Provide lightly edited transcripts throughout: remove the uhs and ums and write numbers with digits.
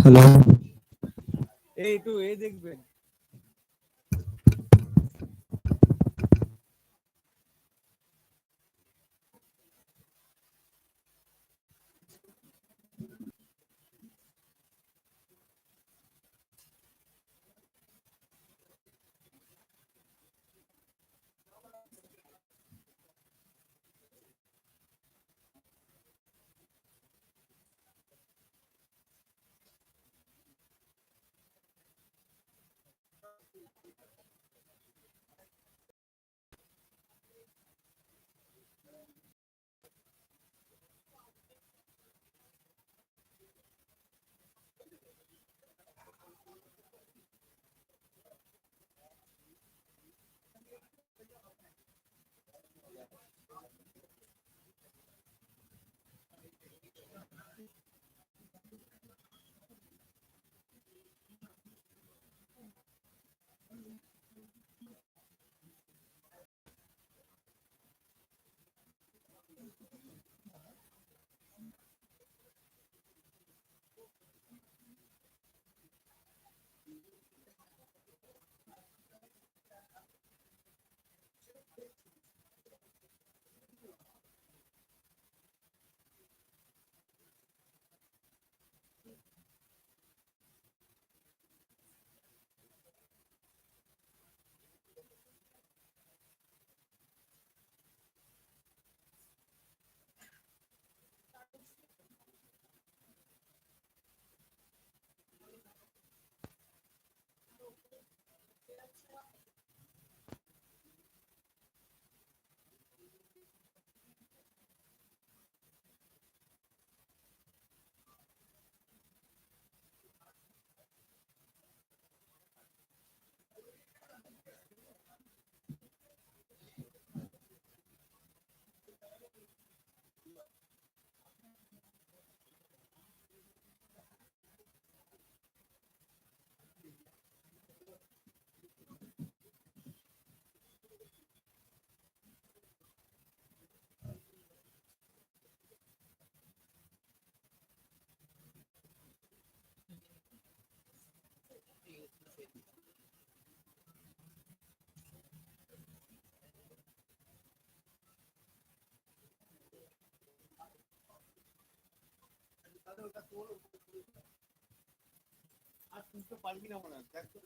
Hello. এই একটু এই দেখবেন। আর তুই তো পারবি না মনে হয়, দেখ তো।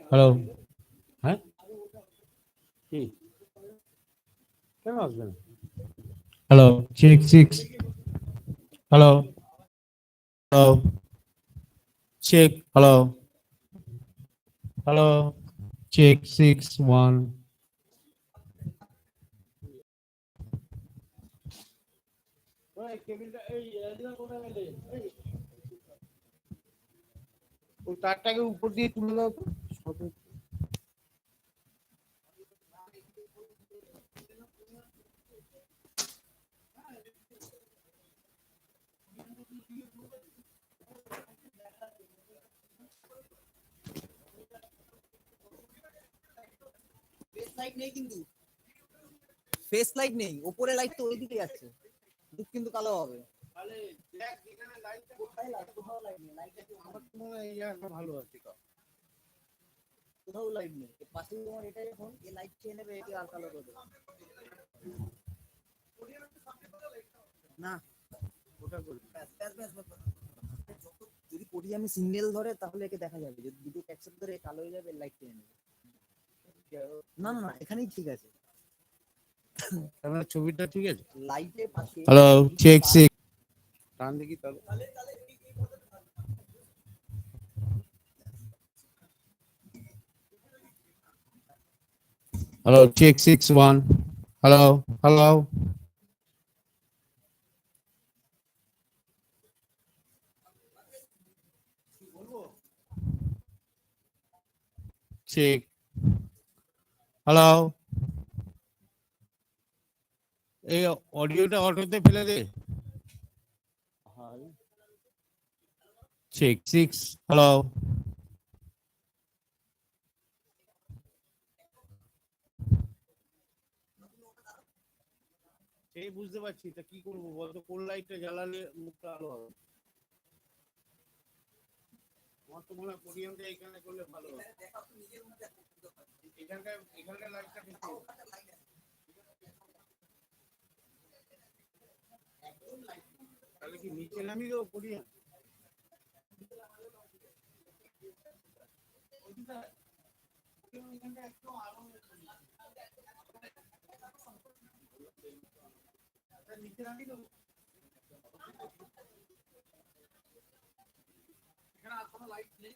হ্যালো। হ্যাঁ, কি কেন আসবে না? Hello, check six. Hello, hello, check. Hello, hello, check six one. ওই তারটাকে উপর দিয়ে তুলে দাও তো। ফেস লাইট নেই কিন্তু, ফেস লাইট নেই, ওপরে লাইট তো ওইদিকে যাচ্ছে, দুধ কিন্তু কালো হবে। কোথায় লাইট? কোথাও লাইট নেই, লাইট আছে আমার মনে হয় এই জায়গাটা ভালো আছে। কোথাও লাইট নেই, পাশে তোমার এটা যখন এই লাইট খেয়ে নেবে, এটা আর কালো করে দেবে। না, ওটা করবি ব্যাস ব্যাস ব্যাস ব্যাস। যদি করি আমি সিঙ্গেল ধরে তাহলে একে দেখা যাবে, যদি দুটো একসাথে ধরে কালো হয়ে যাবে, লাইট খেয়ে নেবে। না না না, এখানেই ঠিক আছে, আমার ছবিটা ঠিক আছে। লাইটের পাশে হ্যালো, চেক সিক্স। টান দেখি তাহলে। Hello, check six one. Hello, hello, check. Hello, এই অডিওটা অটোতে ফেলে দে। চেক 6। হ্যালো, সেই বুঝতে পারছি, তা কি করবো বলতো? কোন লাইটটা জ্বালালে মুখটা আলো হবে? আমার তো মনে হয় পোডিয়ামটা এখানে করলে ভালো হবে। এখানকার লাইটটা ঠিক করবো। তাহলে কি নিচে নামিয়ে দেবো পোডিয়াম? নিচে নামিয়ে দেবো। এখানে আর কোনো লাইট নেই।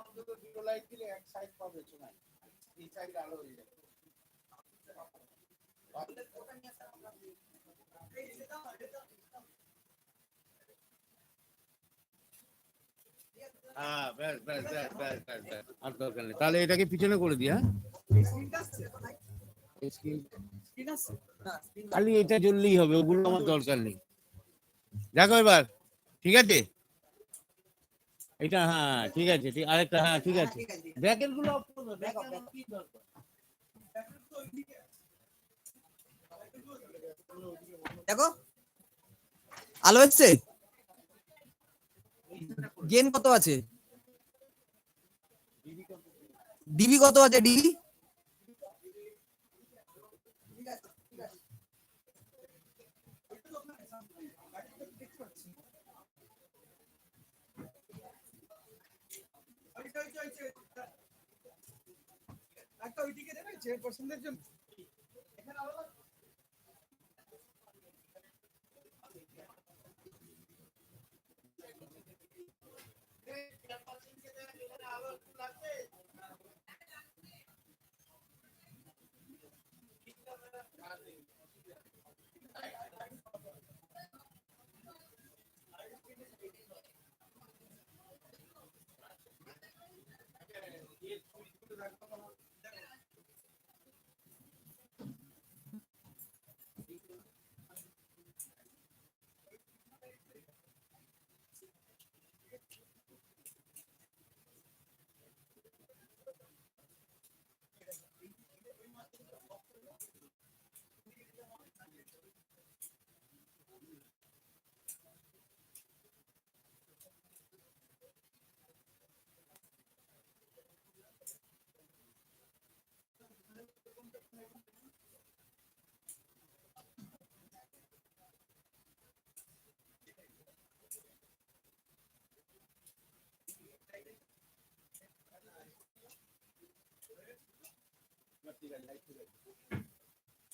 অন্তত দুটো লাইট দিলে এক সাইড পাবে শোনায়, এই সাইড আলো হয়ে যাবে। হ্যাঁ, ব্যাস ব্যাস ব্যাস ব্যাস ব্যাস ব্যাস, আর দরকার নেই। তাহলে এটাকে পিছনে করে দিই। হ্যাঁ, খালি এটা জ্বললেই হবে, ওগুলো আমার দরকার নেই। দেখো এবার ঠিক আছে এটা? হ্যাঁ ঠিক আছে, ঠিক আরেকটা, হ্যাঁ ঠিক আছে। ব্যাকের গুলো off করে দাও, ব্যাকের আমার কি দরকার? দেখো আলো হচ্ছে, গেন কত আছে, ডিবি কত আছে, ডিবি একটা ওইদিকে দেবে চেয়ারপারসনদের জন্য।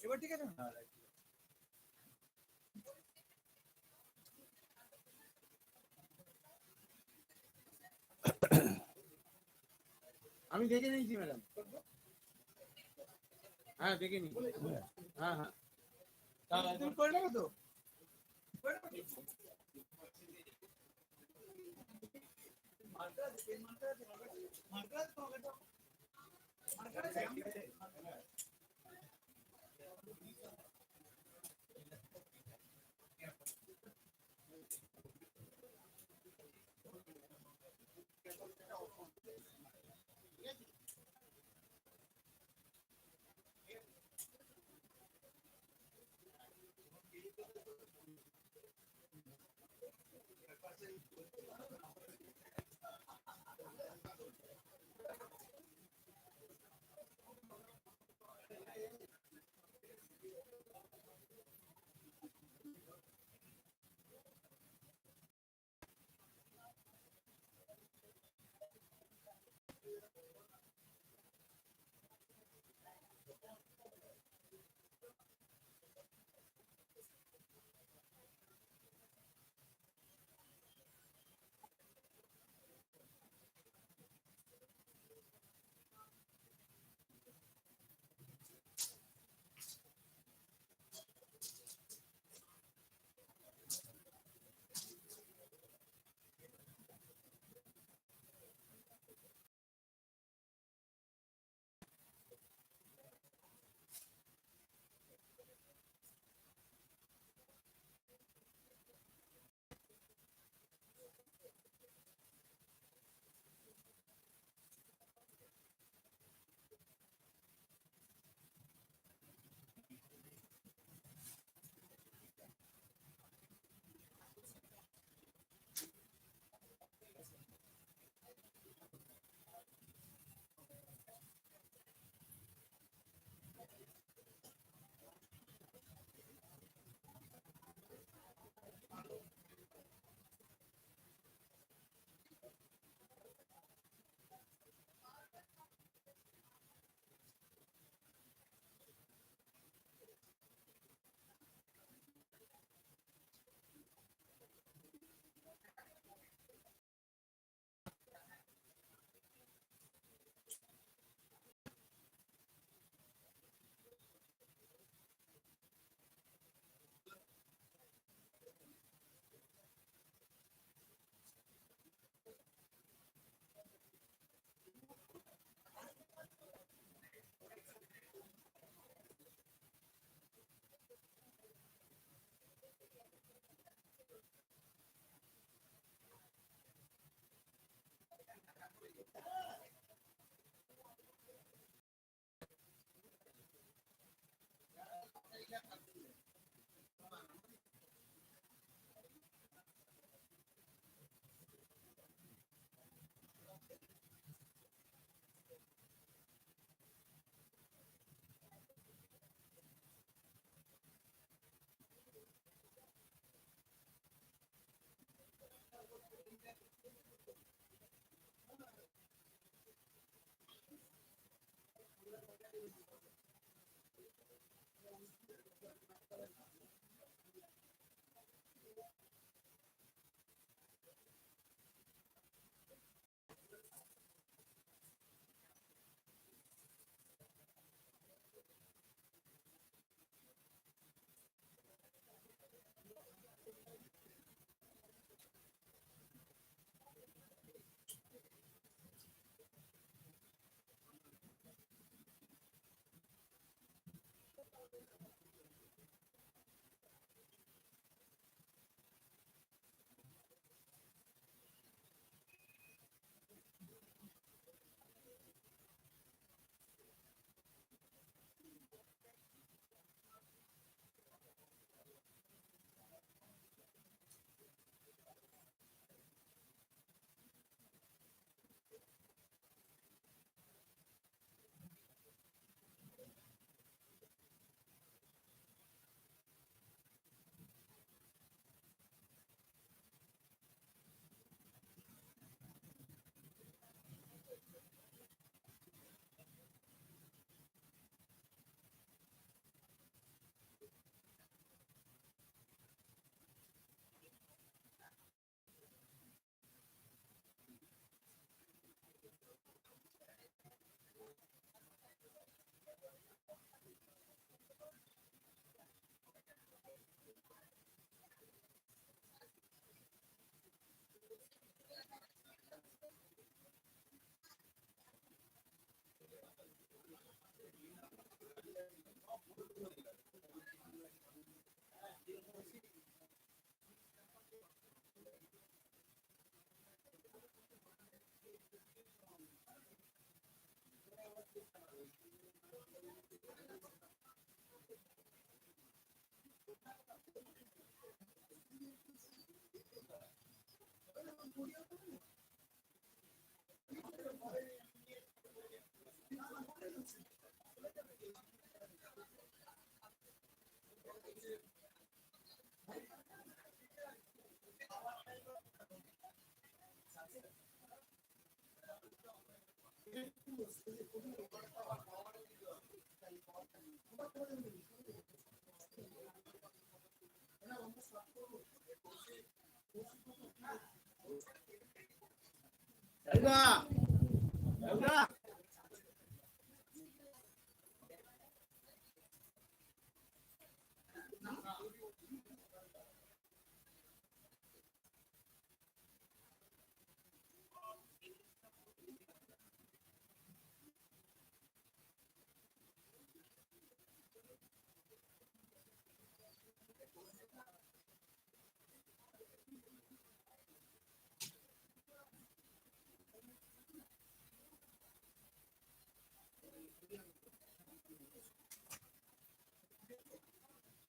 এবার ঠিক আছে। আমি দেখে নিয়েছি ম্যাডাম। হ্যাঁ দেখে নিই। হ্যাঁ হ্যাঁ, তুমি করে নেবো তো।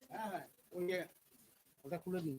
হ্যাঁ, ওই যে ওটা খুলে দিন।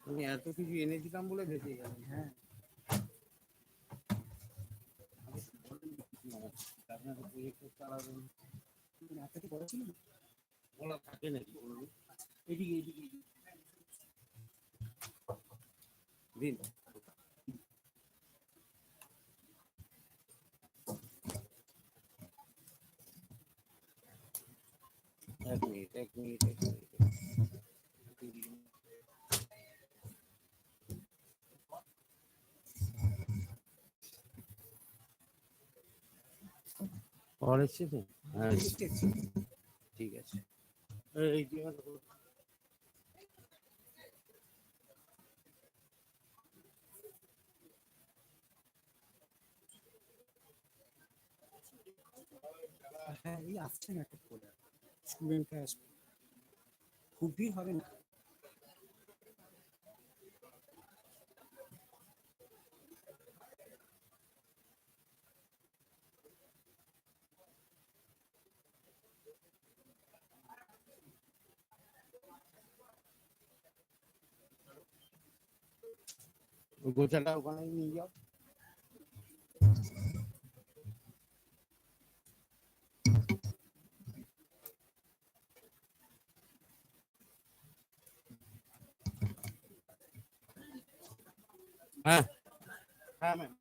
আমি এত কিছু এনে দিতাম বলে বেঁচে গেলাম। হ্যাঁ, আপনাকে প্রজেক্ট চালাবেন আপনাকে বলা ছিল না? বলা থাকে নাকি কোনোদিন? এদিকে এদিকে দিন। এক মিনিট এক মিনিট এক মিনিট। পাওয়ার এসছে তো? হ্যাঁ ঠিক আছে। এই যে হ্যাঁ এই আসছে না একটা করে স্টুডেন্টরা আসবে, খুব ভিড় হবে না। গোছাটা ওখানে নিয়ে যাও। হ্যাঁ হ্যাঁ ম্যাম।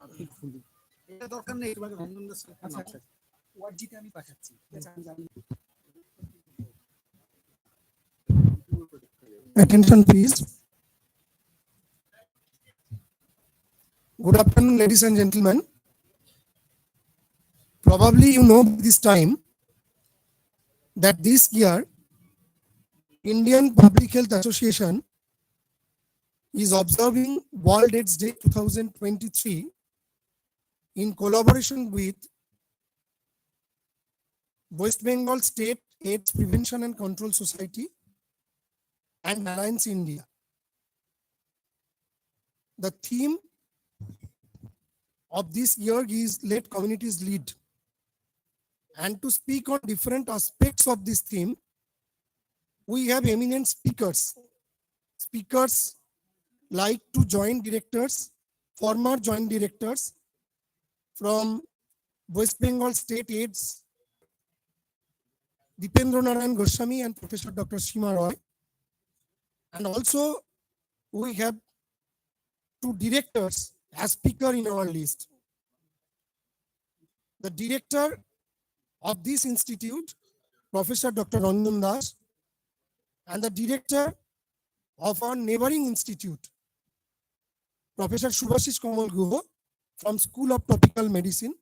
আপনি খুলুন, এটা দরকার নেই, তোমাকে রঞ্জন দাস আচ্ছা ওয়ার্ডজিতে আমি পাঠাচ্ছি, ঠিক আছে আমি জানি। Attention please. Good afternoon, ladies and gentlemen. Probably you know this time that this year Indian Public Health Association is observing World AIDS Day 2023 in collaboration with West Bengal State AIDS Prevention and Control Society and Alliance India. The theme of this year is Let Communities Lead. And to speak on different aspects of this theme, we have eminent speakers. Speakers like two joint directors, former joint directors from West Bengal State AIDS, Dipendra Narayan Goswami and Professor Dr. Seema Roy. And also we have two directors as speaker in our list. The director of this institute, Professor Dr. Ranjan Das, and the director of our neighboring institute, Professor Subhashish Kamal Guho from School of Tropical Medicine,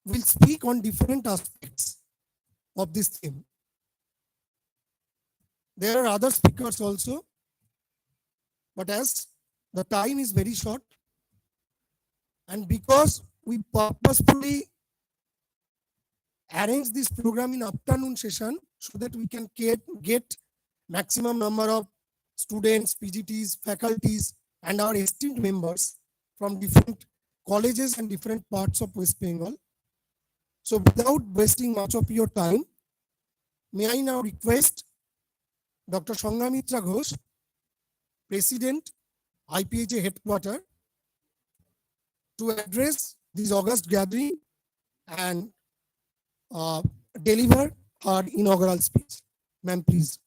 will speak on different aspects of this theme. There are other speakers also, but as the time is very short, and because we purposefully arrange this program in afternoon session so that we can get maximum number of students, PGTs, faculties, and our esteemed members from different colleges and different parts of West Bengal. So without wasting much of your time, may I now request Dr. Sanghamitra Ghosh, President, IPHA Headquarter, to address this August gathering and deliver her inaugural speech. Ma'am, please.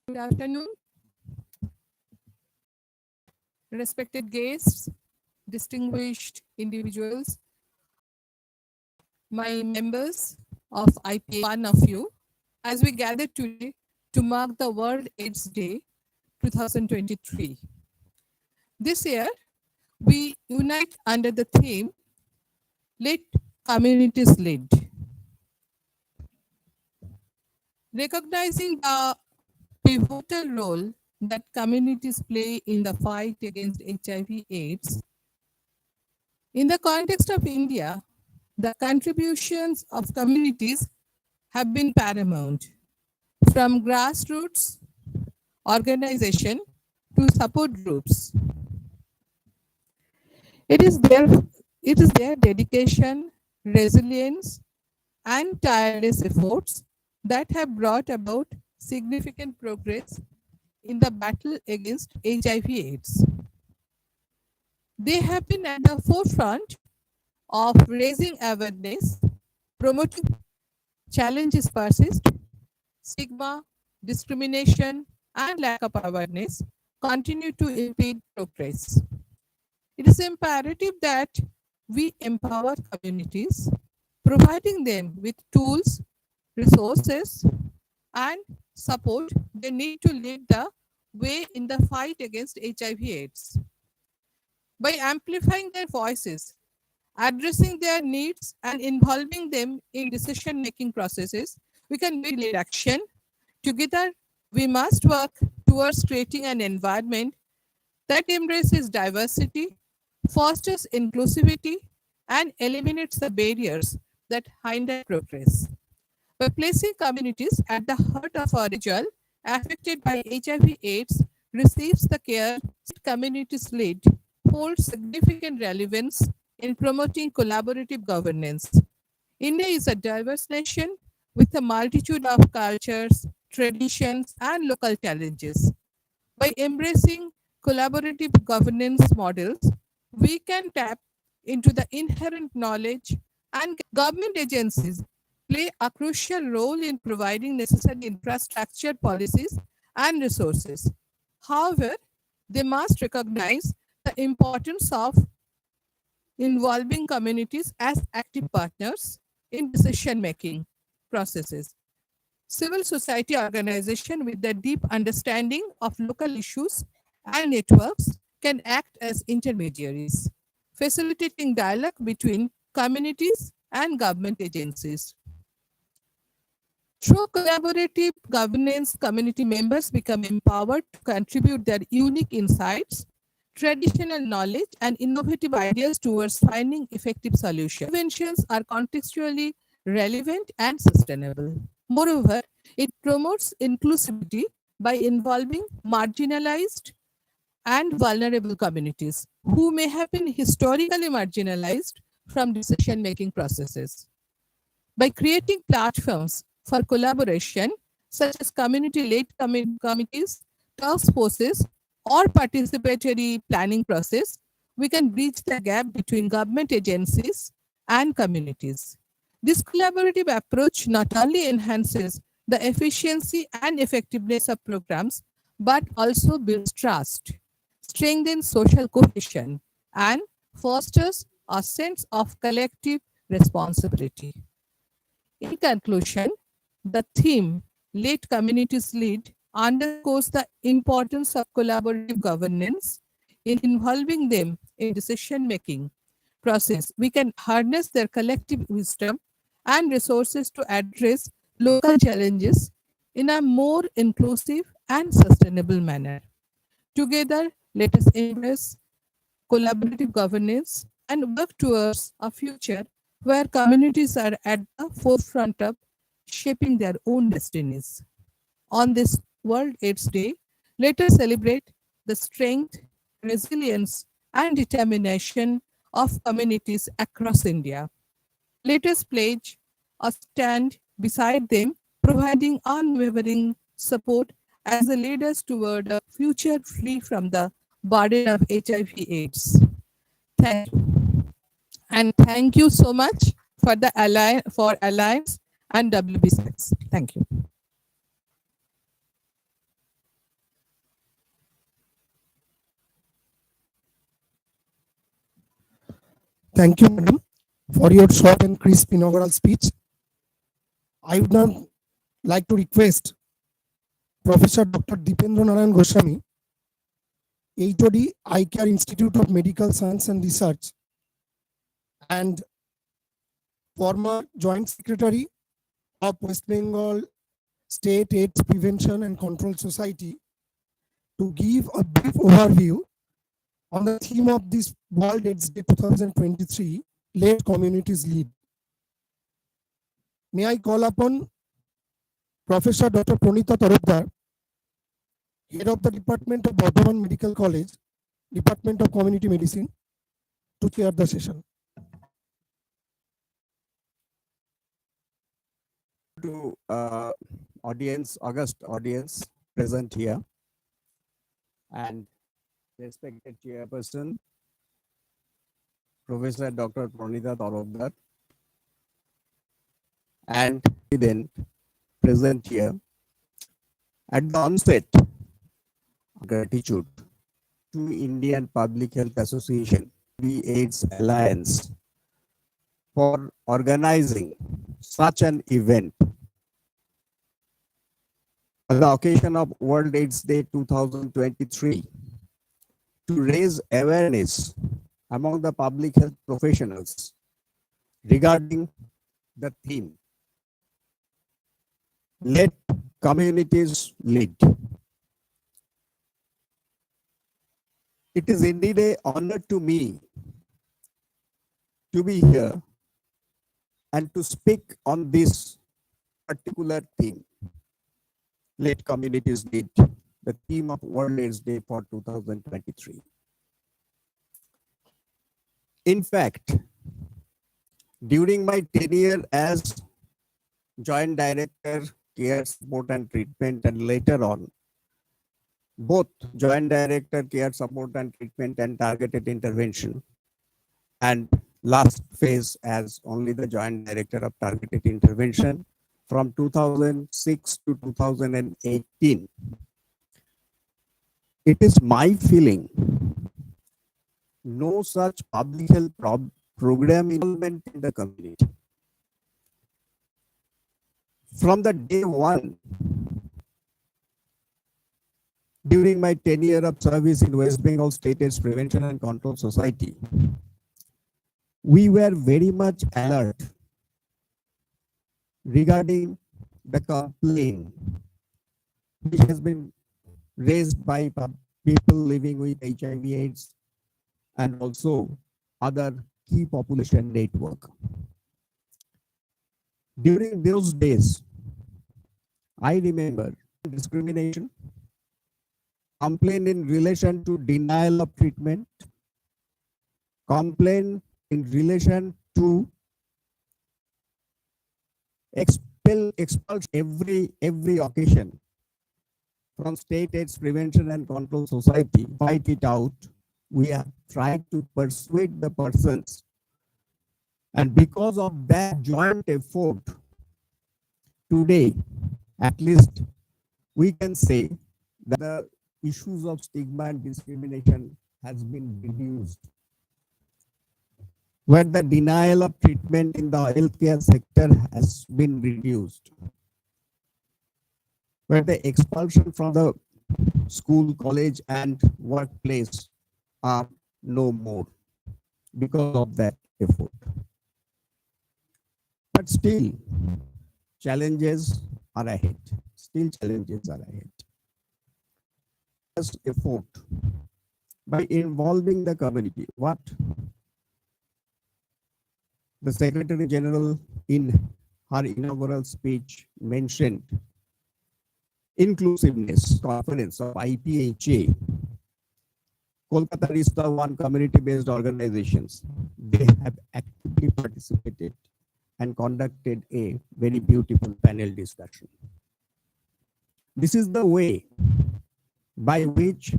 Good afternoon. respected guests, distinguished individuals, my members of IPHA, one of you, as we gather today to mark the World AIDS Day 2023. This year, we unite under the theme, Let Communities Lead. Recognizing the pivotal role that communities play in the fight against HIV/AIDS, in the context of India, the contributions of communities have been paramount, from grassroots organization to support groups. It is their, it is their dedication, resilience, and tireless efforts that have brought about significant progress in the battle against HIV/AIDS. They have been at the forefront of raising awareness, promoting challenges persist, stigma, discrimination, and lack of awareness continue to impede progress. It is imperative that we empower communities, providing them with tools, resources, and support they need to lead the way in the fight against HIV/AIDS. By amplifying their voices, addressing their needs, and involving them in decision-making processes, we can lead action. Together, we must work towards creating an environment that embraces diversity, fosters inclusivity, and eliminates the barriers that hinder progress. By placing communities at the heart of our individual affected by HIV/AIDS receives the care communities lead holds significant relevance in promoting collaborative governance. India is a diverse nation with a multitude of cultures, traditions, and local challenges. By embracing collaborative governance models, we can tap into the inherent knowledge and government agencies play a crucial role in providing necessary infrastructure, policies, and resources. However, they must recognize the importance of involving communities as active partners in decision-making processes. Civil society organization with a deep understanding of local issues and networks can act as intermediaries, facilitating dialogue between communities and government agencies. Through collaborative governance, community members become empowered to contribute their unique insights, traditional knowledge, and innovative ideas towards finding effective solutions. Interventions are contextually relevant and sustainable. Moreover, it promotes inclusivity by involving marginalized and vulnerable communities who may have been historically marginalized from decision-making processes. By creating platforms for collaboration, such as community-led committees, task forces, or participatory planning process, we can bridge the gap between government agencies and communities. This collaborative approach not only enhances the efficiency and effectiveness of programs, but also builds trust, strengthens social cohesion, and fosters a sense of collective responsibility. In conclusion, the theme, Let Communities Lead, underscores the importance of collaborative governance in involving them in decision-making process. We can harness their collective wisdom and resources to address local challenges in a more inclusive and sustainable manner. Together, let us embrace collaborative governance and work towards a future where communities are at the forefront of shaping their own destinies. On this World AIDS Day, let us celebrate the strength, resilience, and determination of communities across India. Let us pledge a stand beside them, providing unwavering support as they lead us toward a future free from the burden of HIV/AIDS. Thank you. And thank you so much for the Alliance and WBSAP. Thank you. Thank you, madam, for your short and crisp inaugural speech. I would now like to request Professor Dr. Dipendra Narayan Goswami, HOD, Eye Care Institute of Medical Science and Research, and former Joint Secretary of West Bengal State AIDS Prevention and Control Society, to give a brief overview on the theme of this World AIDS Day 2023, Let Communities Lead. May I call upon Professor Dr. Pranita Tarokdar, Head of the Department of Bardhaman Medical College, Department of Community Medicine, to chair the session. To August audience present here, and respected chairperson, Professor Dr. Pranita Tarokdar, and then present here. At the onset, gratitude to Indian Public Health Association, AIDS Alliance, for organizing such an event on the occasion of World AIDS Day 2023 to raise awareness among the public health professionals regarding the theme, Let Communities Lead. It is indeed an honor to me to be here and to speak on this particular theme, Let Communities Lead, the theme of World AIDS Day for 2023. In fact, during my tenure as Joint Director, Care, Support and Treatment, and later on, both Joint Director, Care, Support and Treatment and Targeted Intervention, and last phase as only the Joint Director of Targeted Intervention from 2006 to 2018. It is my feeling no such public health program involvement in the community. From the day one, during my tenure of service in West Bengal State AIDS Prevention and Control Society, we were very much alert regarding the complaint which has been raised by people living with HIV/AIDS and also other key population network. During those days, I remember discrimination, complaint in relation to denial of treatment, complaint in relation to expulsion every occasion from State AIDS Prevention and Control Society. Fight it out. We have tried to persuade the persons, and because of that joint effort, today, at least we can say that the issues of stigma and discrimination has been reduced, where the denial of treatment in the healthcare sector has been reduced, where the expulsion from the school, college, and workplace are no more because of that effort. But still, challenges are ahead. Still, challenges are ahead. Just effort by involving the community. What the Secretary General in her inaugural speech mentioned, inclusiveness conference of IPHA. Kolkata is the one community-based organizations. They have actively participated and conducted a very beautiful panel discussion. This is the way by which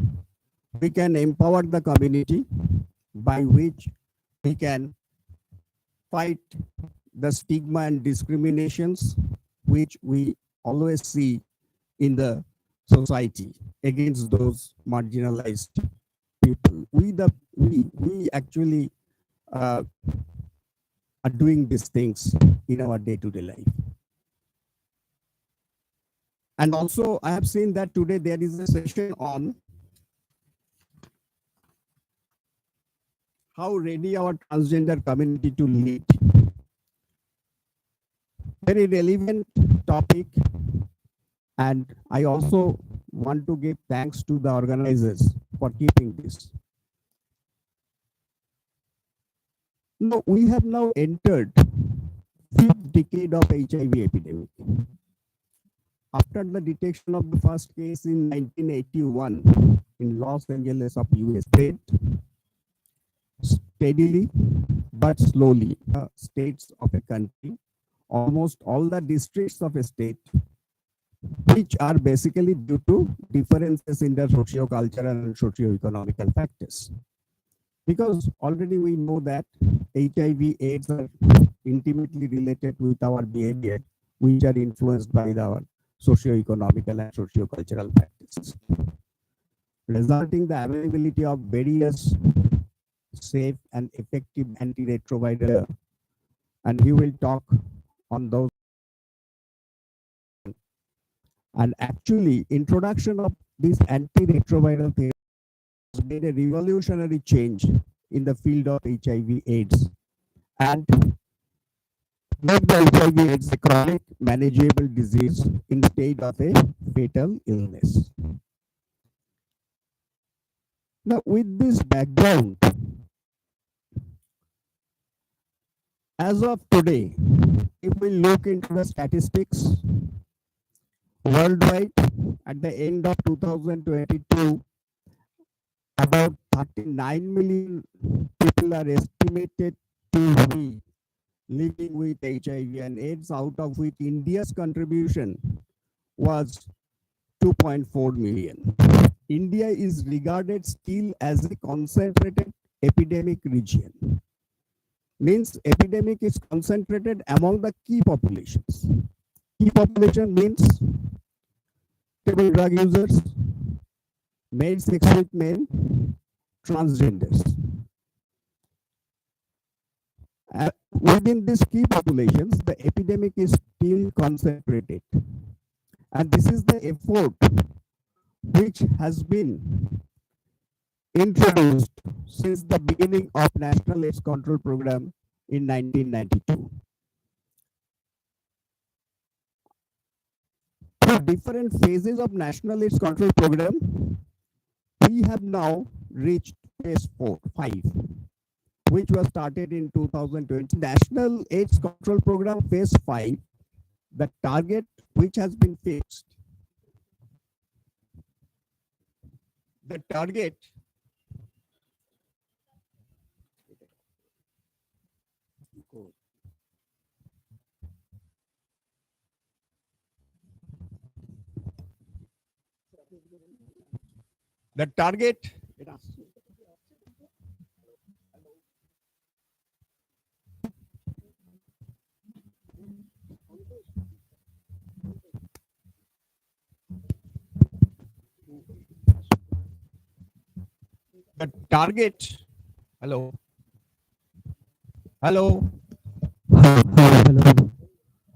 we can empower the community, by which we can fight the stigma and discriminations which we always see in the society against those marginalized people. We actually uh, are doing these things in our day-to-day life. And also, I have seen that today there is a session on how ready our transgender community to lead. Very relevant topic, and I also want to give thanks to the organizers for keeping this. Now, we have now entered fifth decade of HIV epidemic. After the detection of the first case in 1981 in Los Angeles of US, spread steadily but slowly states of a country, almost all the districts of a state, which are basically due to differences in the socio-cultural and socio-economical factors. Because already we know that HIV AIDS are intimately related with our behavior, which are influenced by our socio-economical and socio-cultural factors, resulting the availability of various safe and effective antiretroviral, and we will talk on those. And actually, introduction of this antiretroviral therapy has made a revolutionary change in the field of HIV/AIDS and made the HIV/AIDS a chronic manageable disease instead of a fatal illness. Now, with this background, as of today, if we look into the statistics worldwide, at the end of 2022, about 39 million people are estimated to be living with HIV and AIDS, out of which India's contribution was 2.4 million. India is regarded still as a concentrated epidemic region. Means epidemic is concentrated among the key populations. Key population means table drug users, male sex with men, transgenders. Within these key populations, the epidemic is still concentrated. And this is the effort which has been introduced since the beginning of National AIDS Control Program in 1992. Through different phases of National AIDS Control Program, we have now reached phase 5, which was started in 2020. National AIDS Control Program phase 5, the target which has been fixed. The target the target the target hello hello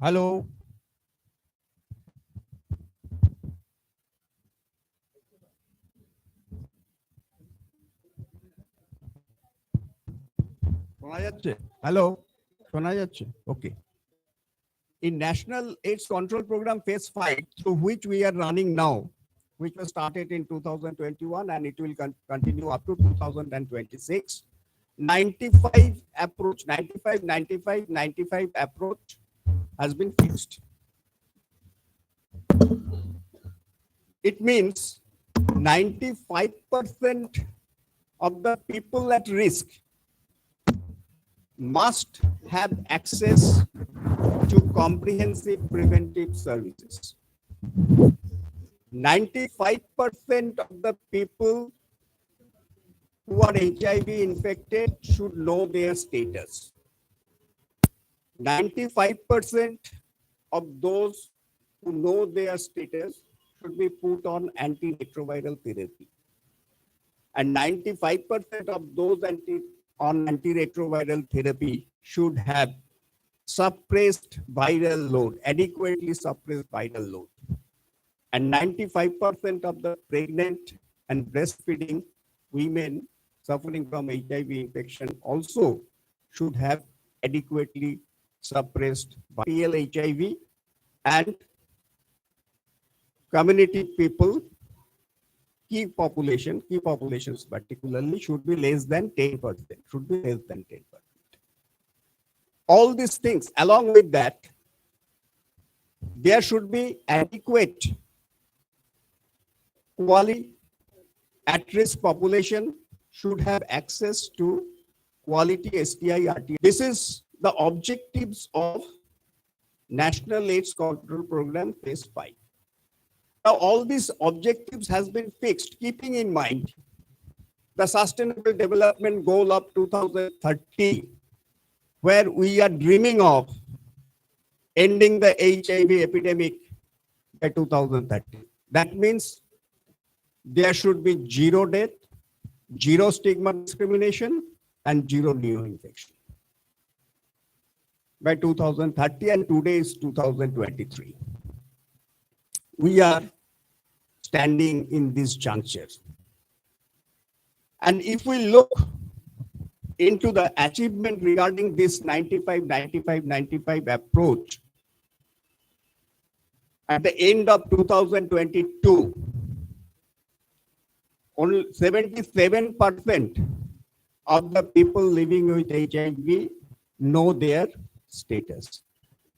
hello শোনা যাচ্ছে hello শোনা যাচ্ছে ওকে in National AIDS Control Program phase 5, through which we are running now, which was started in 2021 and it will continue up to 2026, 95 approach 95 approach has been fixed. It means 95% of the people at risk must have access to comprehensive preventive services. 95% of the people who are HIV infected should know their status. 95% of those who know their status should be put on antiretroviral therapy. And 95% of those on antiretroviral therapy should have suppressed viral load, adequately suppressed viral load. And 95% of the pregnant and breastfeeding women suffering from HIV infection also should have adequately suppressed viral HIV, and community people, key populations particularly should be less than 10%, should be less than 10%. All these things, along with that, there should be adequate quality at-risk population should have access to quality STI RT. This is the objectives of National AIDS Control Program Phase 5. Now, all these objectives has been fixed, keeping in mind the Sustainable Development Goal of 2030, where we are dreaming of ending the HIV epidemic by 2030. That means there should be zero death, zero stigma discrimination, and zero new infection by 2030, and today is 2023. We are standing in this juncture. And if we look into the achievement regarding this 95-95-95 approach, at the end of 2022, only 77% of the people living with HIV know their status.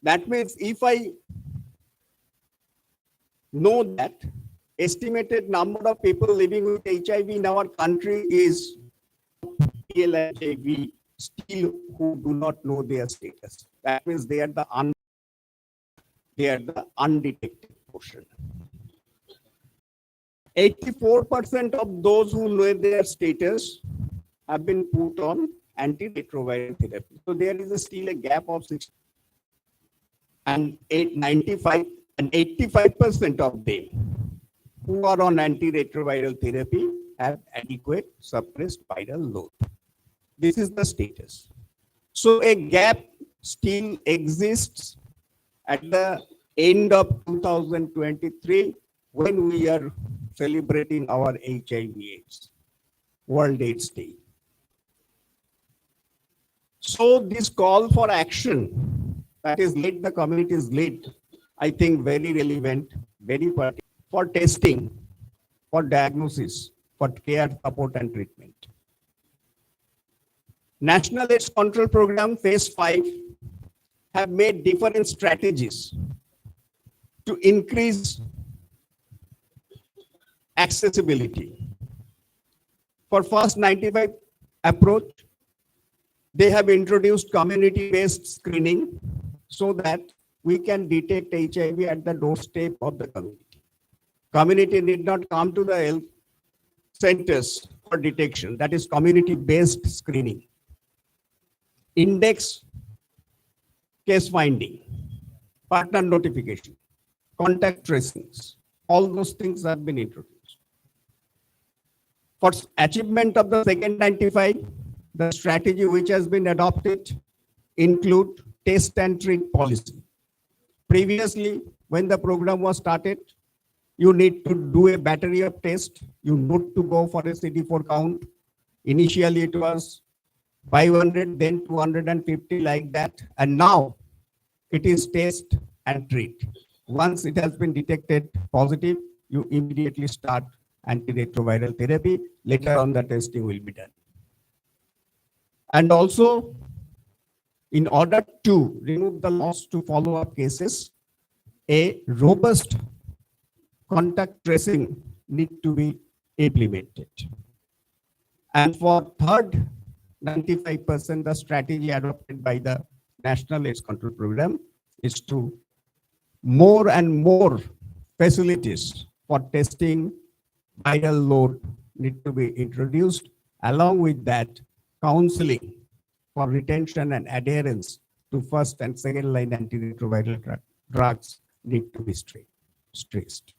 That means if I know that estimated number of people living with HIV in our country is HIV still who do not know their status. That means they are the undetected portion. 84% of those who know their status have been put on antiretroviral therapy. So there is still a gap of 6 and 85% of them who are on antiretroviral therapy have adequate suppressed viral load. This is the status. So a gap still exists at the end of 2023 when we are celebrating our HIV/AIDS World AIDS Day. So this call for action that is led, the community is led, I think very relevant, very particular for testing, for diagnosis, for care, support and treatment. National AIDS Control Program Phase 5 have made different strategies to increase accessibility. For first 95 approach, they have introduced community-based screening so that we can detect HIV at the doorstep of the community. Community need not come to the health centers for detection. That is community-based screening. Index case finding, partner notification, contact tracings, all those things have been introduced. For achievement of the second 95, the strategy which has been adopted include test and treat policy. Previously, when the program was started, you need to do a battery of tests. You need to go for a CD4 count. Initially, it was 500, then 250 like that. And now it is test and treat. Once it has been detected positive, you immediately start antiretroviral therapy. Later on, the testing will be done. And also, in order to remove the loss to follow-up cases, a robust contact tracing need to be implemented. And for third 95%, the strategy adopted by the National AIDS Control Program is to more and more facilities for testing viral load need to be introduced. Along with that, counseling for retention and adherence to first and second line antiretroviral drugs need to be stressed.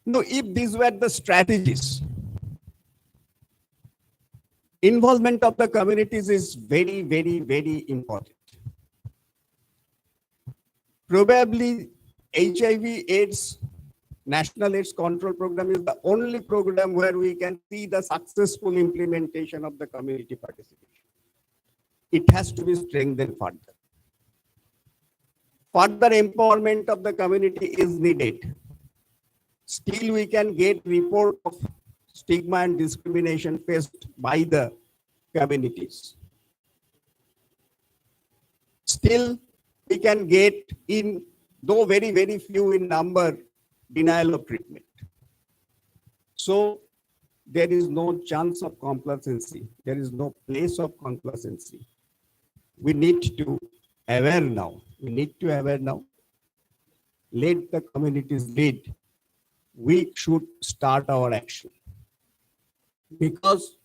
Now, if these were the strategies, Involvement of the communities is very, very, very important. Probably HIV/AIDS National AIDS Control Program is the only program where we can see the successful implementation of the community participation. It has to be strengthened further. Further empowerment of the community is needed. Still, we can get report of stigma and discrimination faced by the communities. Still, we can get in, though very, very few in number, denial of treatment. So there is no chance of complacency. There is no place of complacency. We need to aware now. We need to aware now. Let the communities lead. We should start our action. Because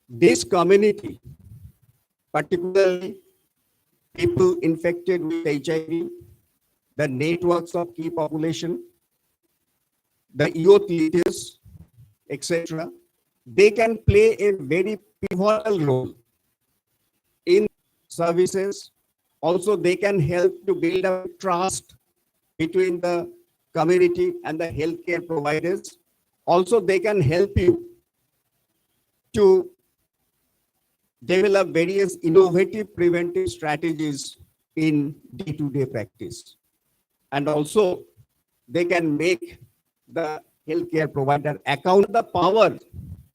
this community, particularly people infected with HIV, the networks of key population, the youth leaders, etc., they can play a very pivotal role in services. Also, they can help to build up trust between the community and the healthcare providers. Also, they can help you to develop various innovative preventive strategies in day-to-day practice. And also, they can make the healthcare provider account the power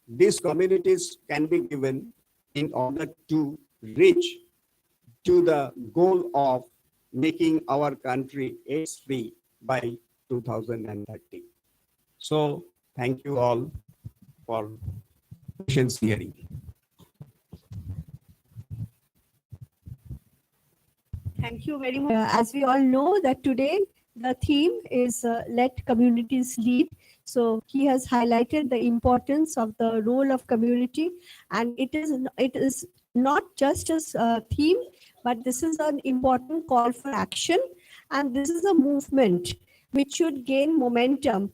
these communities can be given in order to reach to the goal of making our country AIDS-free by 2030. So, thank you all for patience hearing. Thank you very much. As we all know that today the theme is let communities lead. So he has highlighted the importance of the role of community, and it is not just a theme, but this is an important call for action, and this is a movement which should gain momentum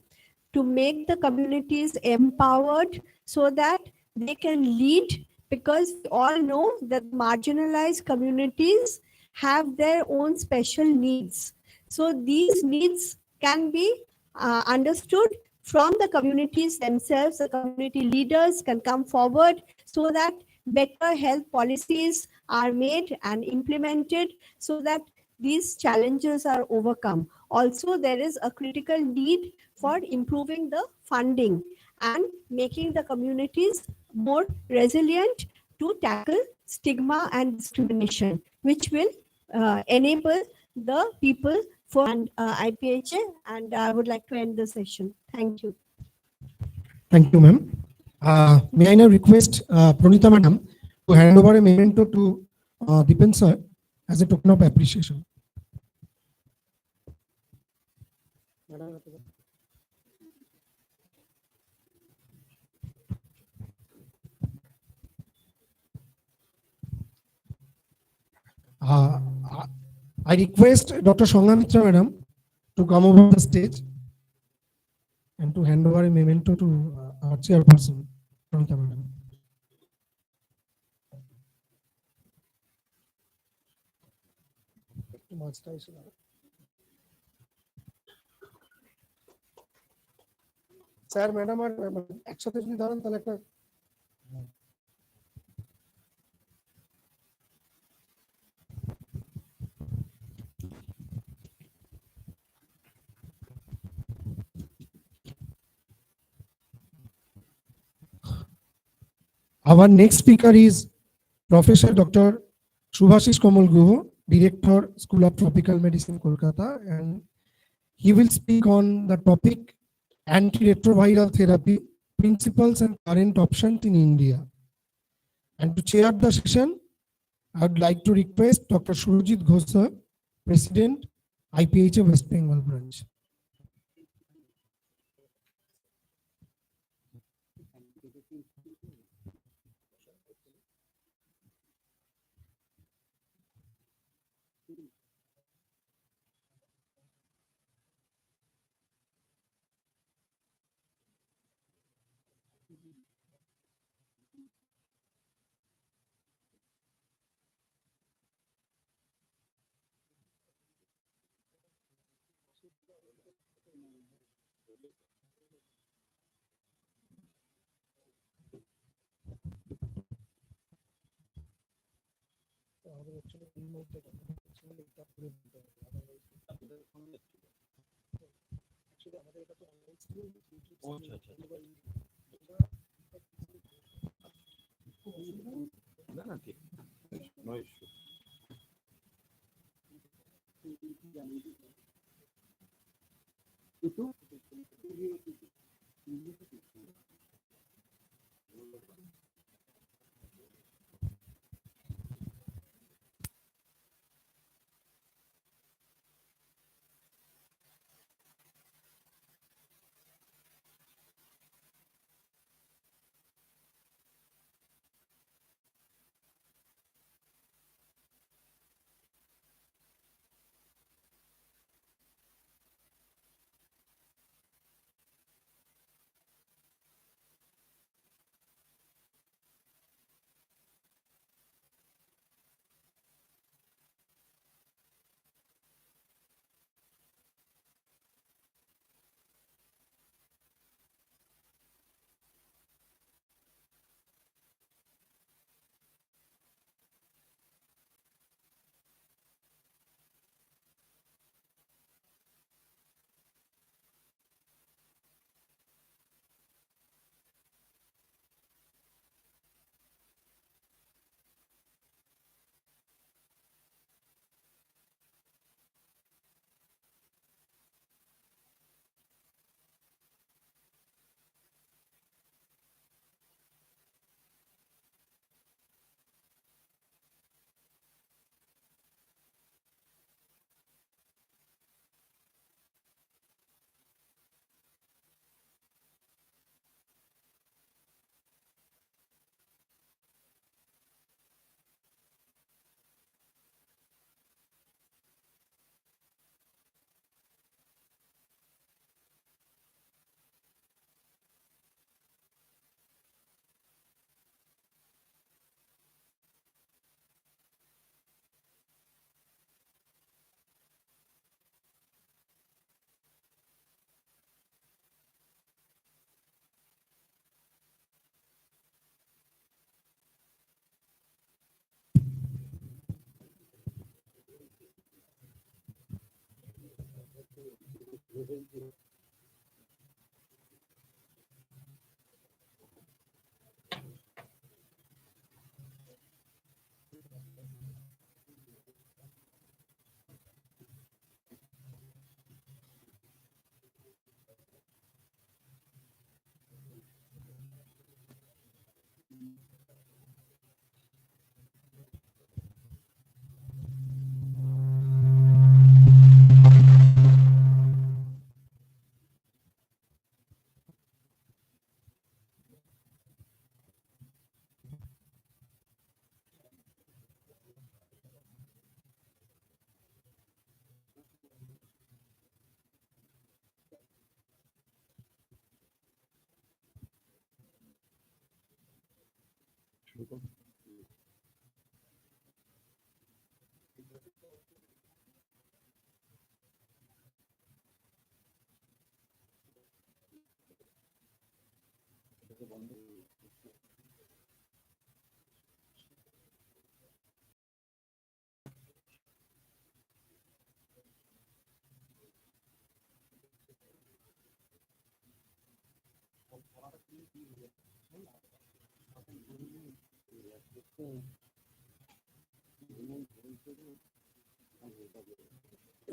to make the communities empowered so that they can lead, because we all know that marginalized communities have their own special needs. So these needs can be understood from the communities themselves. The community leaders can come forward so that better health policies are made and implemented so that these challenges are overcome. Also, there is a critical need for improving the funding and making the communities more resilient to tackle stigma and discrimination, which will enable the people for IPHA. And I would like to end the session. Thank you. Thank you, ma'am. May I now request Pranita madam to hand over a memento to Dipen sir as a token of appreciation. I request Dr. Sanghamitra madam to come over the stage and to hand over a memento to our chairperson, Pranita madam. Sir madam আর একসাথে যদি ধরেন তাহলে একটা Our next speaker is Professor Dr. Subhashish Kamal Guho, Director, School of Tropical Medicine, Kolkata, and he will speak on the topic antiretroviral therapy, principles and current options in India. And to chair the session, I would like to request Dr. Surajit Ghosh, President, IPHA West Bengal branch. আমাদের actually এই মুহূর্তে actually এটা পুরো দিতে হবে, otherwise actually আমাদের এটা তো online stream, YouTube stream, অথবা YouTube। না না ঠিক নো ইস্যু।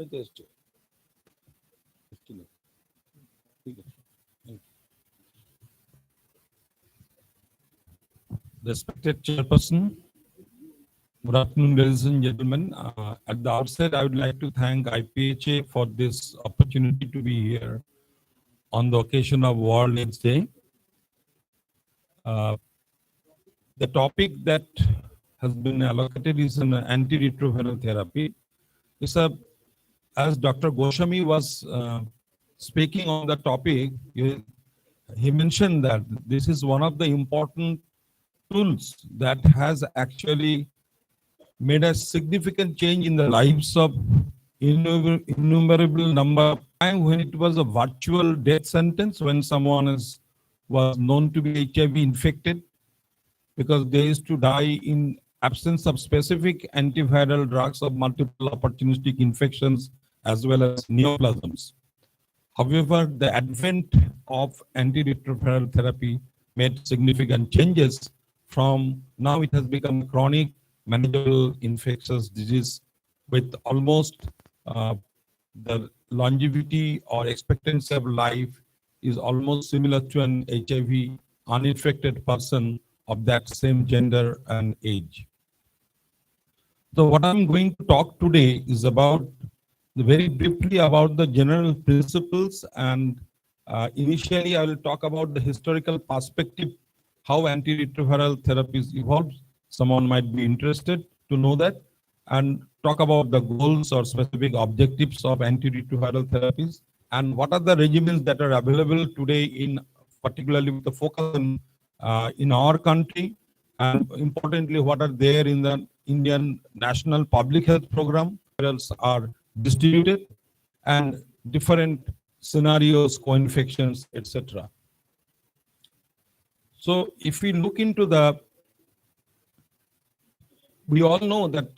এই তো এসছে। ঠিক আছে। Respected Chairperson, good afternoon, ladies and gentlemen. At the outset, I would like to thank IPHA for this opportunity to be here on the occasion of World AIDS Day. The topic that has been allocated is an antiretroviral therapy. It's as Dr. Goswami was speaking on the topic, he mentioned that this is one of the important tools that has actually made a significant change in the lives of innumerable number of time when it was a virtual death sentence when someone was known to be HIV infected, because they used to die in absence of specific antiviral drugs of multiple opportunistic infections as well as neoplasms. However, the advent of antiretroviral therapy made significant changes. From now it has become a chronic manageable infectious disease with almost the longevity or expectancy of life is almost similar to an HIV uninfected person of that same gender and age. So what I'm going to talk today is about very briefly about the general principles, and initially I will talk about the historical perspective, how antiretroviral therapies evolved. Someone might be interested to know that, and talk about the goals or specific objectives of antiretroviral therapies and what are the regimens that are available today in particularly with the focus in our country, and importantly what are there in the Indian National Public Health Program, where else are distributed, and different scenarios, co-infections, etc. So if we look into we all know that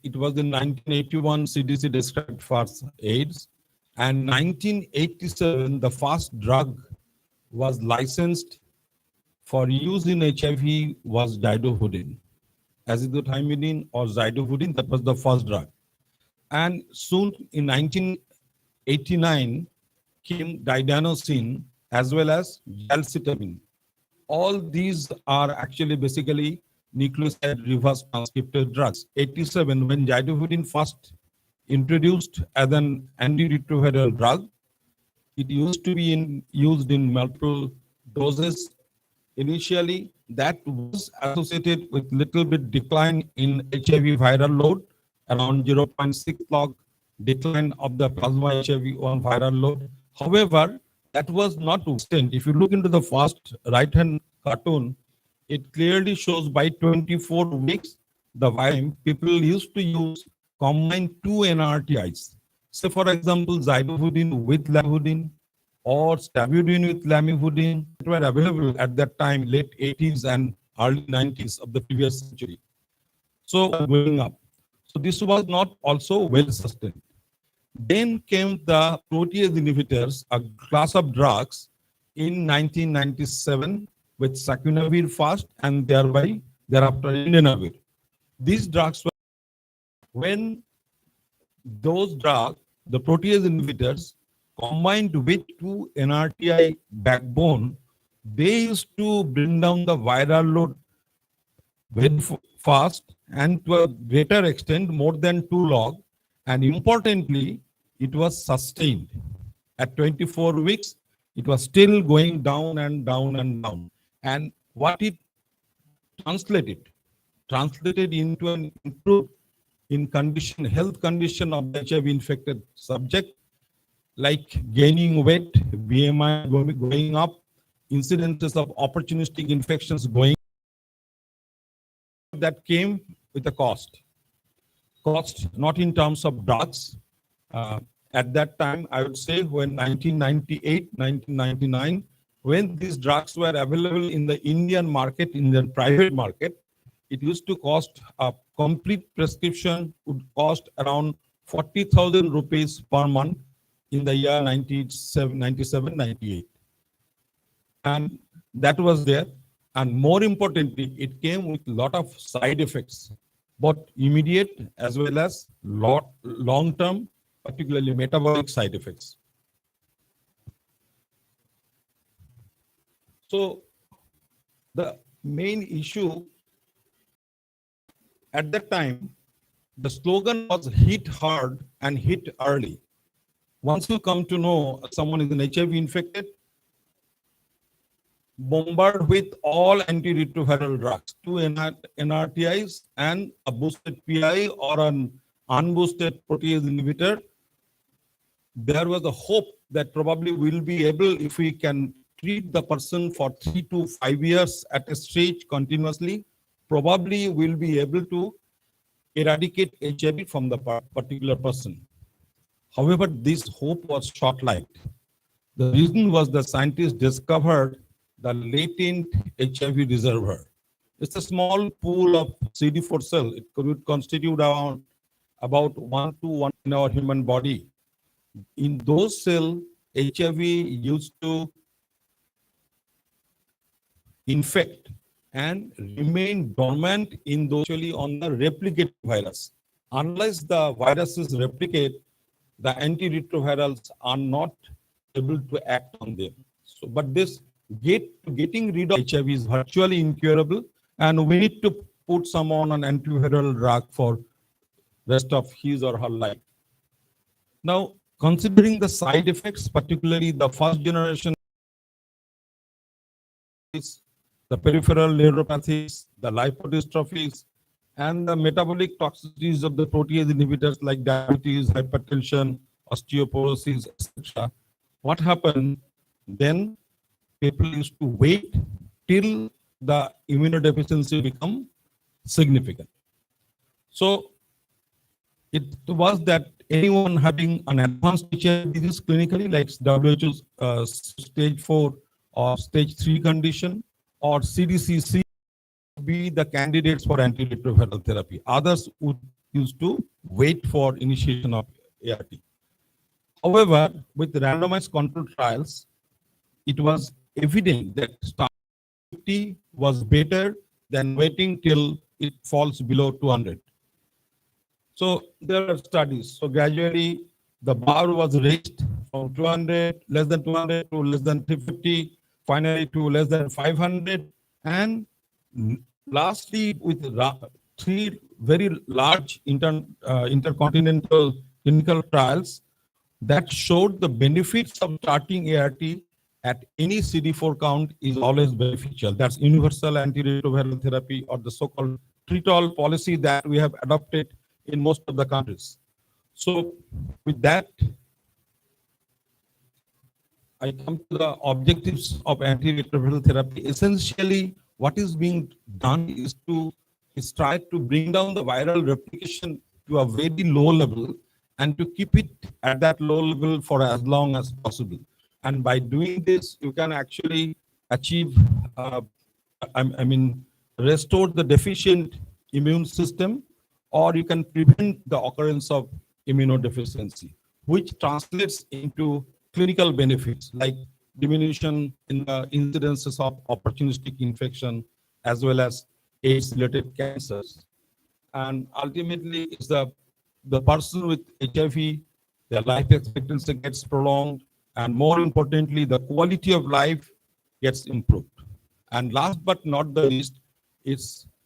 it was in 1981 CDC described first AIDS, and 1987 the first drug was licensed for use in HIV was didofudin, azithromycin or zidofudin. That was the first drug. And soon in 1989 came didanosine as well as galcitabine. All these are actually basically nucleoside reverse transcripted drugs. 87, when zidofudin first introduced as an antiretroviral drug, it used to be used in multiple doses. Initially, that was associated with little bit decline in HIV viral load, around 0.6 log decline of the plasma HIV1 viral load. However, that was not to extent. If you look into the first right-hand cartoon, it clearly shows by 24 weeks, the time people used to use combined two NRTIs. Say, for example, zidofudin with lamivudin or stabudin with lamivudin that were available at that time, late 80s and early 90s of the previous century. So going up. So this was not also well sustained. Then came the protease inhibitors, a class of drugs in 1997 with sacubitril first and thereby thereafter lenacapavir. These drugs were, when those drugs, the protease inhibitors, combined with two NRTI backbone, they used to bring down the viral load very fast and to a greater extent, more than 2 log. And importantly, it was sustained. At 24 weeks, it was still going down and down and down. And what it translated into an improved in condition, health condition of the HIV infected subject, like gaining weight, BMI going up, incidences of opportunistic infections going. That came with a cost. Cost not in terms of drugs. At that time, I would say when 1998, 1999, when these drugs were available in the Indian market, in the private market, it used to cost a complete prescription would cost around 40,000 rupees per month in the year 97, 98. And that was there. And more importantly, it came with a lot of side effects, both immediate as well as long-term, particularly metabolic side effects. So the main issue at that time, the slogan was hit hard and hit early. Once you come to know someone is an HIV infected, bombard with all antiretroviral drugs, two NRTIs and a boosted PI or an unboosted protease inhibitor. There was a hope that probably we'll be able, if we can treat the person for 3 to 5 years at a stage continuously, probably we'll be able to eradicate HIV from the particular person. However, this hope was short-lived. The reason was the scientists discovered the latent HIV reservoir. It's a small pool of CD4 cell. It could constitute around about 1 to 1 in our human body. In those cells, HIV used to infect and remain dormant in those actually on the replicate virus. Unless the viruses replicate, the antiretrovirals are not able to act on them. So, but this getting rid of HIV is virtually incurable, and we need to put someone on antiviral drug for rest of his or her life. Now, considering the side effects, particularly the first generation, the peripheral neuropathies, the lipodystrophies, and the metabolic toxicities of the protease inhibitors like diabetes, hypertension, osteoporosis, etc. What happened then? People used to wait till the immunodeficiency become significant. So it was that anyone having an advanced HIV disease clinically, like WHO's stage 4 or stage 3 condition, or CDCC, be the candidates for antiretroviral therapy. Others would used to wait for initiation of ART. However, with randomized control trials, it was evident that starting was better than waiting till it falls below 200. So there are studies. So gradually the bar was raised from 200, less than 200 to less than 350, finally to less than 500. And lastly, with three very large intercontinental clinical trials that showed the benefits of starting ART at any CD4 count is always beneficial. That's universal antiretroviral therapy, or the so-called treat-all policy that we have adopted in most of the countries. So with that, I come to the objectives of antiretroviral therapy. Essentially, what is being done is try to bring down the viral replication to a very low level and to keep it at that low level for as long as possible. And by doing this, you can actually achieve, restore the deficient immune system, or you can prevent the occurrence of immunodeficiency, which translates into clinical benefits like diminution in the incidences of opportunistic infection as well as AIDS-related cancers. And ultimately, it's the person with HIV, their life expectancy gets prolonged, and more importantly, the quality of life gets improved. And last but not the least, it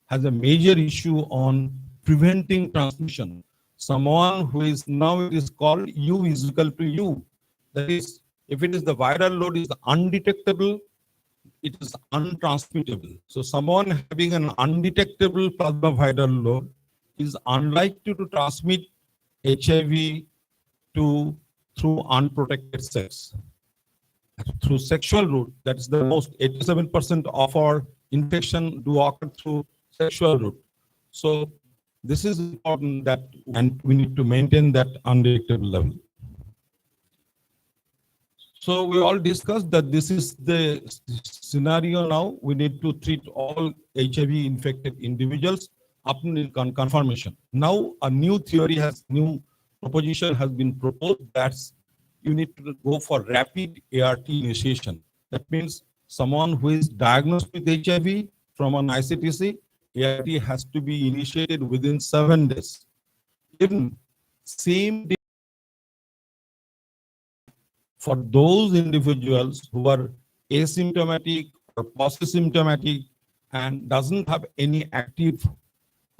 has a major issue on preventing transmission. Someone who is now, it is called U is equal to U. That is, if it is the viral load is undetectable, it is untransmittable. So someone having an undetectable plasma viral load is unlikely to transmit HIV through unprotected sex. Through sexual route, that is the most, 87% of our infection do occur through sexual route. So this is important that, and we need to maintain that undetectable level. So we all discussed that this is the scenario now. We need to treat all HIV infected individuals up to confirmation. Now a new proposition has been proposed. That's you need to go for rapid ART initiation. That means someone who is diagnosed with HIV from an ICTC, ART has to be initiated within 7 days. Even same day for those individuals who are asymptomatic or post-symptomatic and doesn't have any active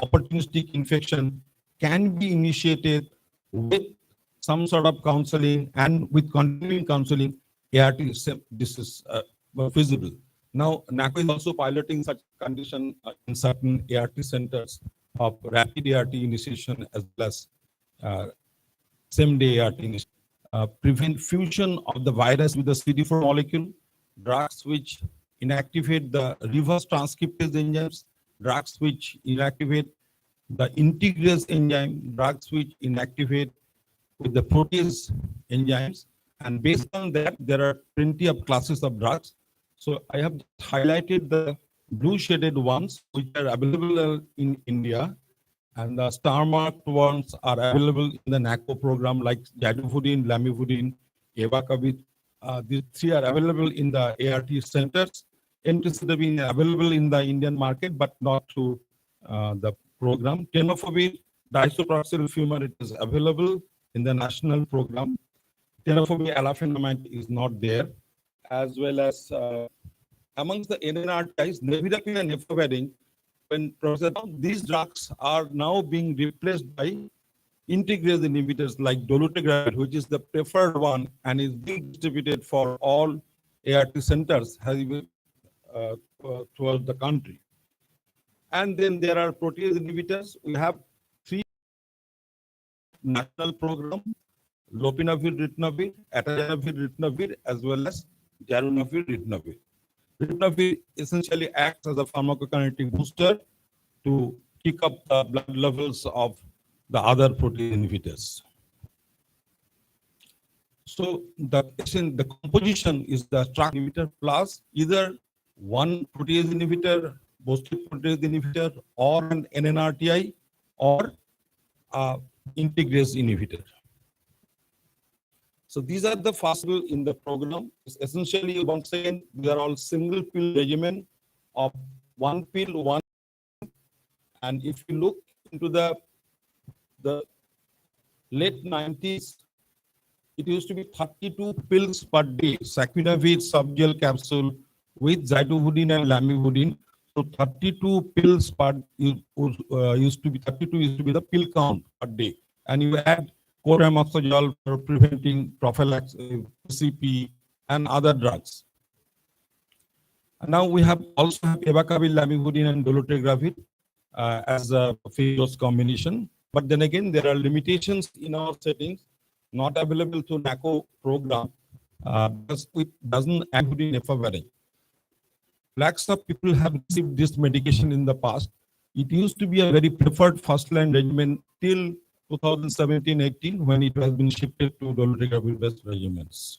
opportunistic infection, can be initiated with some sort of counseling, and with continuing counseling, ART this is feasible. Now, NACO is also piloting such condition in certain ART centers of rapid ART initiation as well as same-day ART initiation. Prevent fusion of the virus with the CD4 molecule, drugs which inactivate the reverse transcriptase enzymes, drugs which inactivate the integrase enzyme, drugs which inactivate with the protease enzymes. And based on that, there are plenty of classes of drugs. So I have highlighted the blue shaded ones, which are available in India. And the star marked ones are available in the NACO program, like Jadufudin, Lamivudin, Evacavir. These three are available in the ART centers. Entrectinib available in the Indian market, but not through the program. Tenofovir, disoproxil fumarate is available in the national program. Tenofovir alafenamide is not there, as well as amongst the NNRTIs, nevirapine and efavirenz. When Professor, these drugs are now being replaced by integrase inhibitors like dolutegravir, which is the preferred one and is being distributed for all ART centers throughout the country. And then there are protease inhibitors. We have 3 national program: lopinavir, ritonavir, atazanavir, ritonavir, as well as darunavir, ritonavir. Ritonavir essentially acts as a pharmacokinetic booster to kick up the blood levels of the other protease inhibitors. So the composition is the TRK inhibitor plus either one protease inhibitor, boosted protease inhibitor, or an NNRTI, or integrase inhibitor. So these are the possible in the program. It's essentially, once again, these are all single pill regimen of one pill, one. And if you look into the late 90s, it used to be 32 pills per day, saquinavir subgel capsule with zidovudine and lamivudine. So 32 pills per used to be the pill count per day. And you add coramoxazole for preventing prophylaxis, PCP, and other drugs. And now we have also have evacavir, lamivudine, and dolutegravir as a phase combination. But then again, there are limitations in our settings, not available to NACO program because it doesn't include efavirenz. Lakhs of people have received this medication in the past. It used to be a very preferred first-line regimen till 2017-18 when it has been shifted to dolutegravir-based regimens.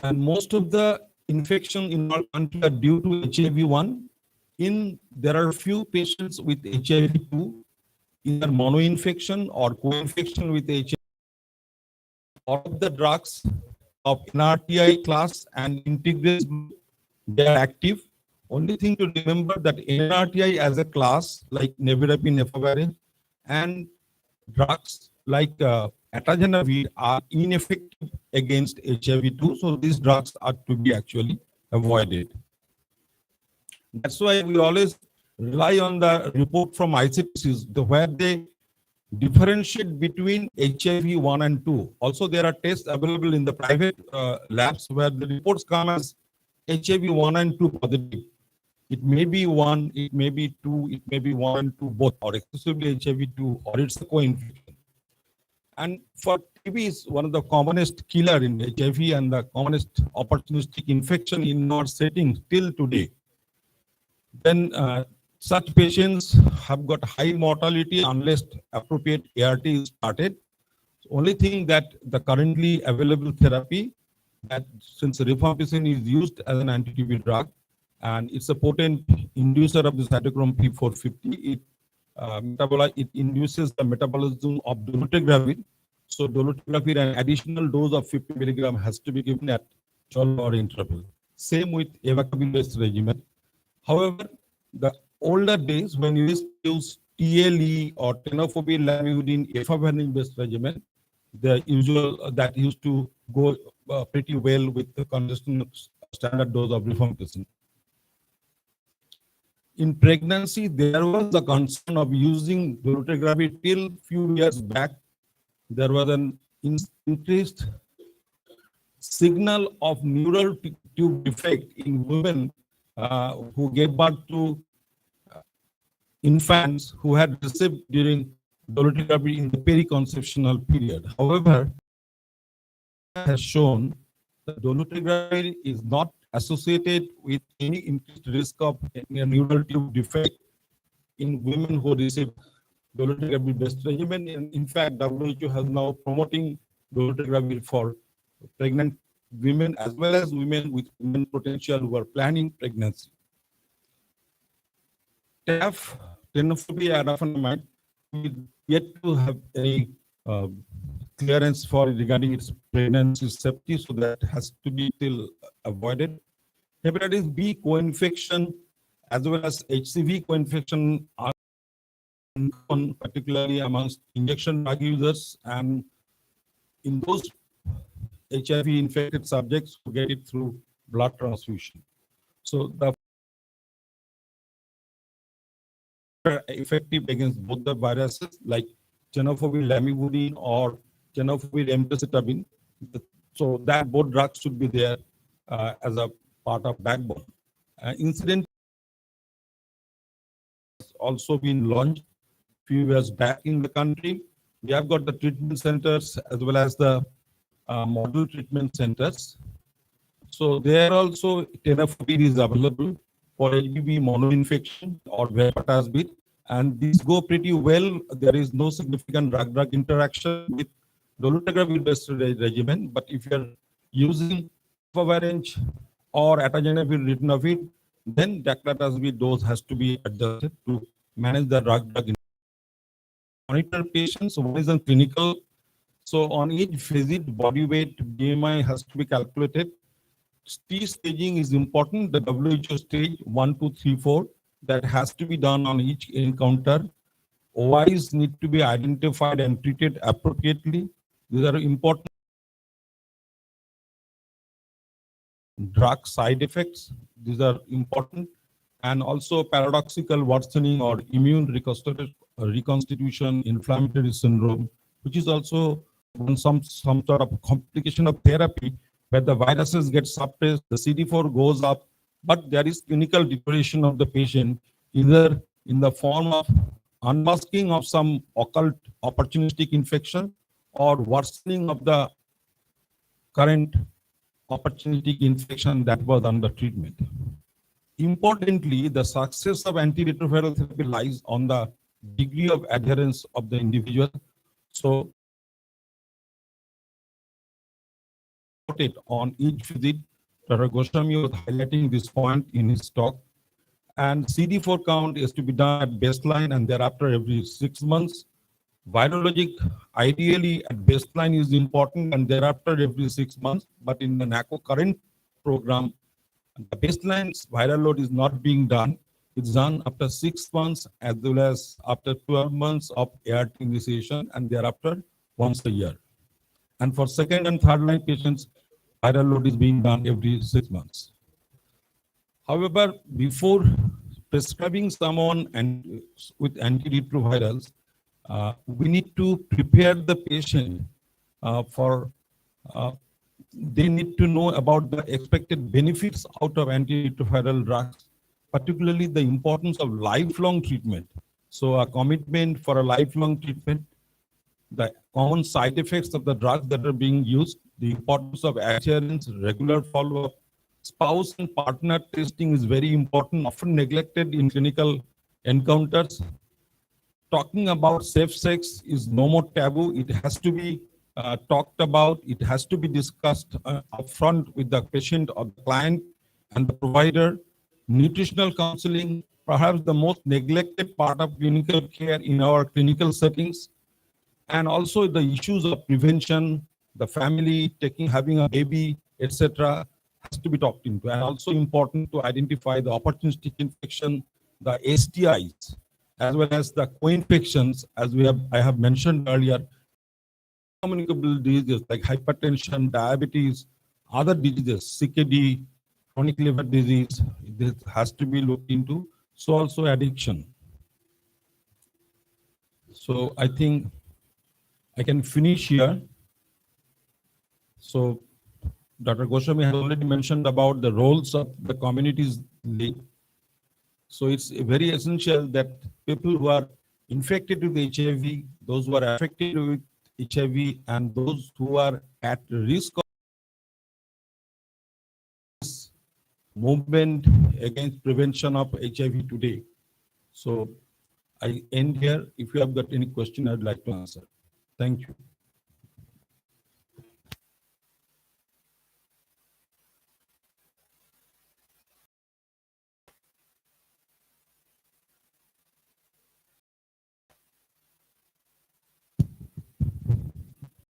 And most of the infection in our country are due to HIV-1. There are few patients with HIV-2, either mono-infection or co-infection with HIV. All of the drugs of NRTI class and integrase, they are active. Only thing to remember that NRTI as a class, like nevirapine, efavirenz, and drugs like atazanavir are ineffective against HIV-2. So these drugs are to be actually avoided. That's why we always rely on the report from ICTC, where they differentiate between HIV-1 and 2. Also, there are tests available in the private labs where the reports come as HIV-1 and 2 positive. It may be 1, it may be 2, it may be 1 and 2 both, or exclusively HIV-2, or it's a co-infection. And for TB is one of the commonest killer in HIV and the commonest opportunistic infection in our settings till today. Then such patients have got high mortality unless appropriate ART is started. Only thing that the currently available therapy, that since rifampicin is used as an anti-TB drug and it's a potent inducer of the cytochrome P450, it induces the metabolism of dolutegravir. So dolutegravir, an additional dose of 50 milligram has to be given at 12-hour interval. Same with evacavir-based regimen. However, the older days when you use TLE or tenofovir, lamivudine, efavirenz-based regimen, the usual that used to go pretty well with the consistent standard dose of rifampicin. In pregnancy, there was a concern of using dolutegravir till few years back. There was an increased signal of neural tube defect in women who gave birth to infants who had received during dolutegravir in the periconceptional period. However, has shown that dolutegravir is not associated with any increased risk of a neural tube defect in women who receive dolutegravir-based regimen. In fact, WHO has now promoting dolutegravir for pregnant women as well as women with women potential who are planning pregnancy. TAF, tenofovir arafanamide, we yet to have any clearance for regarding its pregnancy safety, so that has to be still avoided. Hepatitis B co-infection as well as HCV co-infection are common, particularly amongst injection drug users and in those HIV infected subjects who get it through blood transfusion. So the effective against both the viruses like tenofovir lamivudine or tenofovir emtricitabine. So that both drugs should be there as a part of backbone. Incident has also been launched few years back in the country. We have got the treatment centers as well as the model treatment centers. So there also tenofovir is available for HBV monoinfection or hepatitis, and these go pretty well. There is no significant drug-drug interaction with dolutegravir-based regimen. But if you are using efavirenz or atazanavir-ritonavir, then daclatasvir dose has to be adjusted to manage the drug-drug interaction. Monitor patients. One is on clinical. So on each visit, body weight, BMI has to be calculated. T staging is important. The WHO stage 1, 2, 3, 4 that has to be done on each encounter. OIs need to be identified and treated appropriately. These are important. Drug side effects. These are important, and also paradoxical worsening or immune reconstitution, inflammatory syndrome, which is also some sort of complication of therapy where the viruses get suppressed, the CD4 goes up, but there is clinical deterioration of the patient, either in the form of unmasking of some occult opportunistic infection or worsening of the current opportunistic infection that was under treatment. Importantly, the success of antiretroviral therapy lies on the degree of adherence of the individual. So on each visit, Dr. Goswami was highlighting this point in his talk. And CD4 count is to be done at baseline and thereafter every 6 months. Virologic, ideally at baseline is important and thereafter every 6 months. But in the NACO current program, the baseline viral load is not being done. It's done after 6 months as well as after 12 months of ART initiation and thereafter once a year. And for second and third line patients, viral load is being done every 6 months. However, before prescribing someone and with antiretrovirals, we need to prepare the patient they need to know about the expected benefits out of antiretroviral drugs, particularly the importance of lifelong treatment. So a commitment for a lifelong treatment, the common side effects of the drugs that are being used, the importance of adherence, regular follow-up, spouse and partner testing is very important, often neglected in clinical encounters. Talking about safe sex is no more taboo. It has to be talked about. It has to be discussed upfront with the patient or the client and the provider. Nutritional counseling, perhaps the most neglected part of clinical care in our clinical settings. And also the issues of prevention, the family having a baby, etc., has to be talked into. And also important to identify the opportunistic infection, the STIs, as well as the co-infections, as I have mentioned earlier, communicable diseases like hypertension, diabetes, other diseases, CKD, chronic liver disease, this has to be looked into. So also addiction. So I think I can finish here. So Dr. Goswami has already mentioned about the roles of the communities lead. So it's very essential that people who are infected with HIV, those who are affected with HIV, and those who are at risk of this movement against prevention of HIV today. So I end here. If you have got any question, I'd like to answer. Thank you.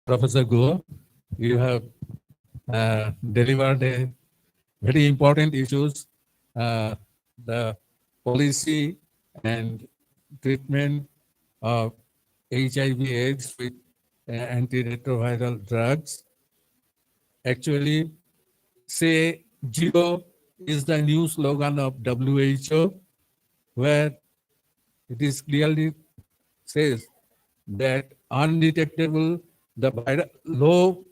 Professor Guo, you have delivered a very important issues, the policy and treatment of HIV/AIDS with antiretroviral drugs. Actually, say zero is the new slogan of WHO, where it is clearly says that undetectable, the low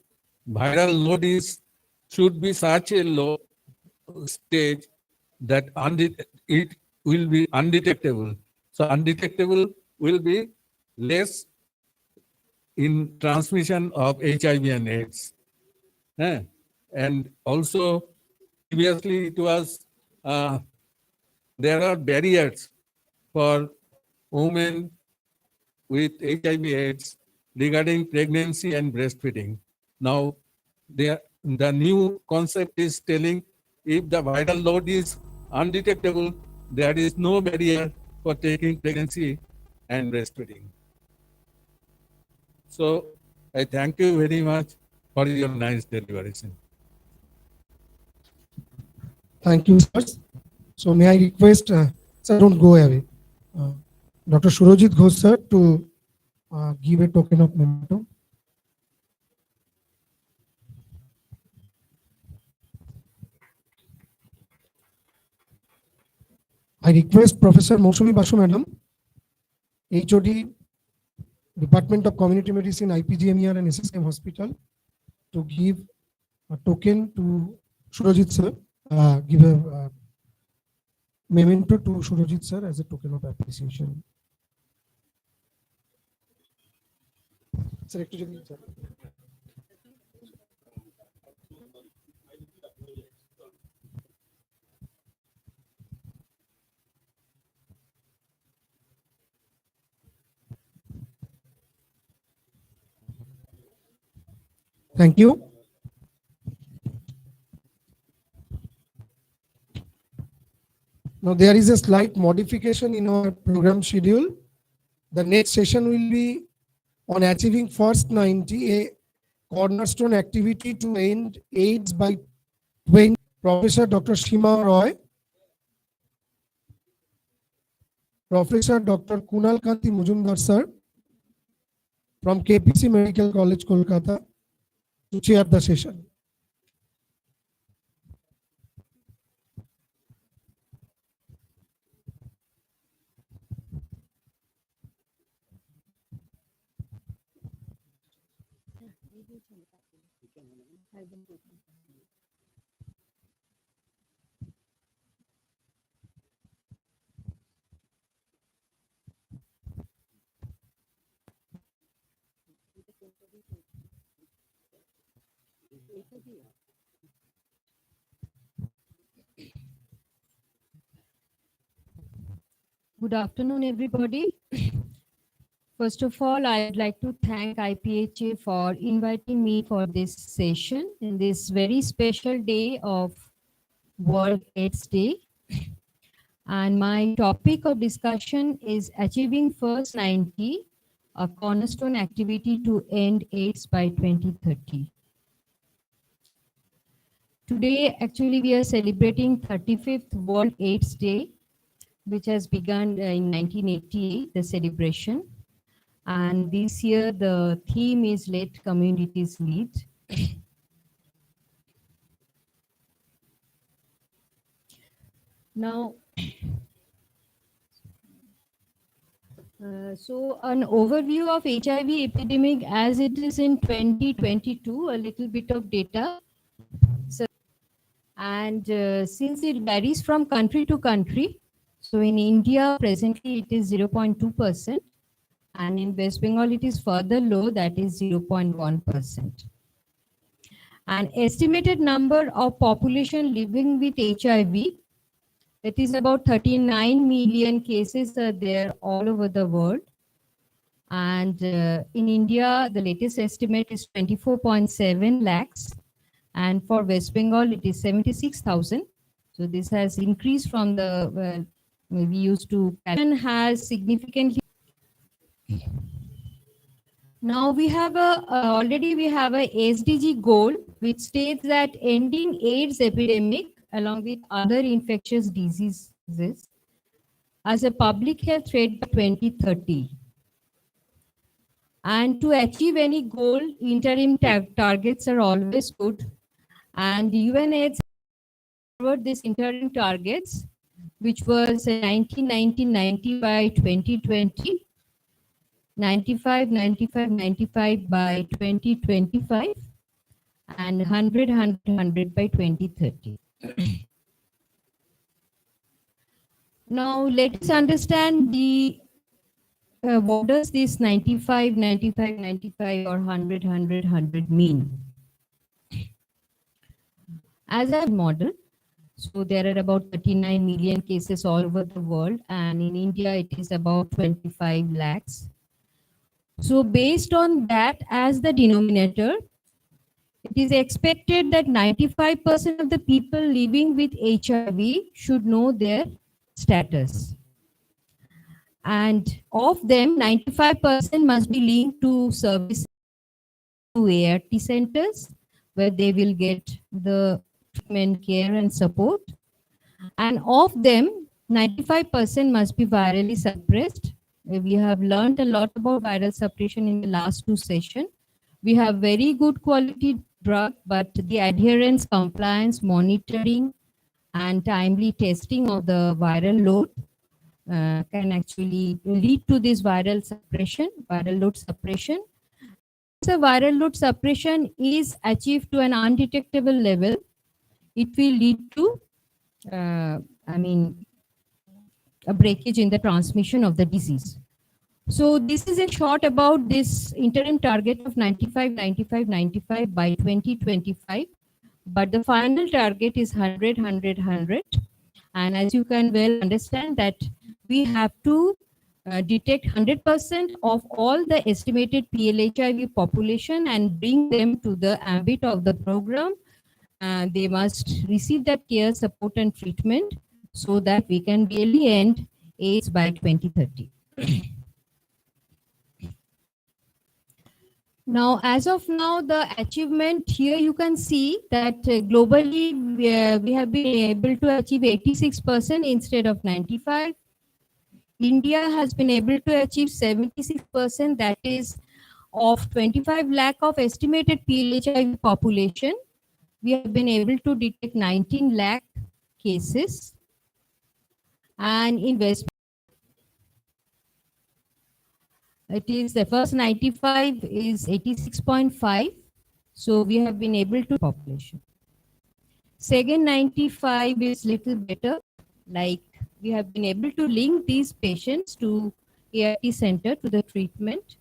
viral load is should be such a low stage that it will be undetectable. So undetectable will be less in transmission of HIV and AIDS. And also previously it was, there are barriers for women with HIV/AIDS regarding pregnancy and breastfeeding. Now, the new concept is telling if the viral load is undetectable, there is no barrier for taking pregnancy and breastfeeding. So, I thank you very much for your nice deliberation. Thank you, sir. So may I request, sir, don't go away. Dr. Surojit Ghosh, sir, to give a token of memento. I request Professor Mousumi Basu, Madam, HOD, Department of Community Medicine, IPGMER and SSM Hospital, to give a token to Surojit, sir, give a memento to Surojit, sir, as a token of appreciation. Sir, sir. Thank you. Now there is a slight modification in our program schedule. The next session will be on achieving first 90, a cornerstone activity to end AIDS by 20. Professor Dr. Shima Roy, Professor Dr. Kunal Kanti Mujumdar, sir, from KPC Medical College, Kolkata, to chair the session. Good afternoon, everybody. First of all, I'd like to thank IPHA for inviting me for this session in this very special day of World AIDS Day. And my topic of discussion is Achieving First 90, a cornerstone activity to end AIDS by 2030. Today, actually, we are celebrating 35th World AIDS Day, which has begun in 1988, the celebration. And this year, the theme is Let Communities Lead. Now, so an overview of HIV epidemic as it is in 2022, a little bit of data. So, and since it varies from country to country, so in India, presently it is 0.2%, and in West Bengal it is further low, that is 0.1%. An estimated number of population living with HIV It is about 39 million cases are there all over the world. And in India, the latest estimate is 24.7 lakhs. And for West Bengal, it is 76,000. So this has increased from the, we used to, has significantly. Now we have already we have a SDG goal which states that ending AIDS epidemic along with other infectious diseases as a public health threat by 2030. And to achieve any goal, interim targets are always good. And UNAIDS forward these interim targets, which was 90 by 2020, 95 by 2025, and 100 by 2030. Now let us understand the what does this 95 or 100 mean? As a model, so there are about 39 million cases all over the world, and in India it is about 25 lakhs. So based on that as the denominator, it is expected that 95% of the people living with HIV should know their status. And of them, 95% must be linked to services to ART centers, where they will get the treatment, care and support. And of them, 95% must be virally suppressed. We have learned a lot about viral suppression in the last two sessions. We have very good quality drug, but the adherence, compliance, monitoring, and timely testing of the viral load can actually lead to this viral load suppression. So viral load suppression is achieved to an undetectable level, it will lead to, a breakage in the transmission of the disease. So this is in short about this interim target of 95 by 2025. But the final target is 100. And as you can well understand that we have to detect 100% of all the estimated PLHIV population and bring them to the ambit of the program. They must receive that care, support and treatment so that we can really end AIDS by 2030. Now, as of now, the achievement here you can see that globally we have been able to achieve 86% instead of 95. India has been able to achieve 76%, that is of 25 lakh of estimated PLHIV population. We have been able to detect 19 lakh cases. And in West, it is the first 95 is 86.5. So we have been able to population. Second 95 is little better. Like we have been able to link these patients to ART center to the treatment,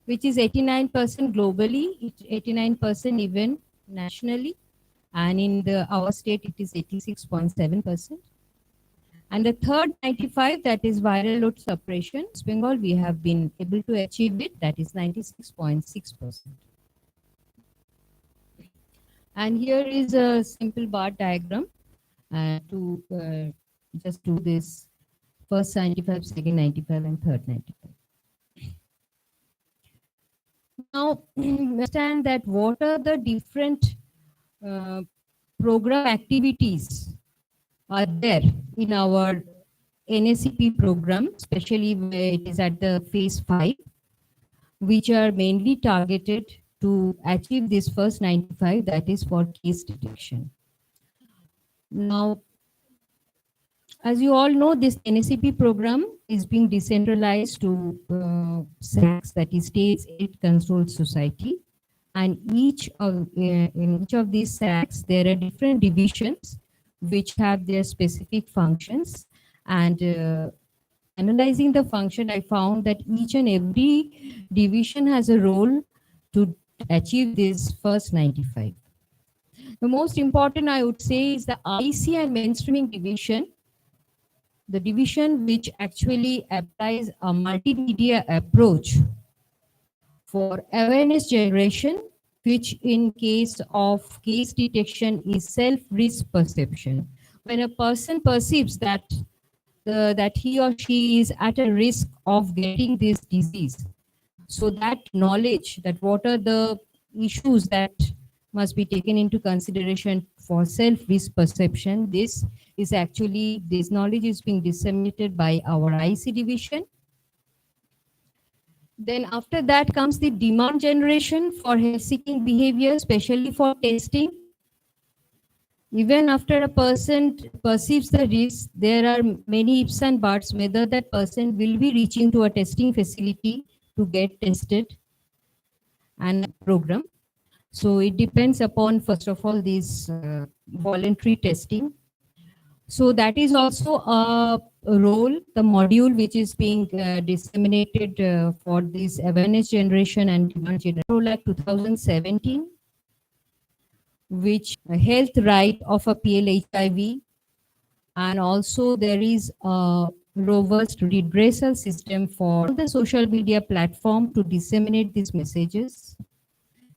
which is 89% globally, 89% even nationally. And in our state, it is 86.7%. And the third 95, that is viral load suppression, West Bengal, we have been able to achieve it, that is 96.6%. And here is a simple bar diagram to just do this first 95, second 95, and third 95. Now, understand that what are the different program activities are there in our NACP program, especially where it is at the phase 5, which are mainly targeted to achieve this first 95, that is for case detection. Now, as you all know, this NACP program is being decentralized to SACS, that is States Aid Control Society. And in each of these SACS, there are different divisions which have their specific functions. And analyzing the function, I found that each and every division has a role to achieve this first 95. The most important, I would say, is the IC and mainstreaming division, the division which actually applies a multimedia approach for awareness generation, which in case of case detection is self-risk perception. When a person perceives that that he or she is at a risk of getting this disease, so that knowledge, that what are the issues that must be taken into consideration for self-risk perception, this knowledge is being disseminated by our IC division. Then after that comes the demand generation for health-seeking behavior, especially for testing. Even after a person perceives the risk, there are many ifs and buts whether that person will be reaching to a testing facility to get tested and program. So it depends upon, first of all, this voluntary testing. So that is also a role, the module which is being disseminated for this awareness generation and demand generation, like 2017, which health right of a PL-HIV, and also there is a robust redressal system for the social media platform to disseminate these messages.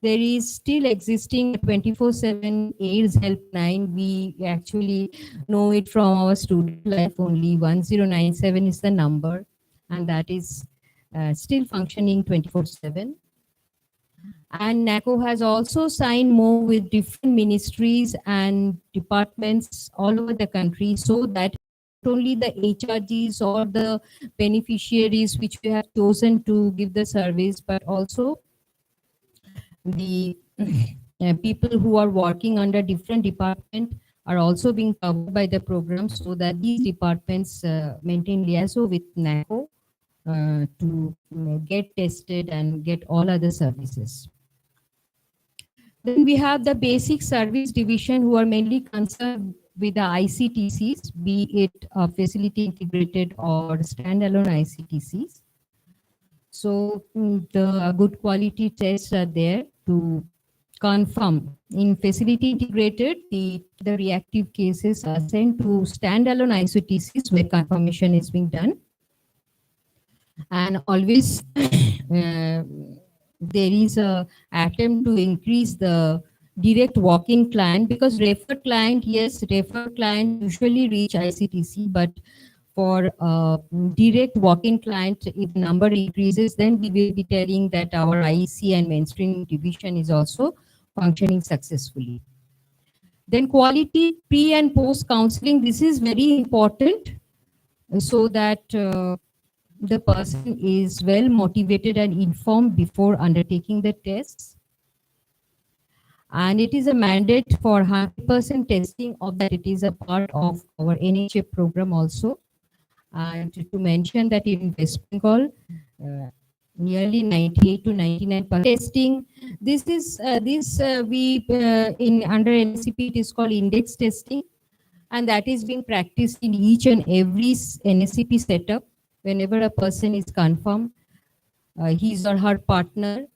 There is still existing 24/7 AIDS helpline. We actually know it from our student life only. 1097 is the number, and that is still functioning 24/7. And NACO has also signed more with different ministries and departments all over the country, so that not only the HRGs or the beneficiaries which we have chosen to give the service, but also the people who are working under different departments are also being covered by the program, so that these departments maintain liaison with NACO to get tested and get all other services. Then we have the basic service division, who are mainly concerned with the ICTCs, be it facility integrated or standalone ICTCs. So the good quality tests are there to confirm. In facility integrated, the reactive cases are sent to standalone ICTCs where confirmation is being done. And always there is a attempt to increase the direct walk-in client, because referred client, yes, referred client usually reach ICTC, but for direct walk-in client, if number increases, then we will be telling that our IEC and mainstream division is also functioning successfully. Then quality pre and post counseling, this is very important, so that the person is well motivated and informed before undertaking the tests. And it is a mandate for 100% testing of that. It is a part of our NHA program also. And to mention that in West Bengal, nearly 98 to 99% testing. This is in under NCP it is called index testing, and that is being practiced in each and every NSCP setup. Whenever a person is confirmed, his or her partner,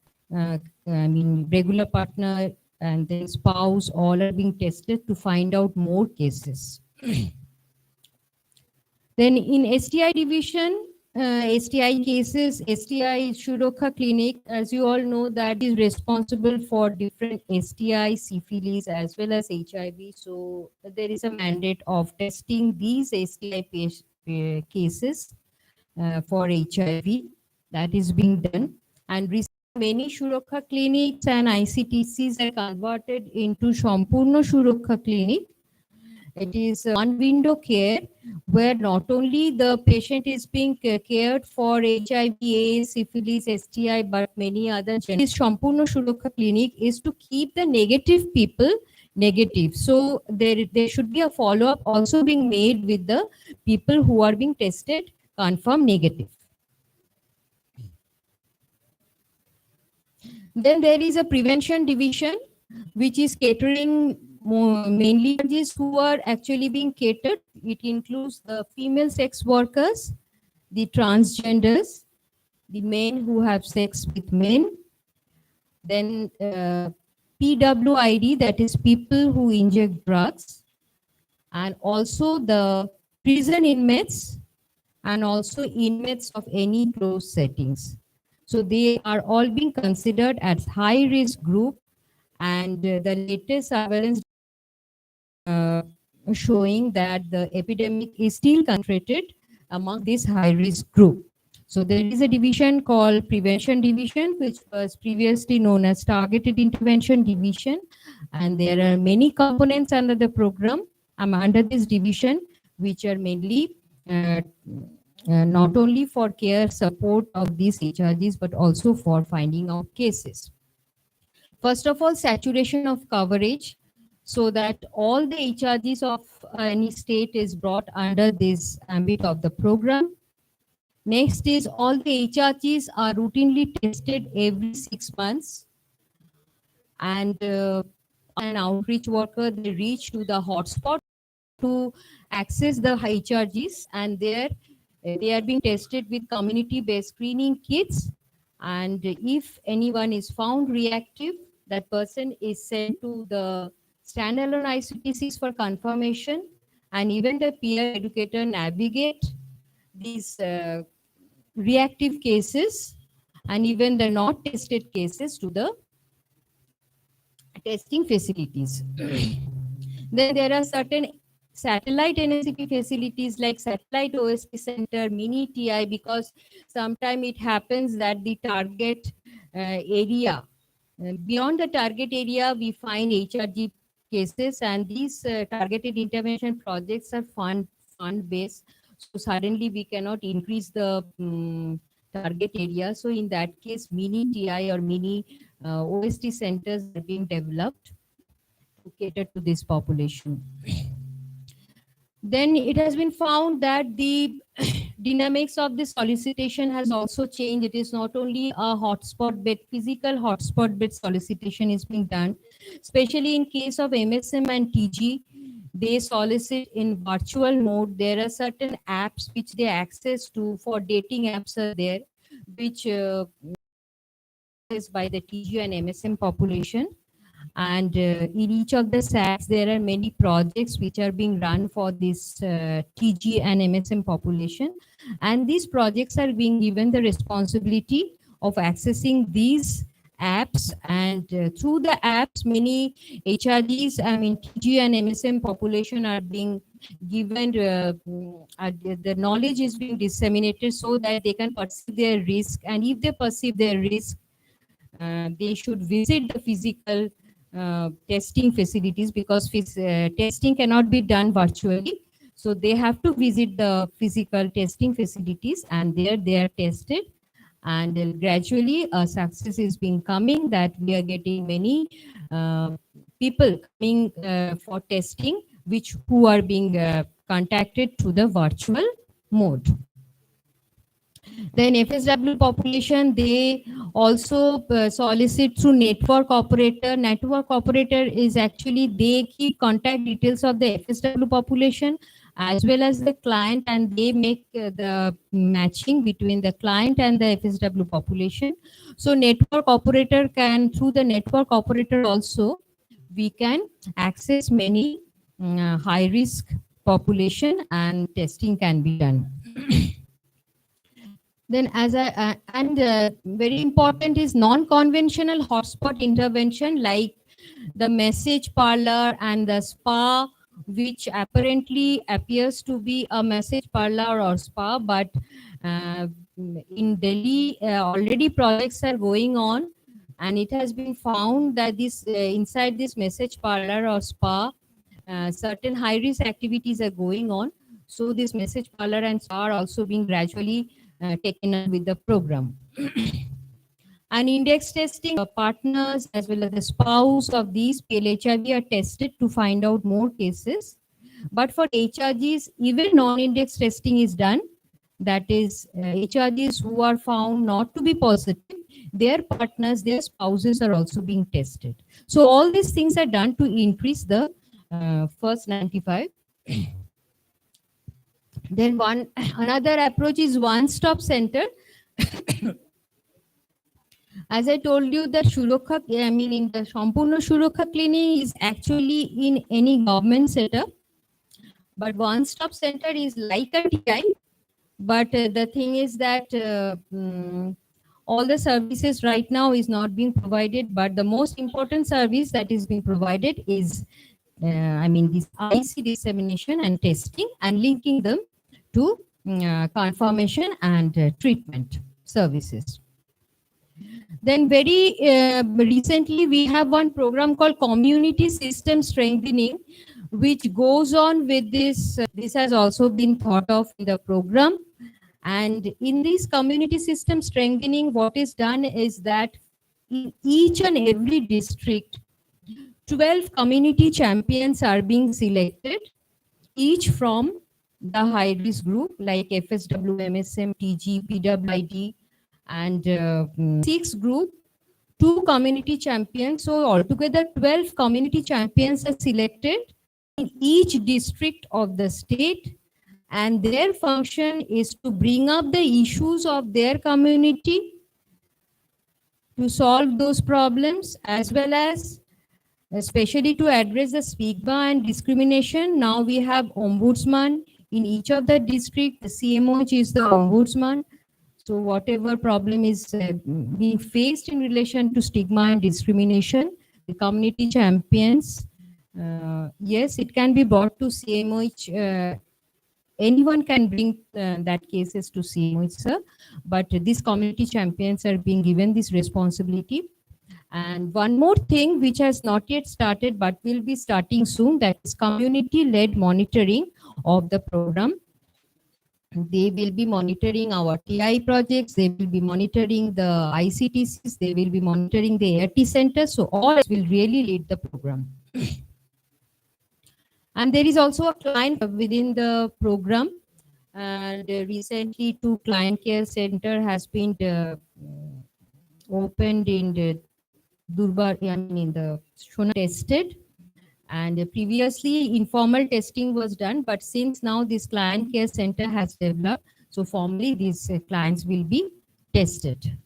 regular partner, and then spouse, all are being tested to find out more cases. Then in STI division, STI cases, STI Shurakha Clinic, as you all know, that is responsible for different STI, syphilis, as well as HIV. So there is a mandate of testing these STI cases for HIV. That is being done. And many Shurakha clinics and ICTCs are converted into Sampurna Shurakha Clinic. It is one window care where not only the patient is being cared for HIV, AIDS, syphilis, STI, but many other. This Sampurna Shurakha Clinic is to keep the negative people negative. So there should be a follow-up also being made with the people who are being tested confirmed negative. Then there is a prevention division, which is catering mainly who are actually being catered. It includes the female sex workers, the transgenders, the men who have sex with men, then PWID, that is people who inject drugs, and also the prison inmates, and also inmates of any closed settings. So they are all being considered as high risk group, and the latest surveillance showing that the epidemic is still concentrated among this high risk group. So there is a division called Prevention Division, which was previously known as Targeted Intervention Division, and there are many components under the program under this division, which are mainly not only for care support of these HRGs, but also for finding out cases. First of all, saturation of coverage, so that all the HRGs of any state is brought under this ambit of the program. Next is all the HRGs are routinely tested every 6 months, and an outreach worker, they reach to the hotspot to access the HRGs, and there they are being tested with community-based screening kits. And if anyone is found reactive, that person is sent to the standalone ICTCs for confirmation, and even the peer educator navigate these reactive cases and even the not tested cases to the testing facilities. Then there are certain satellite NSCP facilities like satellite OST center, mini TI, because sometimes it happens that the target area, beyond the target area, we find HRG cases, and these targeted intervention projects are fund based. So suddenly we cannot increase the target area. So in that case, mini TI or mini OST centers are being developed to cater to this population. Then it has been found that the dynamics of the solicitation has also changed. It is not only a hotspot bed, physical hotspot bed solicitation is being done, especially in case of MSM and TG. They solicit in virtual mode. There are certain apps which they access to, for dating apps are there, which is by the TG and MSM population. And in each of the SATs, there are many projects which are being run for this TG and MSM population. And these projects are being given the responsibility of accessing these apps. And through the apps, many HRGs, TG and MSM population are being given, the knowledge is being disseminated so that they can perceive their risk. And if they perceive their risk, they should visit the physical testing facilities, because testing cannot be done virtually. So they have to visit the physical testing facilities, and there they are tested. And gradually a success is being coming, that we are getting many people coming for testing, who are being contacted through the virtual mode. Then FSW population, they also solicit through network operator. Network operator is actually, they keep contact details of the FSW population as well as the client, and they make the matching between the client and the FSW population. So network operator can, through the network operator also, we can access many high risk population, and testing can be done. Then very important is non-conventional hotspot intervention, like the message parlor and the spa, which apparently appears to be a message parlor or spa, but in Delhi already projects are going on, and it has been found that this inside this message parlor or spa, certain high risk activities are going on. So this message parlor and spa are also being gradually taken up with the program. And index testing, partners as well as the spouse of these PLHIV are tested to find out more cases. But for HRGs, even non-index testing is done. That is, HRGs who are found not to be positive, their partners, their spouses are also being tested. So all these things are done to increase the first 95. Then another approach is one-stop center. As I told you, the Shurakha, in the Sampurna Shurakha clinic is actually in any government setup. But one-stop center is like a TI, but the thing is that all the services right now is not being provided, but the most important service that is being provided is this IC dissemination and testing and linking them to confirmation and treatment services. Then very recently we have one program called Community System Strengthening, which goes on with this. This has also been thought of in the program. And in this community system strengthening, what is done is that in each and every district, 12 community champions are being selected, each from the high-risk group like FSW, MSM, TG, PWID, and 6 group, 2 community champions. So altogether 12 community champions are selected in each district of the state, and their function is to bring up the issues of their community, to solve those problems, as well as especially to address the stigma and discrimination. Now we have ombudsman in each of the district. The CMO is the ombudsman. So whatever problem is being faced in relation to stigma and discrimination, the community champions, yes, it can be brought to CMOH. Anyone can bring that cases to CMOH, sir, but these community champions are being given this responsibility. And one more thing which has not yet started but will be starting soon, that is community-led monitoring of the program. They will be monitoring our TI projects, they will be monitoring the ICTCs, they will be monitoring the ART centers. So all will really lead the program. And there is also a client within the program. And recently 2 client care center has been opened in the Durbar, in the Shona tested. And previously informal testing was done, but since now this client care center has developed, so formally these clients will be tested.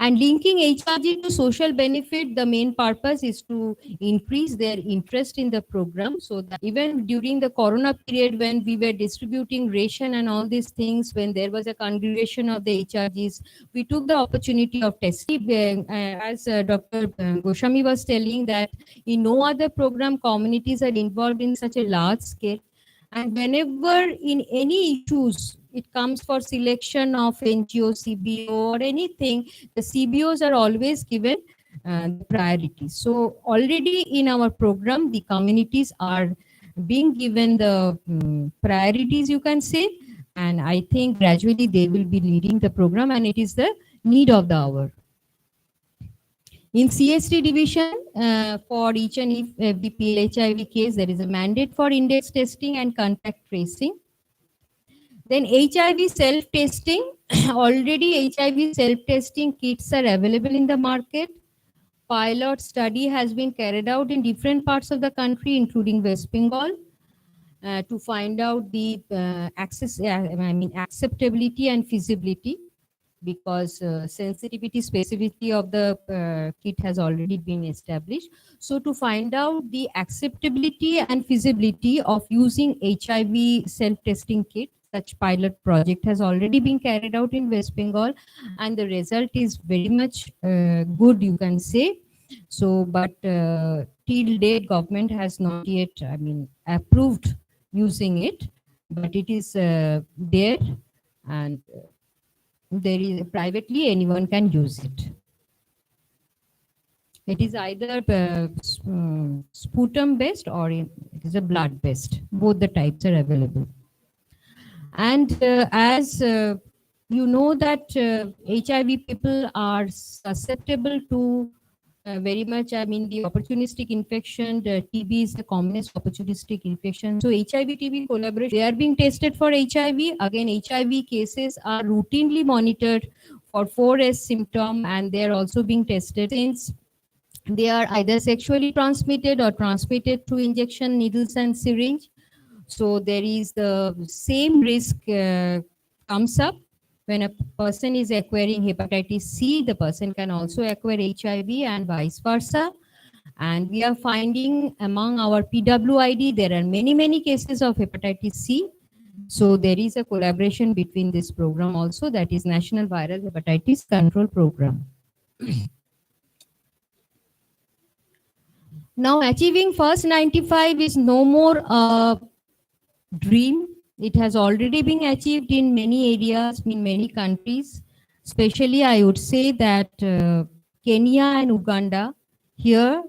And linking HRG to social benefit, the main purpose is to increase their interest in the program, so that even during the corona period when we were distributing ration and all these things, when there was a congregation of the HRGs, we took the opportunity of testing. As Dr. Goswami was telling, that in no other program communities are involved in such a large scale. And whenever in any issues, it comes for selection of NGO, CBO or anything, the CBOs are always given priority. So already in our program, the communities are being given the priorities, you can say. And I think gradually they will be leading the program, and it is the need of the hour. In CST division, for each and every PLHIV case, there is a mandate for index testing and contact tracing. Then HIV self-testing, already HIV self-testing kits are available in the market. Pilot study has been carried out in different parts of the country, including West Bengal, to find out the acceptability and feasibility, because sensitivity, specificity of the kit has already been established. So to find out the acceptability and feasibility of using HIV self-testing kit, such pilot project has already been carried out in West Bengal, and the result is very much good, you can say. So, but till date, government has not yet, approved using it, but it is there, and there is privately anyone can use it. It is either sputum based or it is a blood based. Both the types are available. And as you know that HIV people are susceptible to very much, the opportunistic infection. The TB is the commonest opportunistic infection. So HIV-TB collaboration, they are being tested for HIV. Again, HIV cases are routinely monitored for 4S symptom, and they are also being tested since they are either sexually transmitted or transmitted through injection, needles and syringe. So there is the same risk comes up. When a person is acquiring hepatitis C, the person can also acquire HIV and vice versa. And we are finding among our PWID, there are many cases of hepatitis C. So there is a collaboration between this program also, that is National Viral Hepatitis Control Program. Now achieving first 95 is no more a dream. It has already been achieved in many areas, in many countries. Especially I would say that Kenya and Uganda, here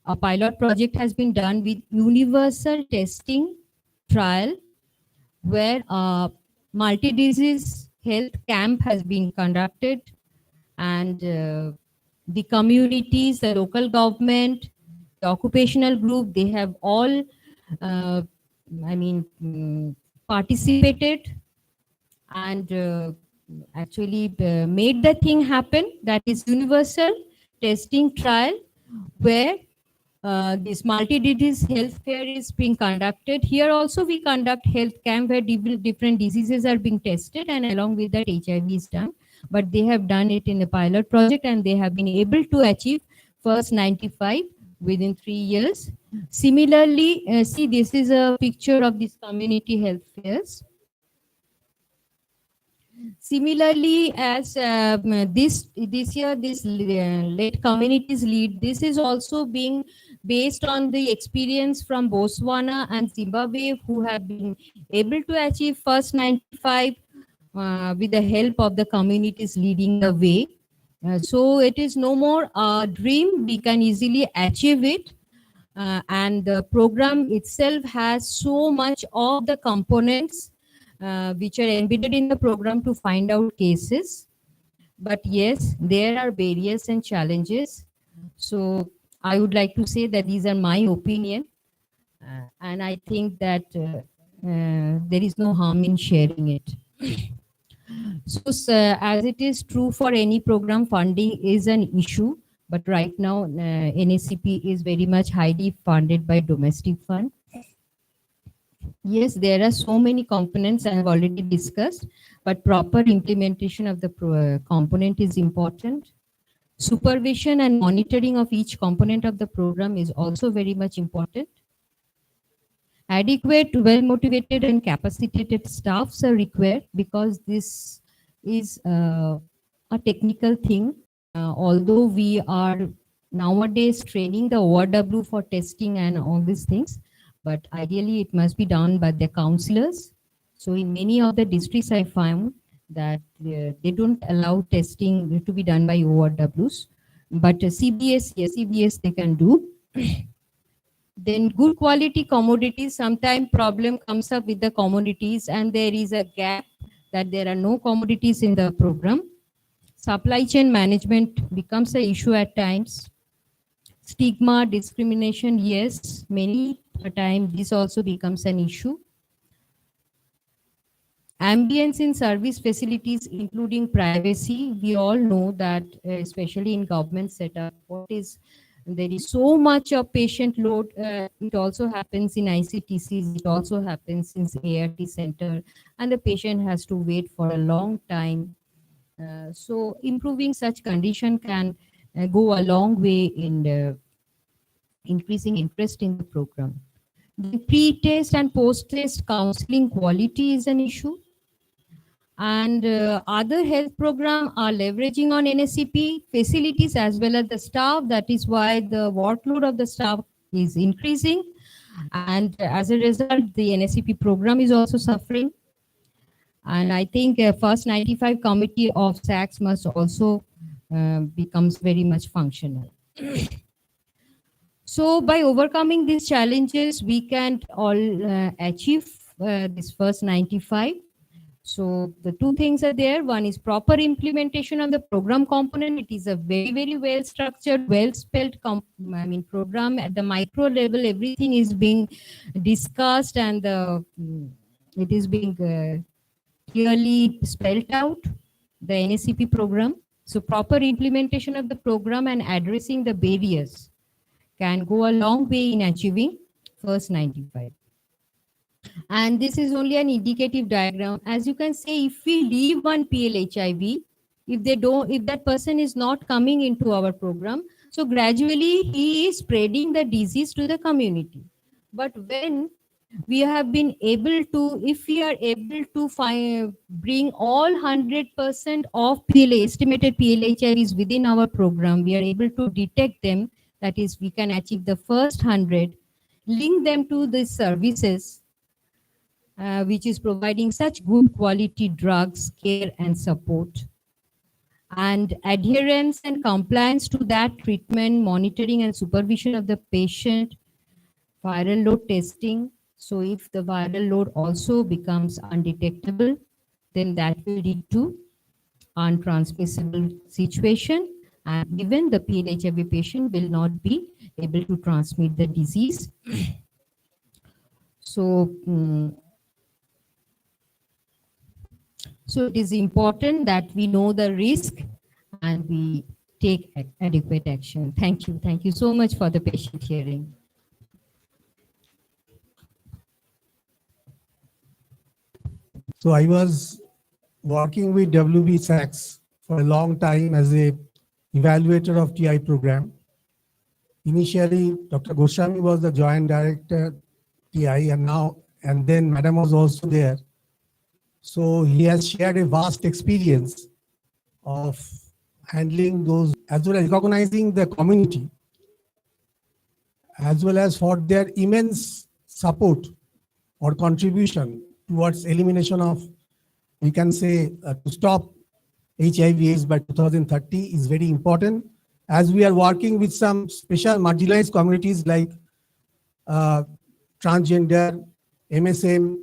a pilot project has been done with universal testing trial, where a multi-disease health camp has been conducted, and the communities, the local government, the occupational group, they have all uh, participated and actually made the thing happen. That is universal testing trial, where this multi-disease healthcare is being conducted. Here also we conduct health camp where different diseases are being tested, and along with that HIV is done. But they have done it in a pilot project, and they have been able to achieve first 95 within 3 years. Similarly, see, this is a picture of these community health fairs. Similarly, as this year, this Let Communities Lead, this is also being based on the experience from Botswana and Zimbabwe, who have been able to achieve first 95 with the help of the communities leading the way. So it is no more a dream, we can easily achieve it. And the program itself has so much of the components which are embedded in the program to find out cases. But yes, there are barriers and challenges. So I would like to say that these are my opinion. And I think that there is no harm in sharing it. So as it is true for any program, funding is an issue. But right now, NACP is very much highly funded by domestic fund. Yes, there are so many components I have already discussed, but proper implementation of the component is important. Supervision and monitoring of each component of the program is also very much important. Adequate, well-motivated and capacitated staffs are required, because this is a technical thing. Although we are nowadays training the ORW for testing and all these things, but ideally it must be done by the counselors. So in many of the districts, I found that they don't allow testing to be done by ORWs, but CBS, yes, CBS they can do. Then good quality commodities, sometimes problem comes up with the commodities and there is a gap that there are no commodities in the program. Supply chain management becomes an issue at times. Stigma, discrimination, yes, many times this also becomes an issue. Ambience in service facilities, including privacy, we all know that, especially in government setup, there is so much of patient load. It also happens in ICTCs, it also happens in ART center, and the patient has to wait for a long time. So improving such condition can go a long way in increasing interest in the program. The pre-test and post-test counseling quality is an issue. And other health programs are leveraging on NSCP facilities as well as the staff. That is why the workload of the staff is increasing. And as a result, the NSCP program is also suffering. And I think first 95 committee of SACS must also becomes very much functional. So by overcoming these challenges, we can all achieve this first 95. So the two things are there. One is proper implementation of the program component. It is a very, very well structured, well spelled program at the micro level. Everything is being discussed and it is being clearly spelled out, the NACP program. So proper implementation of the program and addressing the barriers can go a long way in achieving first 95. And this is only an indicative diagram. As you can see, if we leave one PLHIV, if that person is not coming into our program, So gradually he is spreading the disease to the community. But when we have been able to, if we are able to bring all 100% of PLA, estimated PLHIVs within our program, we are able to detect them. That is, we can achieve the first 100, link them to these services, which is providing such good quality drugs, care and support. And adherence and compliance to that treatment, monitoring and supervision of the patient, viral load testing. So if the viral load also becomes undetectable, then that will lead to untransmissible situation, and even the PLHIV patient will not be able to transmit the disease. So, so it is important that we know the risk and we take adequate action. Thank you. Thank you so much for the patient hearing. So I was working with WBSAP for a long time as a evaluator of TI program. Initially, Dr. Goswami was the joint director TI, and then Madam was also there. So he has shared a vast experience of handling those, as well as recognizing the community, as well as for their immense support or contribution towards elimination of, we can say, to stop HIV/AIDS by 2030 is very important. As we are working with some special marginalized communities like transgender, MSM,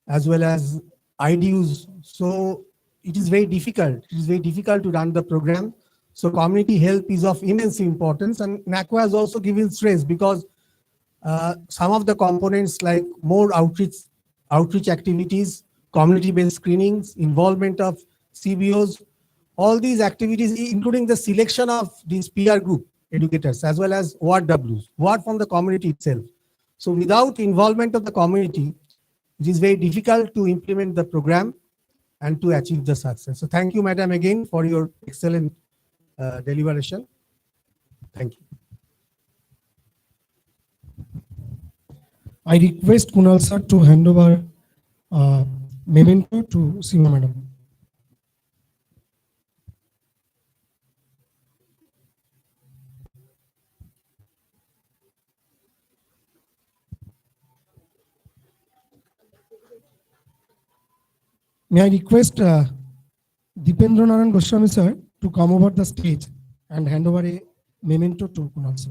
as well as IDUs. So it is very difficult. It is very difficult to run the program. So community health is of immense importance, and NACWA has also given stress because some of the components like more outreach activities, community-based screenings, involvement of CBOs, all these activities, including the selection of these peer group educators, as well as ward Ws, ward from the community itself. So without involvement of the community, it is very difficult to implement the program and to achieve the success. So thank you, Madam, again for your excellent deliberation. Thank you. I request Kunal sir to hand over memento to Seema Madam. May I request Dipendra Naran Goswami sir to come over the stage and hand over a memento to Kunal sir.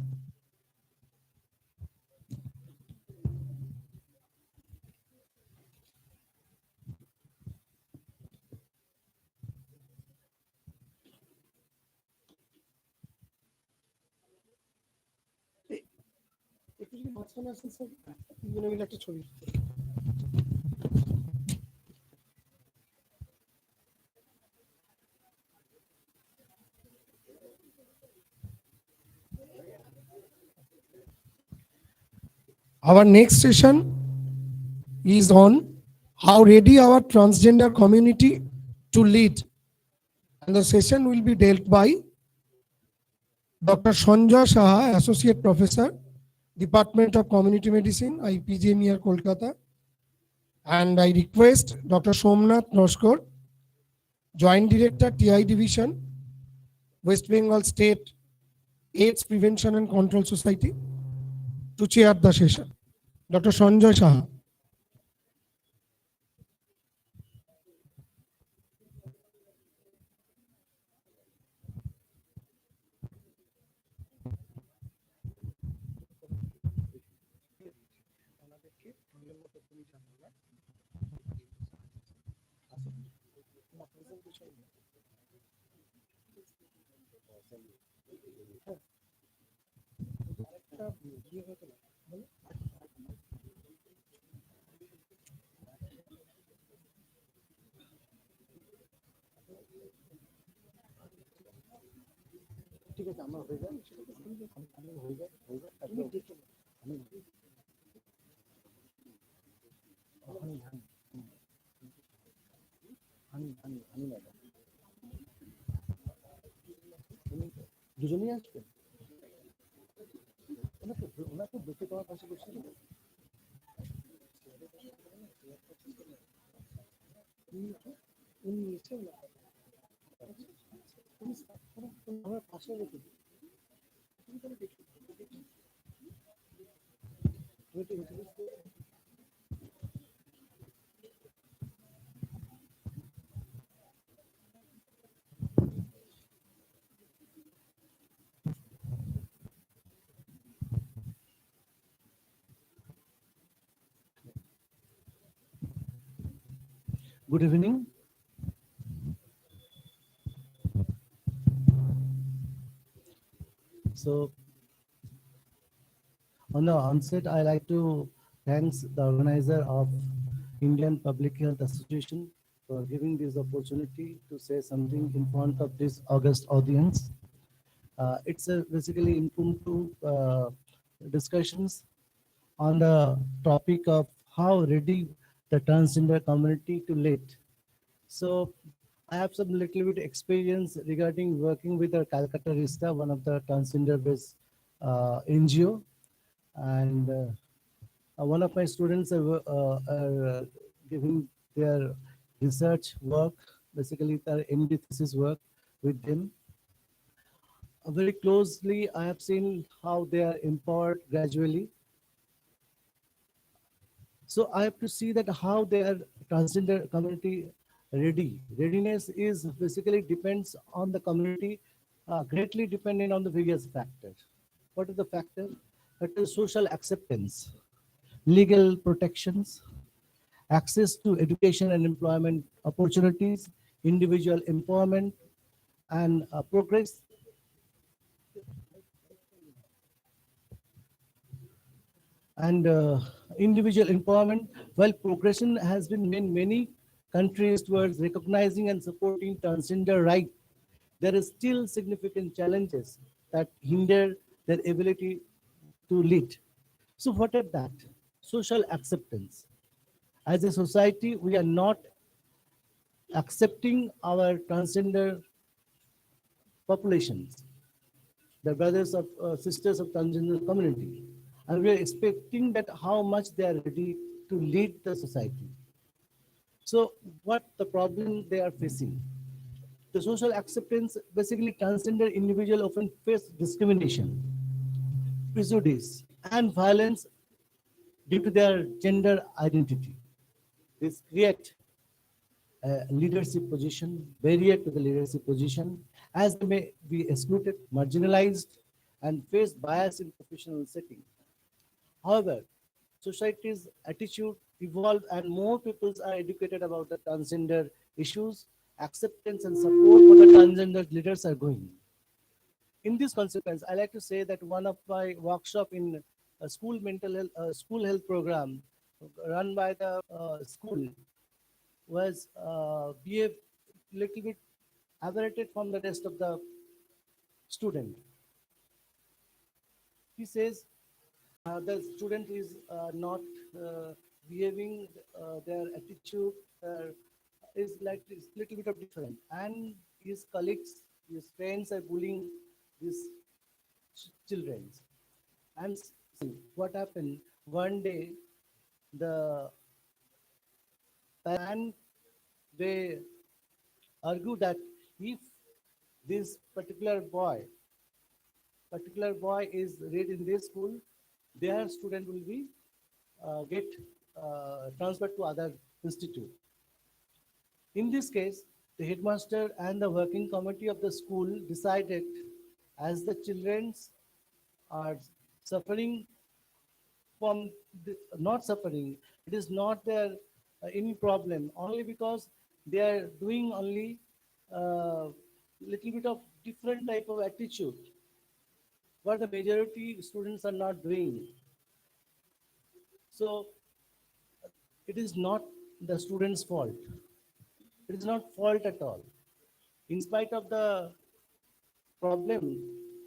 Our next session is on how ready our transgender community to lead. And the session will be dealt by Dr. Sanjay Saha, Associate Professor, Department of Community Medicine, IPHA near Kolkata. And I request Dr. Somnath Noskor, Joint Director, TI Division, West Bengal State AIDS Prevention and Control Society, to chair the session. Dr. Sanjay Saha. দুজনেই আসবেন। Good evening. So, on the onset, I like to thank the organizer of Indian Public Health Association for giving this opportunity to say something in front of this august audience. It's a basically impromptu discussions on the topic of how ready the transgender community to lead. So I have some little bit experience regarding working with the Calcutta Rista, one of the transgender-based NGO, and one of my students are giving their research work, basically their MD thesis work with them. Very closely, I have seen how they are empowered gradually. So I have to see that how they are transgender community ready. Readiness is basically depends on the community, greatly dependent on the various factors. What are the factors? That is social acceptance, legal protections, access to education and employment opportunities, individual empowerment, and progress and individual empowerment. While progression has been made in many countries towards recognizing and supporting transgender rights, there is still significant challenges that hinder their ability to lead. So what are that? Social acceptance. As a society, we are not accepting our transgender populations, the brothers of sisters of transgender community, and we are expecting that how much they are ready to lead the society. So what the problem they are facing? The social acceptance, basically transgender individual often face discrimination, prejudice, and violence due to their gender identity. This create a leadership position, barrier to the leadership position, as they may be excluded, marginalized, and face bias in professional setting. However, society's attitude evolve and more people are educated about the transgender issues, acceptance and support for the transgender leaders are going. In this consequence, I like to say that one of my workshop in a school health program run by the school was behave little bit aberrated from the rest of the student. He says the student is not behaving, their attitude is like is little bit of different, and his colleagues, his friends are bullying these children. And see what happened one day, the parent they argue that if this particular boy is read in this school, their student will be get transferred to other institute. In this case, the headmaster and the working committee of the school decided, as the children are suffering from not suffering, it is not their any problem, only because they are doing only little bit of different type of attitude, what the majority students are not doing. So it is not the students' fault. It is not fault at all. In spite of the problem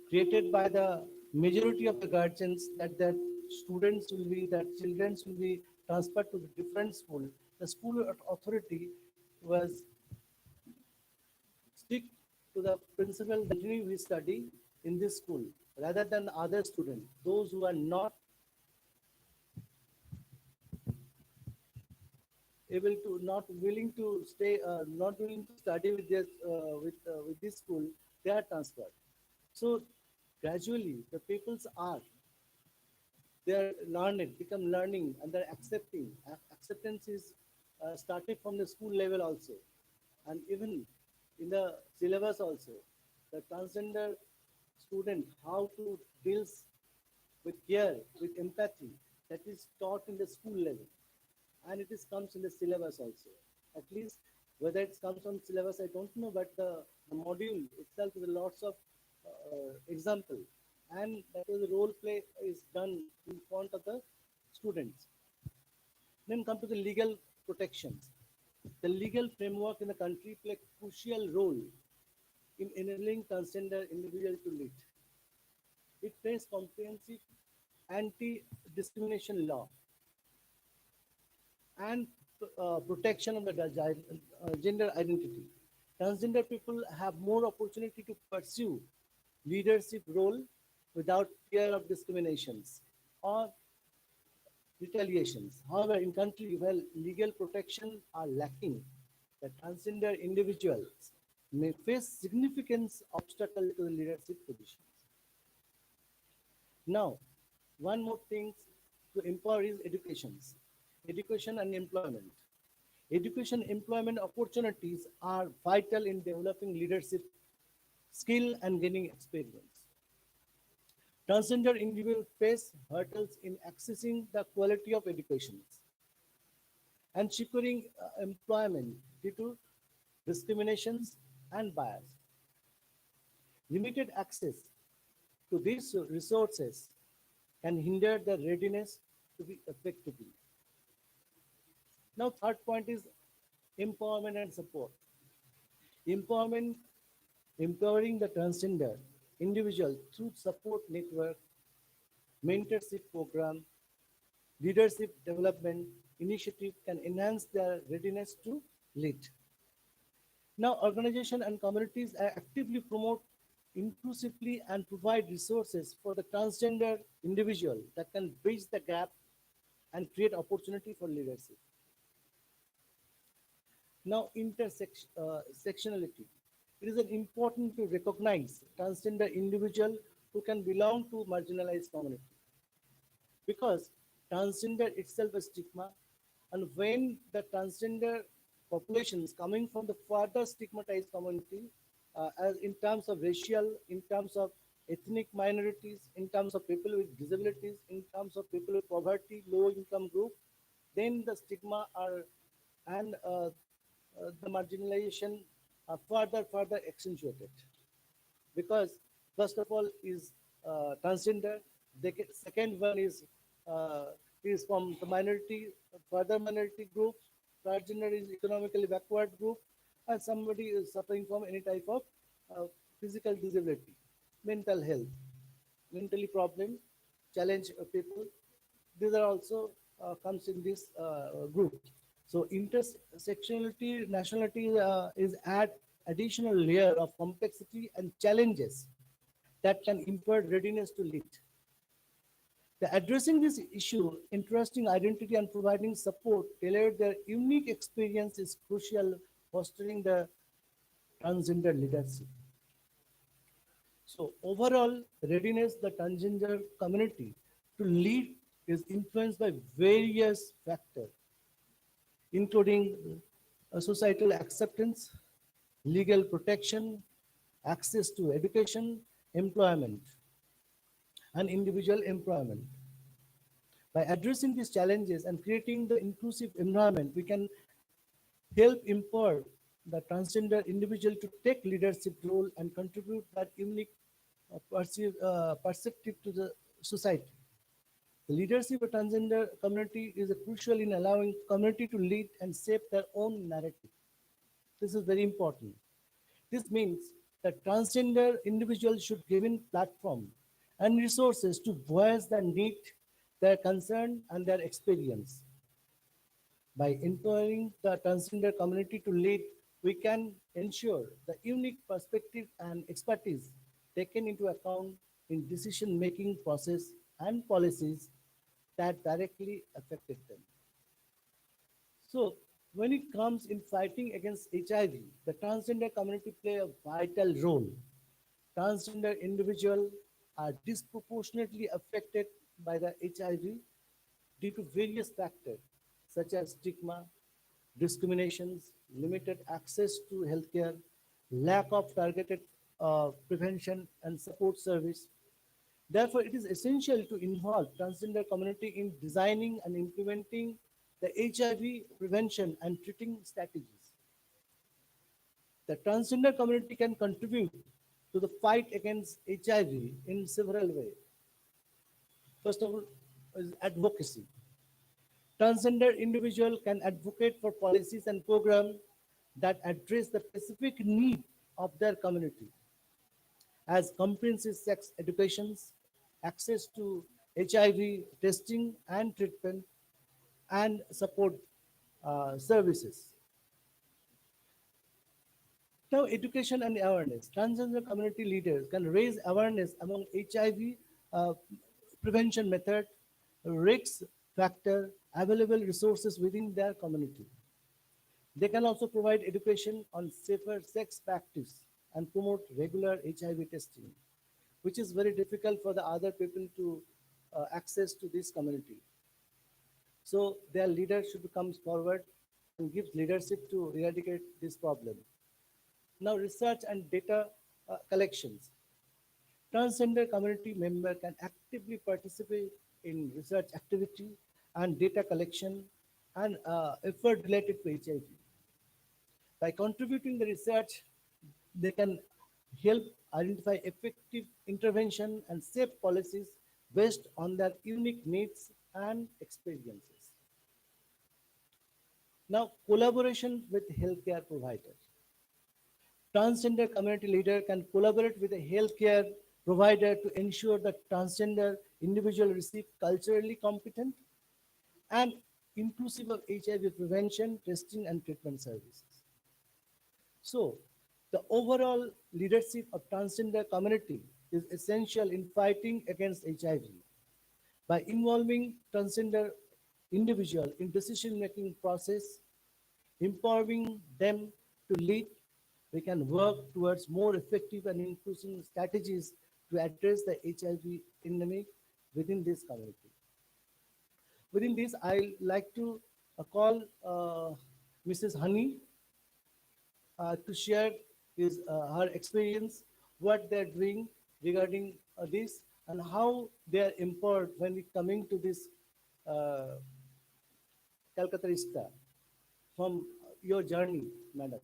created by the majority of the guardians that students will be, that children will be transferred to the different school, the school authority was stick to the principle continue we study in this school. rather than other students, those who are not able to, not willing to stay, not willing to study with this with this school, they are transferred. So gradually, the people's are they're learning, become learning, and they're accepting. Acceptance is started from the school level also, and even in the syllabus also. The transgender student how to deals with care, with empathy, that is taught in the school level, and it is comes in the syllabus also. At least whether it comes on syllabus, I don't know, but the module itself is lots of example, and that is the role play is done in front of the students. Then come to the legal protections. The legal framework in the country play a crucial role in enabling transgender individuals to lead. It plays comprehensive anti-discrimination law and protection of the gender identity. Transgender people have more opportunity to pursue leadership role without fear of discriminations or retaliations. However, in country where legal protection are lacking, the transgender individuals may face significant obstacle to the leadership positions. Now, one more thing to empower is education and employment. Education employment opportunities are vital in developing leadership skill and gaining experience. Transgender individuals face hurdles in accessing the quality of education and securing employment due to discriminations and bias. Limited access to these resources can hinder the readiness to be effectively. Now, third point is empowerment and support. Empowerment, empowering the transgender individual through support network, mentorship program, leadership development initiative can enhance their readiness to lead. Now, organizations and communities actively promote inclusively and provide resources for the transgender individual that can bridge the gap and create opportunity for leadership. Now, intersectionality. It is important to recognize transgender individual who can belong to marginalized community, because transgender itself is stigma, and when the transgender population is coming from the further stigmatized community, as in terms of racial, in terms of ethnic minorities, in terms of people with disabilities, in terms of people with poverty, low income group, then the stigma are and the marginalization are further accentuated, because first of all is transgender. The second one uh, is from the minority, further minority group. Third gender is economically backward group, and somebody is suffering from any type of physical disability, mental health, mentally problem, challenge people. These are also comes in this group. So intersectionality, nationality is add additional layer of complexity and challenges that can impair readiness to lead. The addressing this issue, interesting identity and providing support tailored their unique experience is crucial, fostering the transgender leadership. So overall readiness, the transgender community to lead is influenced by various factors, including societal acceptance, legal protection, access to education, employment, and individual employment. By addressing these challenges and creating the inclusive environment, we can help empower the transgender individual to take leadership role and contribute that unique perspective to the society. The leadership of transgender community is crucial in allowing community to lead and shape their own narrative. This is very important. This means that transgender individuals should given platform and resources to voice their need, their concern, and their experience. By empowering the transgender community to lead, we can ensure the unique perspective and expertise taken into account in decision-making process and policies that directly affected them. So when it comes in fighting against HIV, the transgender community play a vital role. Transgender individuals are disproportionately affected by the HIV due to various factors such as stigma, discriminations, limited access to healthcare, lack of targeted prevention and support service. Therefore, it is essential to involve transgender community in designing and implementing the HIV prevention and treating strategies. The transgender community can contribute to the fight against HIV in several ways. First of all, is advocacy. Transgender individual can advocate for policies and programs that address the specific need of their community, as comprehensive sex education, access to HIV testing and treatment, and support services. Now, education and awareness. Transgender community leaders can raise awareness among HIV prevention method, risk factor, available resources within their community. They can also provide education on safer sex practice and promote regular HIV testing, which is very difficult for the other people to access to this community. So their leader should come forward and give leadership to eradicate this problem. Now, research and data collections. Transgender community member can actively participate in research activity and data collection and effort related to HIV. By contributing the research, they can help identify effective intervention and safe policies based on their unique needs and experiences. Now, collaboration with healthcare providers. Transgender community leader can collaborate with a healthcare provider to ensure that transgender individual receive culturally competent and inclusive of HIV prevention, testing, and treatment services. So, the overall leadership of transgender community is essential in fighting against HIV. By involving transgender individual in decision-making process, empowering them to lead, we can work towards more effective and inclusive strategies to address the HIV endemic within this community. Within this, I like to call Mrs. Honey to share her experience, what they're doing regarding this, and how they are empowered when we coming to this Kolkata ISTA from your journey, madam.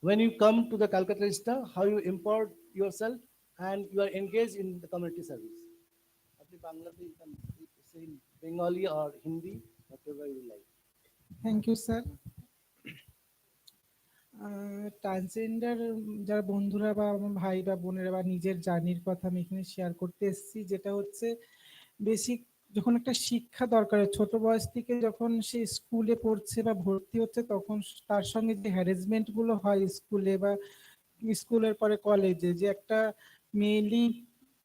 When you come to the Kolkata ISTA, how you empowered yourself and you are engaged in the community service. Apni Bangladesh, you can say in Bengali or Hindi, whatever you like. Thank you, sir. Transgender যারা বন্ধুরা বা আমার ভাই বা বোনেরা বা নিজের জার্নির কথা আমি এখানে শেয়ার করতে এসেছি, যেটা হচ্ছে বেসিক যখন একটা শিক্ষা দরকার, ছোট বয়স থেকে যখন সে স্কুলে পড়ছে বা ভর্তি হচ্ছে, তখন তার সঙ্গে যে হ্যারাসমেন্ট গুলো হয় স্কুলে বা স্কুলের পরে কলেজে, যে একটা মেয়েলি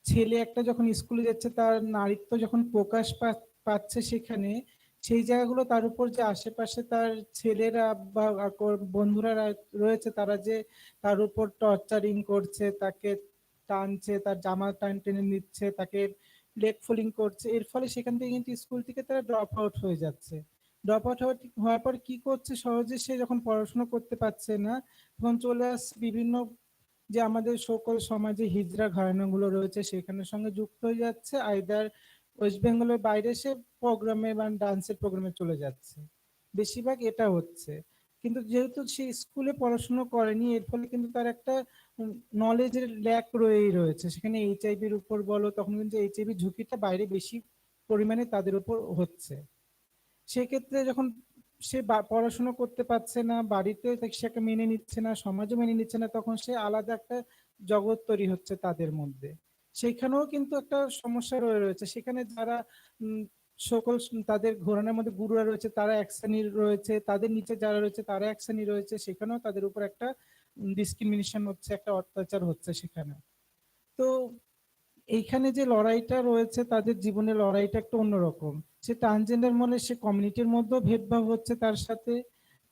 ছেলে একটা যখন স্কুলে যাচ্ছে তার নারীত্ব যখন প্রকাশ পাচ্ছে সেখানে, সেই জায়গাগুলো তার উপর যে আশেপাশে তার ছেলেরা বা বন্ধুরা রয়েছে তারা যে তার উপর টর্চারিং করছে, তাকে টানছে, তার জামা টেনে নিচ্ছে, তাকে লেগ ফুলিং করছে, এর ফলে সেখান থেকে কিন্তু স্কুল থেকে তারা ড্রপ আউট হয়ে যাচ্ছে। ড্রপ আউট হওয়ার পর কি করছে, সহজে সে যখন পড়াশোনা করতে পারছে না তখন চলে আসছে বিভিন্ন যে আমাদের সকল সমাজে হিজড়া ঘরানাগুলো রয়েছে সেখানের সঙ্গে যুক্ত হয়ে যাচ্ছে, আইদার ওয়েস্ট বেঙ্গলের বাইরে সে প্রোগ্রামে বা ডান্সের প্রোগ্রামে চলে যাচ্ছে, বেশিরভাগ এটা হচ্ছে। কিন্তু যেহেতু সে স্কুলে পড়াশোনা করেনি, এর ফলে কিন্তু তার একটা নলেজের ল্যাক রয়েই রয়েছে। সেখানে এইচআইভির উপর বলো, তখন কিন্তু এইচআইভি ঝুঁকিটা বাইরে বেশি পরিমাণে তাদের উপর হচ্ছে। সেক্ষেত্রে যখন সে পড়াশোনা করতে পারছে না, বাড়িতে সেটা মেনে নিচ্ছে না, সমাজও মেনে নিচ্ছে না, তখন সে আলাদা একটা জগৎ তৈরি হচ্ছে তাদের মধ্যে। সেখানেও কিন্তু একটা সমস্যা রয়েছে। সেখানে যারা সকল তাদের ঘরানার মধ্যে গুরুরা রয়েছে তারা এক শ্রেণীর রয়েছে, তাদের নিচে যারা রয়েছে তারা এক শ্রেণীর রয়েছে, সেখানেও তাদের উপর একটা ডিসক্রিমিনেশন হচ্ছে, একটা অত্যাচার হচ্ছে সেখানে। তো এইখানে যে লড়াইটা রয়েছে, তাদের জীবনের লড়াইটা একটু অন্যরকম। সে ট্রান্সজেন্ডার মনে সে কমিউনিটির মধ্যেও ভেদভাব হচ্ছে,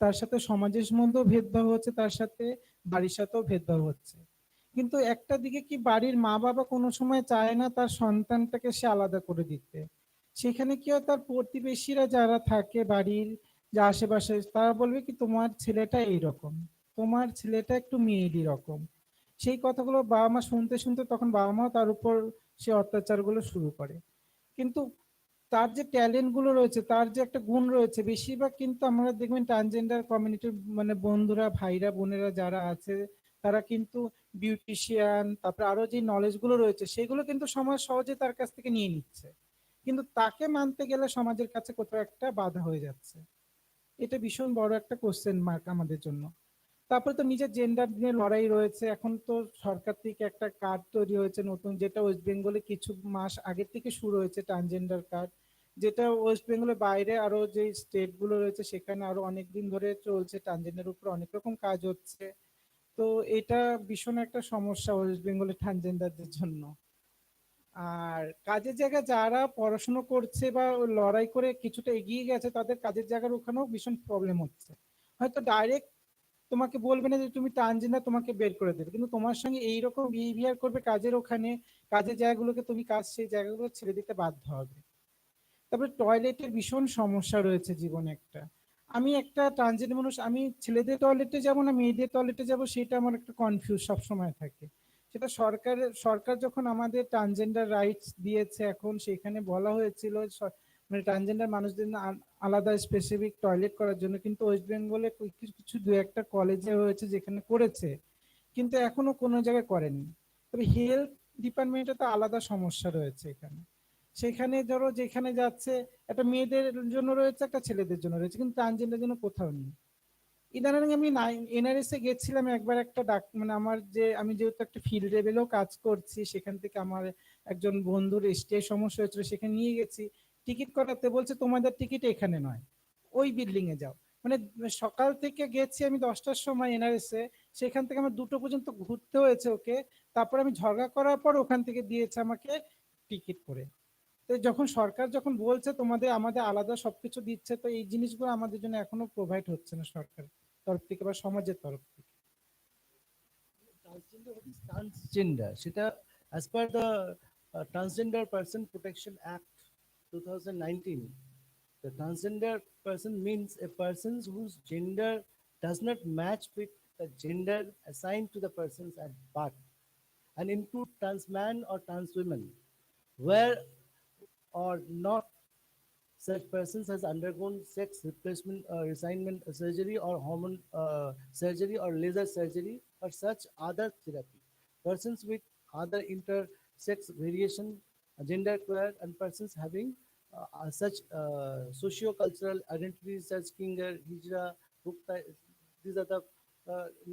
তার সাথে সমাজের মধ্যেও ভেদভাব হচ্ছে, তার সাথে বাড়ির সাথেও ভেদভাব হচ্ছে। কিন্তু একটা দিকে কি বাড়ির মা বাবা কোনো সময় চায় না তার সন্তানটাকে সে আলাদা করে দিতে। সেখানে কি হয়, তার প্রতিবেশীরা যারা থাকে বাড়ির যে আশেপাশে, তারা বলবে কি তোমার ছেলেটা এইরকম, তোমার ছেলেটা একটু মেয়েলি রকম। সেই কথাগুলো বাবা মা শুনতে শুনতে তখন বাবা মা তার উপর সে অত্যাচারগুলো শুরু করে। কিন্তু তার যে ট্যালেন্ট গুলো রয়েছে, তার যে একটা গুণ রয়েছে, বেশিরভাগ কিন্তু আমরা দেখবেন ট্রান্সজেন্ডার কমিউনিটির মানে বন্ধুরা ভাইরা বোনেরা যারা আছে, তারা কিন্তু বিউটিশিয়ান, তারপরে আরো যে নলেজ গুলো রয়েছে সেগুলো কিন্তু সমাজ সহজে তার কাছ থেকে নিয়ে নিচ্ছে। কিন্তু তাকে মানতে গেলে সমাজের কাছে কোথাও একটা বাধা হয়ে যাচ্ছে। এটা ভীষণ বড় একটা কোশ্চেন মার্ক আমাদের জন্য। তারপরে তো নিজের জেন্ডার নিয়ে লড়াই রয়েছে। এখন তো সরকার থেকে একটা কার্ড তৈরি হয়েছে নতুন, যেটা ওয়েস্ট বেঙ্গলে কিছু মাস আগের থেকে শুরু হয়েছে, ট্রান্সজেন্ডার কার্ড, যেটা ওয়েস্ট বেঙ্গলের বাইরে আরো যে স্টেট গুলো রয়েছে সেখানে আরো অনেক দিন ধরে চলছে। ট্রান্সজেন্ডার উপর অনেক রকম কাজ হচ্ছে। তো এটা ভীষণ একটা সমস্যা ওয়েস্ট বেঙ্গলের ট্রান্সজেন্ডারদের জন্য। আর কাজের জায়গায় যারা পড়াশোনা করছে বা ওই লড়াই করে কিছুটা এগিয়ে গেছে, তাদের কাজের জায়গার ওখানেও ভীষণ প্রবলেম হচ্ছে। হয়তো ডাইরেক্ট তোমাকে বলবে না যে তুমি ট্রান্সজেন্ডার, তোমাকে বের করে দেবে, কিন্তু তোমার সঙ্গে এইরকম বিহেভিয়ার করবে কাজের ওখানে, কাজের জায়গাগুলোকে তুমি কাজ সেই জায়গাগুলো ছেড়ে দিতে বাধ্য হবে। তারপরে টয়লেটের ভীষণ সমস্যা রয়েছে জীবনে একটা। আমি একটা ট্রান্সজেন্ডার মানুষ, আমি ছেলেদের টয়লেটে যাব না মেয়েদের টয়লেটে যাব, সেটা আমার একটা কনফিউজ সবসময় থাকে। সেটা সরকার যখন আমাদের ট্রান্সজেন্ডার রাইটস দিয়েছে, এখন সেখানে বলা হয়েছিল মানে ট্রান্সজেন্ডার মানুষদের না আলাদা স্পেসিফিক টয়লেট করার জন্য, কিন্তু ওয়েস্ট বেঙ্গলে কিছু কিছু দু একটা কলেজে হয়েছে যেখানে করেছে, কিন্তু এখনো কোনো জায়গায় করেনি। তবে হেলথ ডিপার্টমেন্টে তো আলাদা সমস্যা রয়েছে এখানে। সেখানে ধরো যেখানে যাচ্ছে, একটা মেয়েদের জন্য রয়েছে, একটা ছেলেদের জন্য রয়েছে, কিন্তু ট্রান্সজেন্ডার জন্য কোথাও নেই। ইদানিং আমি এনআরএস এ গেছিলাম একবার, একটা মানে আমার যে আমি যেহেতু একটা ফিল্ড লেভেলেও কাজ করছি, সেখান থেকে আমার একজন বন্ধুর স্টে সমস্যা হয়েছিল, সেখানে নিয়ে গেছি। টিকিট করাতে বলছে তোমাদের টিকিট এখানে নয়, ওই বিল্ডিং এ যাও। মানে সকাল থেকে গেছি আমি 10টার সময় এনআরএস এ, সেখান থেকে আমার 2টো পর্যন্ত ঘুরতে হয়েছে ওকে। তারপর আমি ঝগড়া করার পর ওখান থেকে দিয়েছে আমাকে টিকিট করে। তো যখন সরকার বলছে তোমাদের আমাদের আলাদা সবকিছু দিচ্ছে, তো এই জিনিসগুলো আমাদের জন্য এখনো প্রোভাইড হচ্ছে না সরকার তরফ থেকে বা সমাজের তরফ থেকে। Transgender, what is transgender? সেটা as per the Transgender Person Protection Act 2019, the transgender person means a person whose gender does not match with the gender assigned to the persons at birth, and include trans man or trans women, where or not such persons has undergone sex replacement, reassignment surgery or hormone surgery or laser surgery or such other therapy. Persons with other intersex variation, gender queer, and persons having such socio-cultural identities such Kinger, Hijra, Gupta, these are the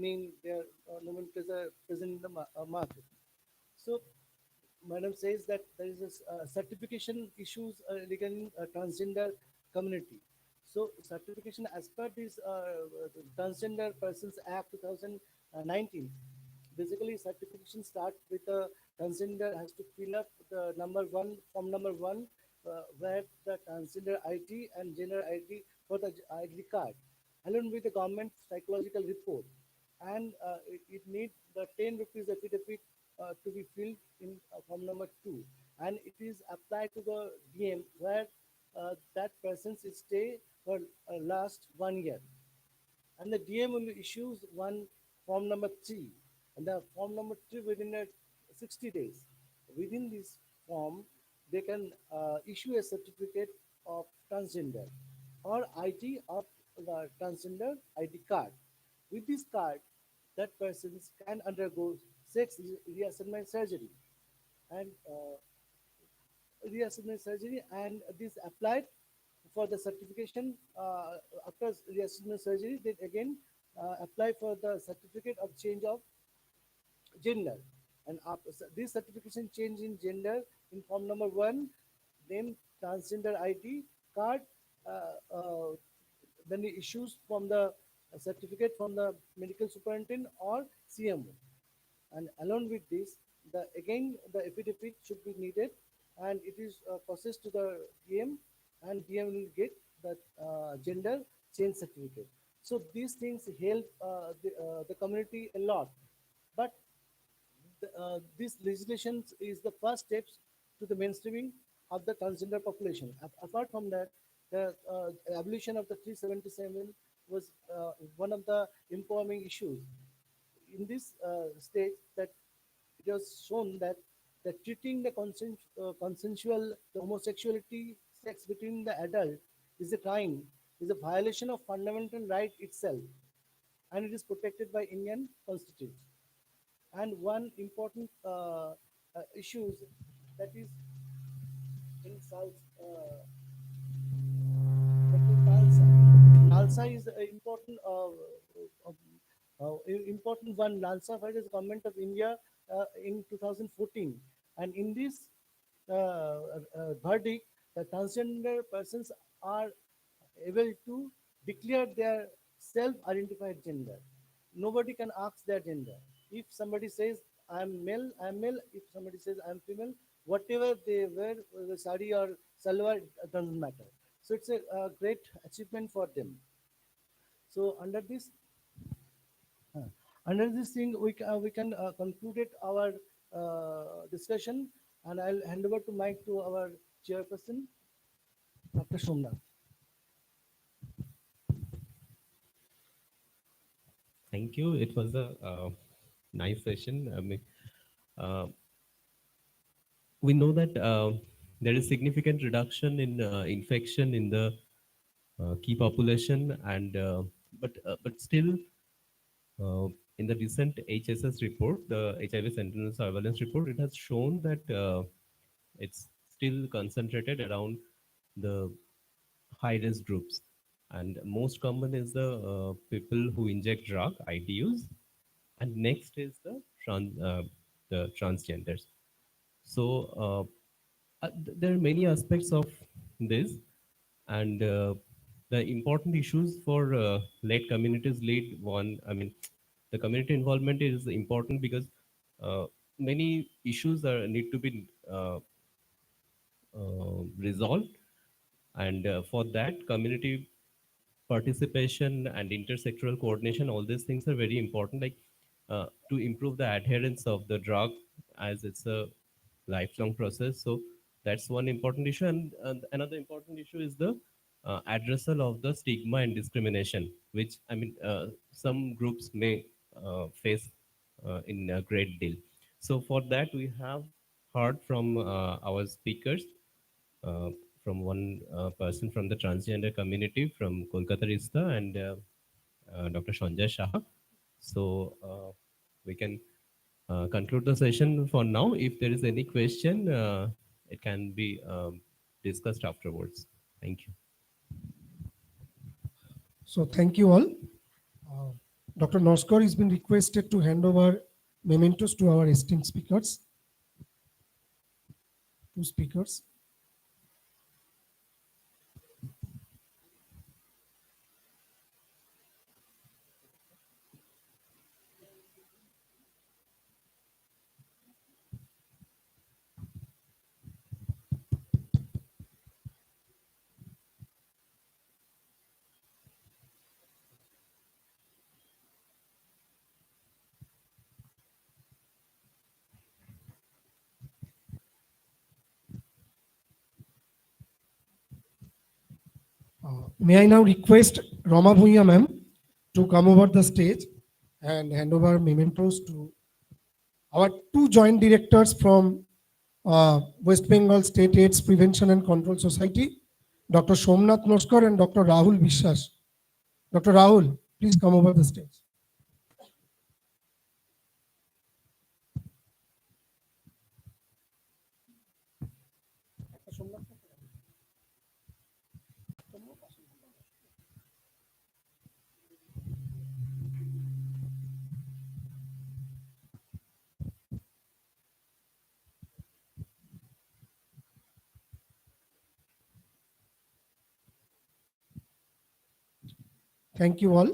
name, their nomenclature present in the market. So Madam says that there is a certification issues regarding transgender community. So certification as per this Transgender Persons Act 2019, basically certification start with a transgender has to fill up the form number one, where the transgender ID and gender ID for the ID card, along with the government psychological report, and it needs the 10 rupees affidavit to be filled in form number two, and it is applied to the DM where that person's stay for last 1 year, and the DM will issues one form number three, and the form number three within 60 days. Within this form, they can issue a certificate of transgender or ID of the transgender ID card. With this card, that persons can undergo sex reassignment surgery and reassignment surgery, and this applied for the certification after reassignment surgery. Then again apply for the certificate of change of gender, and this certification change in gender in form number one, then transgender ID card, then the issues from the certificate from the medical superintendent or CMO, and along with this the affidavit should be needed, and it is processed to the DM, and DM will get the gender change certificate. So these things help the community a lot. But this legislation is the first steps to the mainstreaming of the transgender population. Apart from that, the abolition of the 377 was one of the empowering issues. In this stage, that it was shown that treating the consensual the homosexuality sex between the adult is a crime, is a violation of fundamental right itself, and it is protected by Indian Constitution. And one important issues that is in South, that is Nalsa. Nalsa is an important important one. Nalsa filed as government of India in 2014, and in this verdict, the transgender persons are able to declare their self-identified gender. Nobody can ask their gender. If somebody says I'm male, I'm male. If somebody says I'm female, whatever they wear, the sari or salwar, it doesn't matter. So it's a great achievement for them. So under this thing, we can conclude our discussion, and I'll hand over to mic to our chairperson, Dr. Somnath. Thank you. It was a nice session. I mean, uh, we know that there is significant reduction in infection in the key population, and but still, in the recent HSS report, the HIV Sentinel Surveillance Report, it has shown that it's still concentrated around the high-risk groups, and most common is the people who inject drug ITUs, and next is the transgenders. So there are many aspects of this, and the important issues for led communities lead one. I mean, the community involvement is important because many issues need to be resolved, and for that, community participation and intersectoral coordination, all these things are very important, like to improve the adherence of the drug, as it's a lifelong process. So that's one important issue. And another important issue is the addressal of the stigma and discrimination, which, I mean, some groups may face in a great deal. So for that, we have heard from our speakers, uh, from one person from the transgender community from Kolkata Rista, and Dr. Sanjay Shah. So we can conclude the session for now. If there is any question, it can be discussed afterwards. Thank you. So thank you all. Dr. Noskar has been requested to hand over mementos to our esteemed speakers. Two speakers. May I now request Rama Bhuiya ma'am to come over the stage and hand over mementos to our two joint directors from West Bengal State AIDS Prevention and Control Society, Dr. Somnath Noskar and Dr. Rahul Vishwas. Dr. Rahul, please come over the stage. Thank you all.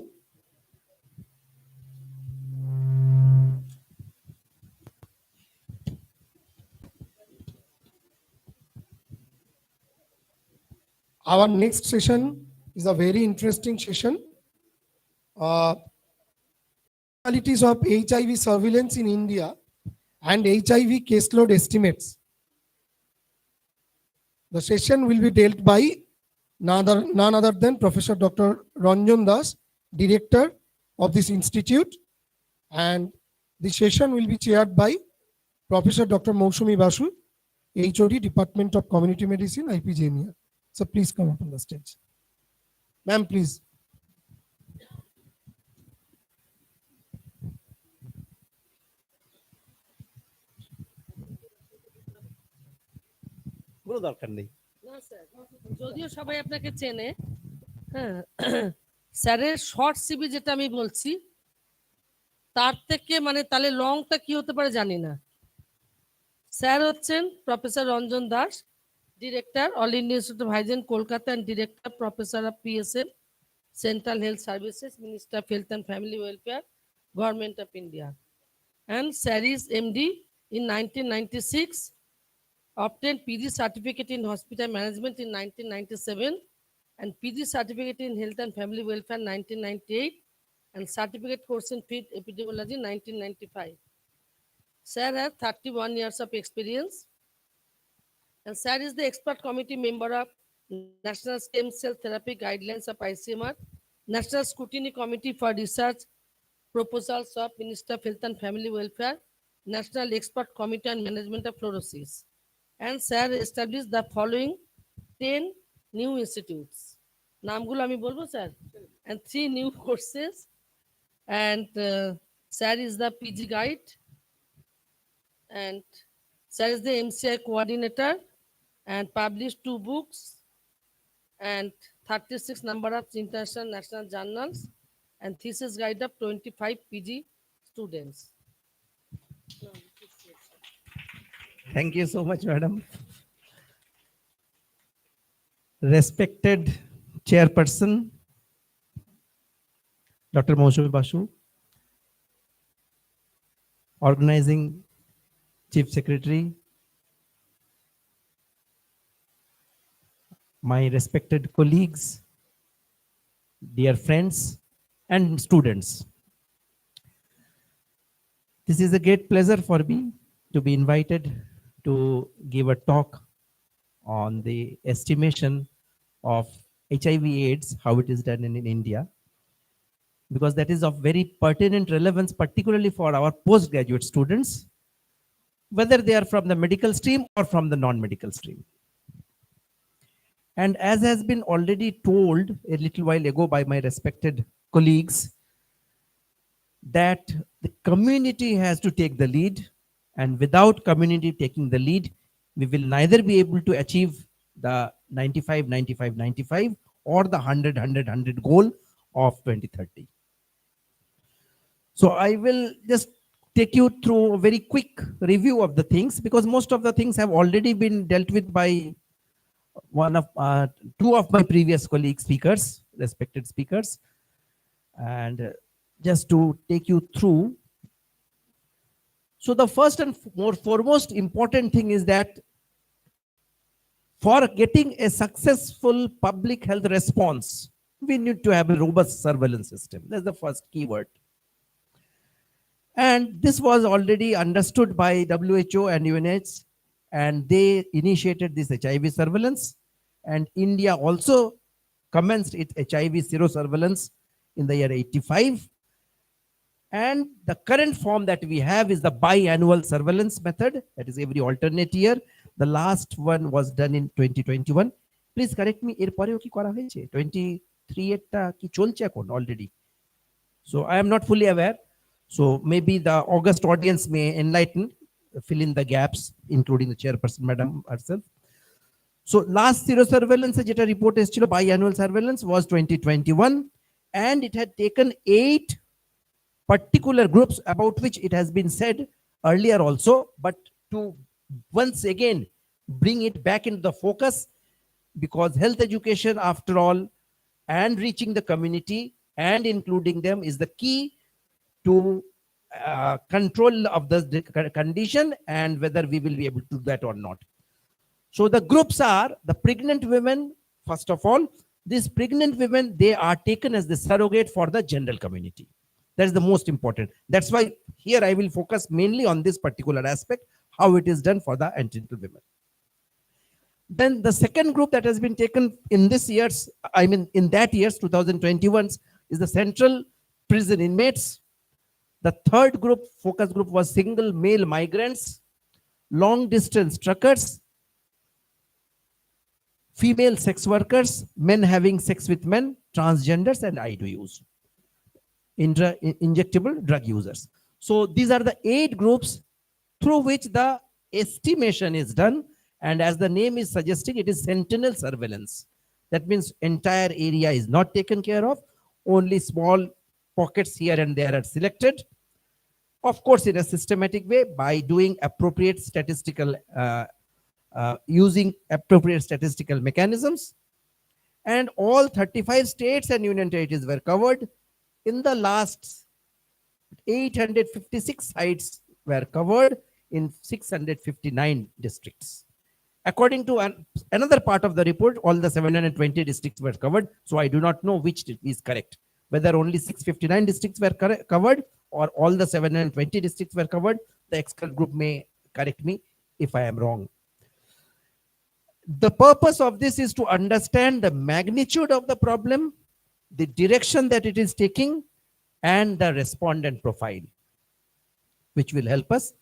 Our next session is a very interesting session. Realities of HIV surveillance in India and HIV caseload estimates. The session will be dealt by none other than Professor Dr. Ranjan Das, Director of this institute, and the session will be chaired by Professor Dr. Mousumi Basu, HOD, Department of Community Medicine, IPHA. So please come up on the stage. Ma'am, please. কোনো দরকার নেই। না sir, যদিও সবাই আপনাকে চেনে, হ্যাঁ, স্যারের শর্ট সিভি যেটা আমি বলছি তার থেকে মানে তাহলে লংটা কি হতে পারে জানি না। স্যার হচ্ছেন professor Ranjan Das, director all India institute of hygiene Kolkata and director professor of PSL central health services, minister of health and family welfare, government of India. And Sir is MD in 1996, obtained PG certificate in hospital management in 1997 and PG certificate in health and family welfare 1998 and certificate course in field epidemiology 1995. Sir has 31 years of experience and Sir is the expert committee member of National Stem Cell Therapy Guidelines of ICMR, National Scrutiny Committee for Research Proposals of Minister of Health and Family Welfare, National Expert Committee on Management of Fluorosis. And Sir established the following 10 new institutes. Namgulo ami bolbo sir, and 3 new courses. And Sir is the PG guide, and Sir is the MCI coordinator, and published 2 books and 36 number of international national journals, and thesis guide of 25 PG students. Thank you so much, madam. Respected chairperson, Dr. Mousumi Basu, organizing chief secretary, my respected colleagues, dear friends, and students. This is a great pleasure for me to be invited to give a talk on the estimation of HIV/AIDS, how it is done in India, because that is of very pertinent relevance, particularly for our postgraduate students, whether they are from the medical stream or from the non-medical stream. And as has been already told a little while ago by my respected colleagues, that the community has to take the lead, and without community taking the lead, we will neither be able to achieve the 95-95-95 or the 100-100-100 goal of 2030. So I will just take you through a very quick review of the things, because most of the things have already been dealt with by two of my previous colleague speakers, respected speakers. And just to take you through, so the first and foremost important thing is that for getting a successful public health response, we need to have a robust surveillance system. That's the first keyword. And this was already understood by WHO and UNH, and they initiated this HIV surveillance. And India also commenced its HIV serosurveillance in the year 85. And the current form that we have is the biannual surveillance method, that is every alternate year. The last one was done in 2021. Please correct me, er poreo ki kora hoyeche 23 eta ki cholche ekhon already. So I am not fully aware. So maybe the August audience may enlighten, fill in the gaps, including the chairperson, madam herself. So last serosurveillance jeta report eschilo biannual surveillance was 2021, and it had taken 8 particular groups about which it has been said earlier also, but to once again bring it back into the focus, because health education after all and reaching the community and including them is the key to control of the condition and whether we will be able to do that or not. So the groups are the pregnant women First of all, these pregnant women, they are taken as the surrogate for the general community. That is the most important. That's why here I will focus mainly on this particular aspect, how it is done for the antenatal women. Then the second group that has been taken in this year's, I mean in that year's 2021, is the central prison inmates. The third group, focus group, was single male migrants, long distance truckers, female sex workers, men having sex with men, transgenders, and IDUs, injectable drug users. So these are the 8 groups through which the estimation is done, and as the name is suggesting, it is sentinel surveillance. That means entire area is not taken care of, only small pockets here and there are selected, of course in a systematic way, by doing appropriate statistical using appropriate statistical mechanisms. And all 35 states and union territories were covered. In the last 856 sites were covered in 659 districts. According to another part of the report, all the 720 districts were covered. So I do not know which is correct, whether only 659 districts were covered or all the 720 districts were covered. The expert group may correct me if I am wrong. The purpose of this is to understand the magnitude of the problem, the direction that it is taking, and the respondent profile, which will help us.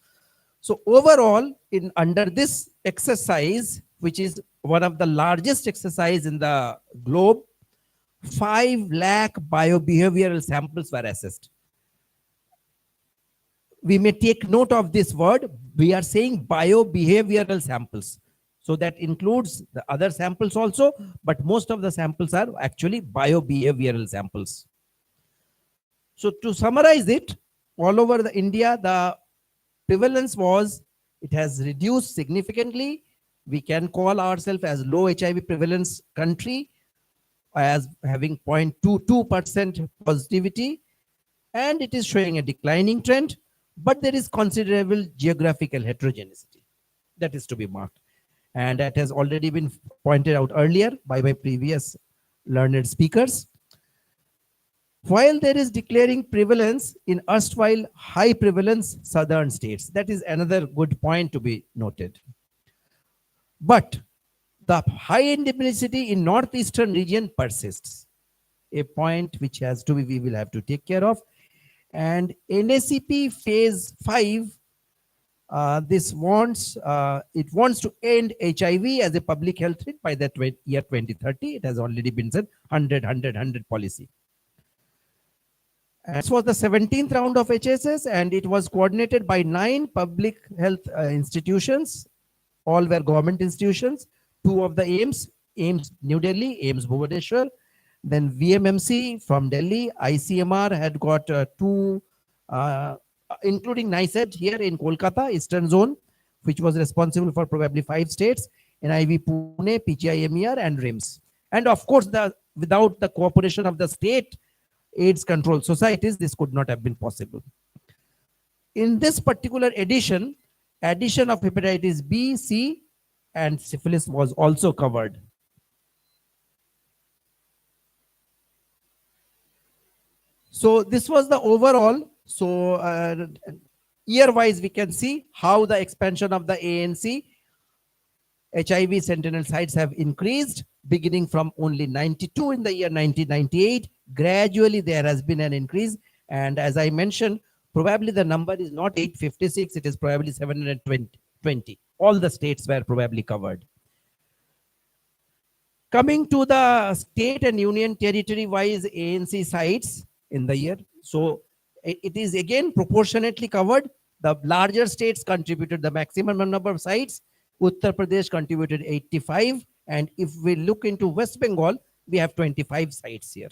So overall, under this exercise, which is one of the largest exercise in the globe, 5 lakh biobehavioral samples were assessed. We may take note of this word. We are saying biobehavioral samples. So that includes the other samples also, but most of the samples are actually biobehavioral samples. So to summarize it, all over the India, the prevalence it has reduced significantly. We can call ourselves as low HIV prevalence country, as having 0.22% positivity, and it is showing a declining trend, but there is considerable geographical heterogeneity that is to be marked. And that has already been pointed out earlier by my previous learned speakers. While there is declaring prevalence in erstwhile high prevalence southern states, that is another good point to be noted. But the high endemicity in northeastern region persists, a point which has to be, we will have to take care of. And NACP phase 5, it wants to end HIV as a public health threat by the year 2030. It has already been said, 100 policy. This was the 17th round of HSS, and it was coordinated by 9 public health institutions. All were government institutions. 2 of the AIMS New Delhi, AIMS Bhubaneswar. Then VMMC from Delhi, ICMR had got 2, including NICET here in Kolkata, Eastern Zone, which was responsible for probably 5 states, NIV Pune, PGIMER, and RIMS. And of course, without the cooperation of the state AIDS control societies, this could not have been possible. In this particular addition of hepatitis B, C, and syphilis was also covered. So this was the overall. So year-wise, we can see how the expansion of the ANC HIV sentinel sites have increased, beginning from only 92 in the year 1998. Gradually, there has been an increase. And as I mentioned, probably the number is not 856, it is probably 720. All the states were probably covered. Coming to the state and union territory-wise ANC sites in the year. So it is again proportionately covered. The larger states contributed the maximum number of sites. Uttar Pradesh contributed 85. And if we look into West Bengal, we have 25 sites here.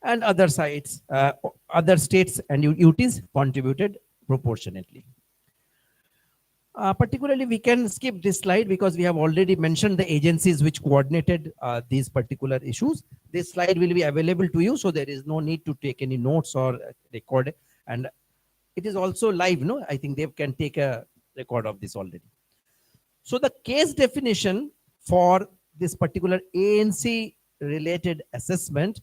And other sites, other states and UTs contributed proportionately. Particularly, we can skip this slide because we have already mentioned the agencies which coordinated these particular issues. This slide will be available to you, so there is no need to take any notes or record. And it is also live, no? I think they can take a record of this already. So the case definition for this particular ANC related assessment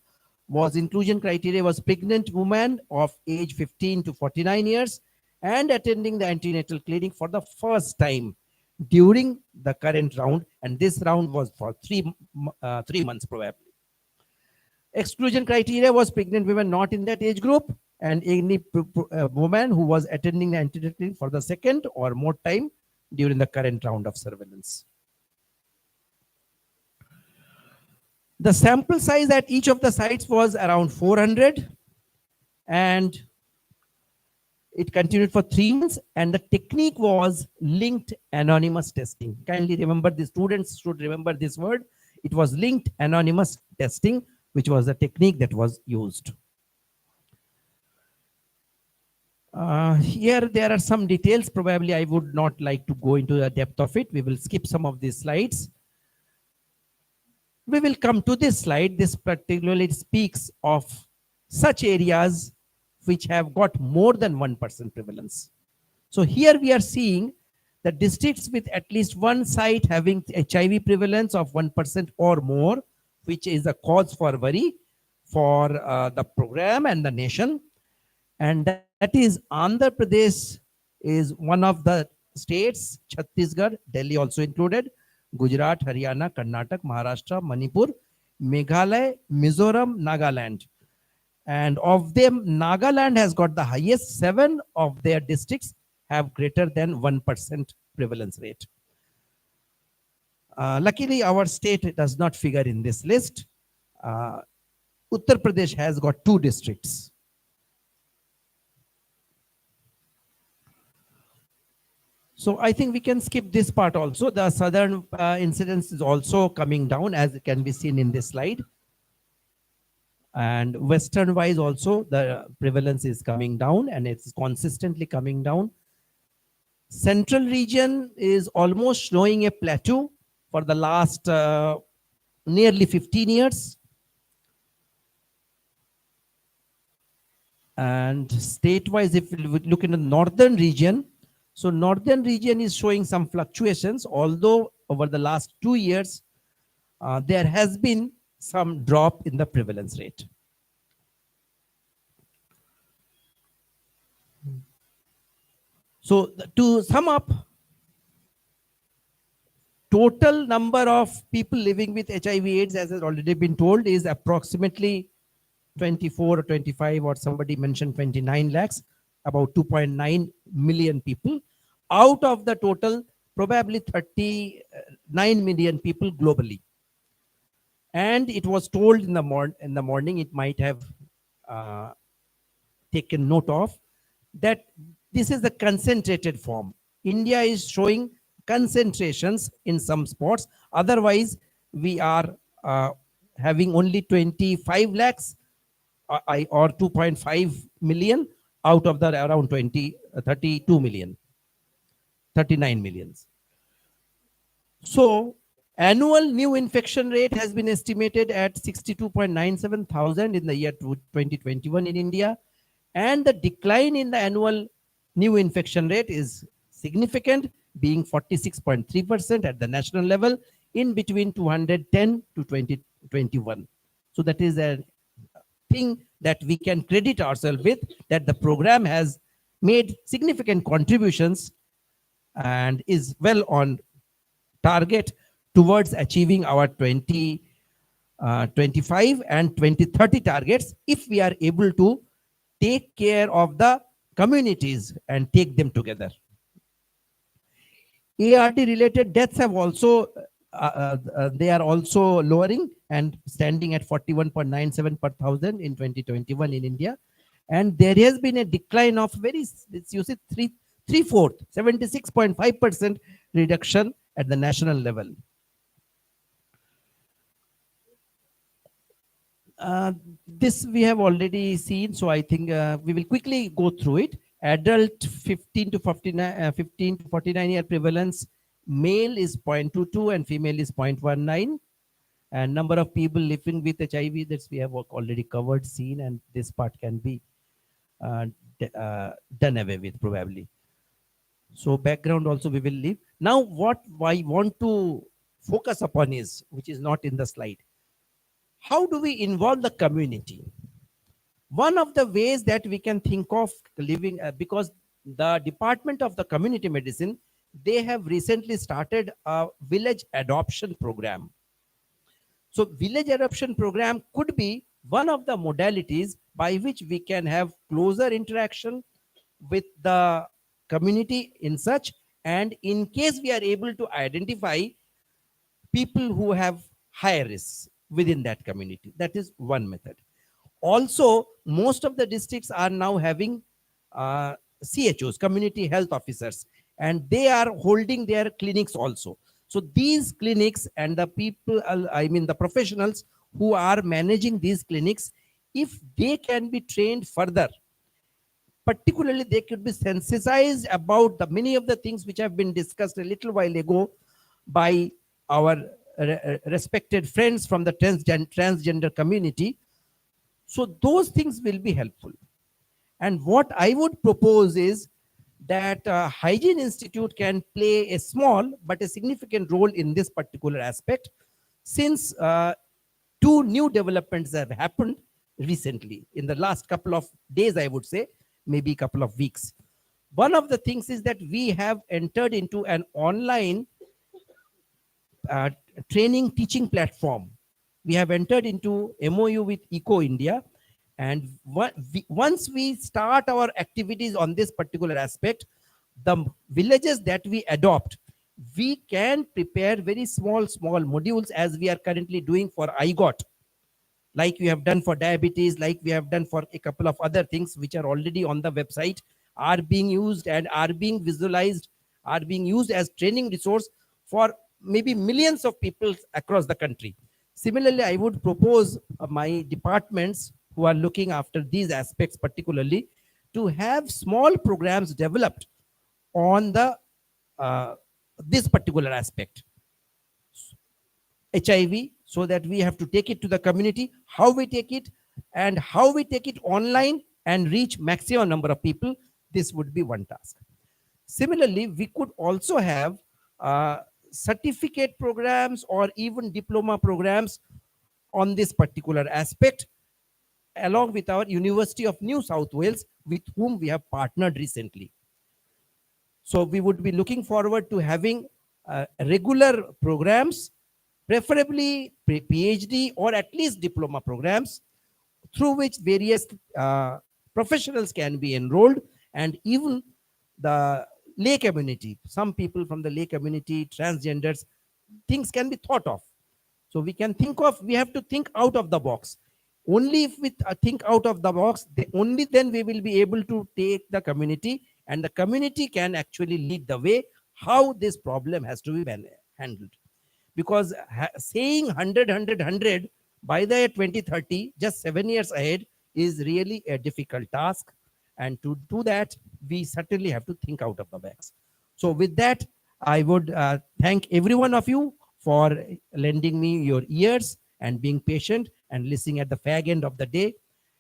was inclusion criteria was pregnant woman of age 15 to 49 years and attending the antenatal clinic for the first time during the current round, and this round was for 3 months probably. Exclusion criteria was pregnant women not in that age group and any woman who was attending the antenatal clinic for the second or more time during the current round of surveillance. The sample size at each of the sites was around 400 and it continued for 3 months, and the technique was linked anonymous testing. Kindly remember, the students should remember this word. It was linked anonymous testing, which was the technique that was used. Here there are some details. Probably I would not like to go into the depth of it. We will skip some of these slides. We will come to this slide. This particularly speaks of such areas which have got more than 1% prevalence. So here we are seeing the districts with at least one site having HIV prevalence of 1% or more, which is a cause for worry for the program and the nation. And that is Andhra Pradesh is one of the states, Chhattisgarh, Delhi also included, Gujarat, Haryana, Karnataka, Maharashtra, Manipur, Meghalaya, Mizoram, Nagaland. And of them, Nagaland has got the highest. 7 of their districts have greater than 1% prevalence rate. Luckily, our state does not figure in this list. Uttar Pradesh has got 2 districts. So I think we can skip this part also. The southern incidence is also coming down, as it can be seen in this slide. And western wise also, the prevalence is coming down and it's consistently coming down. Central region is almost showing a plateau for the last nearly 15 years. And state-wise, if we look in the northern region, so northern region is showing some fluctuations, although over the last 2 years, there has been some drop in the prevalence rate. So to sum up, total number of people living with HIV/AIDS, as has already been told, is approximately 24 or 25, or somebody mentioned 29 lakhs, about 2.9 million people. Out of the total, probably 39 million people globally. And it was told in the morning, it might have taken note of, that this is the concentrated form. India is showing concentrations in some spots. Otherwise, we are having only 25 lakhs or 2.5 million out of the around 32 million, 39 millions. So annual new infection rate has been estimated at 62.97 thousand in the year 2021 in India. And the decline in the annual new infection rate is significant, being 46.3% at the national level in between 210 to 2021. So that is a thing that we can credit ourselves with, that the program has made significant contributions and is well on target towards achieving our 2025 and 2030 targets, if we are able to take care of the communities and take them together. ART related deaths have also, they are also lowering and standing at 41.97 per thousand in 2021 in India. And there has been a decline of you see, 3/4, 76.5% reduction at the national level. This we have already seen, so I think we will quickly go through it. Adult 15 to 49 year prevalence, male is 0.22 and female is 0.19. And number of people living with HIV, that we have already covered, seen, and this part can be done away with probably. So background also we will leave. Now what I want to focus upon is, which is not in the slide. How do we involve the community? One of the ways that we can think of living, because the Department of the Community Medicine, they have recently started a village adoption program. So village adoption program could be one of the modalities by which we can have closer interaction with the community in such, and in case we are able to identify people who have higher risks within that community. That is one method. Also, most of the districts are now having CHOs, community health officers, and they are holding their clinics also. So these clinics and the people, I mean the professionals who are managing these clinics, if they can be trained further, particularly they could be sensitized about the many of the things which have been discussed a little while ago by our respected friends from the transgender community. So those things will be helpful. And what I would propose is that Hygiene Institute can play a small but a significant role in this particular aspect, since two new developments have happened recently in the last couple of days, I would say, maybe a couple of weeks. One of the things is that we have entered into an online training teaching platform. We have entered into MOU with Eco India, and once we start our activities on this particular aspect, the villages that we adopt, we can prepare very small modules, as we are currently doing for IGOT, like we have done for diabetes, like we have done for a couple of other things which are already on the website, are being used and are being visualized, are being used as training resource for maybe millions of people across the country. Similarly, I would propose my departments who are looking after these aspects particularly to have small programs developed on the this particular aspect. HIV, so that we have to take it to the community, how we take it, and how we take it online and reach maximum number of people. This would be one task. Similarly, we could also have certificate programs or even diploma programs on this particular aspect, along with our University of New South Wales, with whom we have partnered recently. So we would be looking forward to having regular programs, preferably PhD or at least diploma programs, through which various professionals can be enrolled, and even the lay community, some people from the lay community, transgenders, things can be thought of. So we can think of, we have to think out of the box. Only if we think out of the box, only then we will be able to take the community, and the community can actually lead the way how this problem has to be handled. Because saying 100 by the year 2030, just 7 years ahead, is really a difficult task. And to do that, we certainly have to think out of the box. So with that, I would thank every one of you for lending me your ears and being patient and listening at the fag end of the day.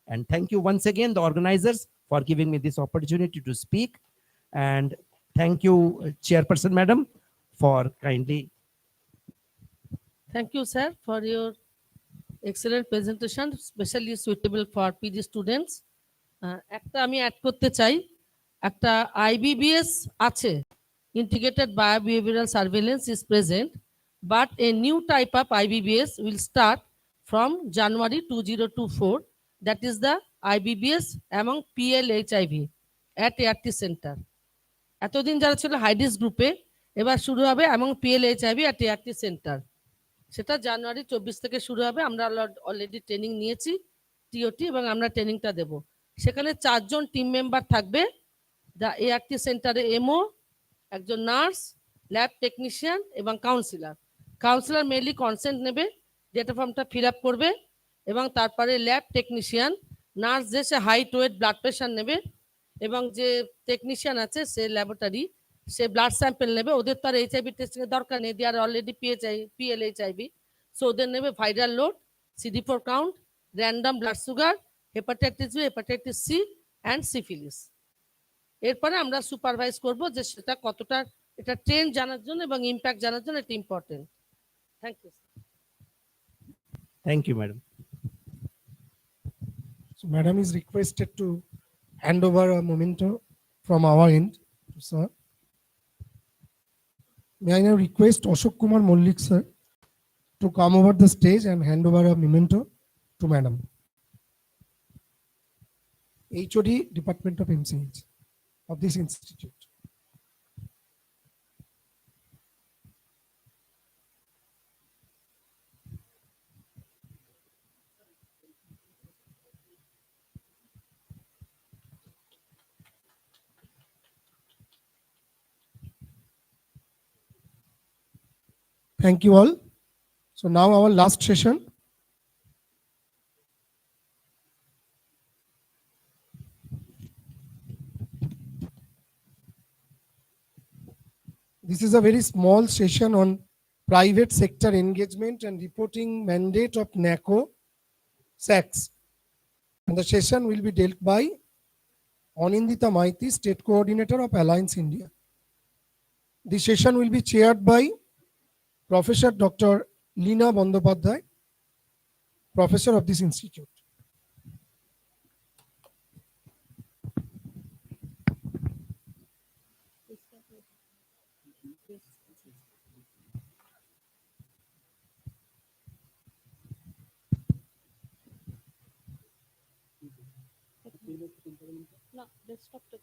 And thank you once again, the organizers, for giving me this opportunity to speak. And thank you, Chairperson Madam, for kindly. Thank you, sir, for your excellent presentation, especially suitable for PG students. একটা আমি add করতে চাই, একটা IBBS আছে, Integrated Biobehavioral Surveillance is present, but a new type of IBBS will start from January 2024. That is the IBBS among PL-HIV at ART Center. এতদিন যারা ছিল হাইডিস গ্রুপে, এবার শুরু হবে among PL-HIV at ART Center. সেটা জানুয়ারি 24 থেকে শুরু হবে। আমরা অলরেডি ট্রেনিং নিয়েছি টিওটি, এবং আমরা ট্রেনিংটা দেব। সেখানে 4 জন টিম মেম্বার থাকবে, দ্য ART সেন্টারে এমও, একজন নার্স, ল্যাব টেকনিশিয়ান এবং কাউন্সিলর। কাউন্সিলর মেনলি কনসেন্ট নেবে, ডেটা ফর্মটা ফিল আপ করবে, এবং তারপরে ল্যাব টেকনিশিয়ান, নার্স যে সে হাইট ওয়েট ব্লাড প্রেশার নেবে, এবং যে টেকনিশিয়ান আছে সে ল্যাবরেটরি, সে ব্লাড স্যাম্পেল নেবে। ওদের তো আর HIV টেস্টিং এর দরকার নেই, দিয়ে আর অলরেডি PL-HIV, সো ওদের নেবে viral load, CD4 count, random blood sugar, hepatitis B, hepatitis C and syphilis. এরপরে আমরা সুপারভাইজ করব যে সেটা কতটা, এটা ট্রেন্ড জানার জন্য এবং ইম্প্যাক্ট জানার জন্য এটা important. Thank you. Thank you, madam. So Madam is requested to hand over a memento from our end to sir. May I now request Ashok Kumar Mollik sir to come over the stage and hand over a memento to Madam. HOD Department of MCH of this institute. Thank you all. So now our last session. This is a very small session on private sector engagement and reporting mandate of NACO SACS. And the session will be dealt by Anindita Maiti, State Coordinator of Alliance India. The session will be chaired by Professor Dr. Leena Bandopadhyay, Professor of this institute. No, desktop to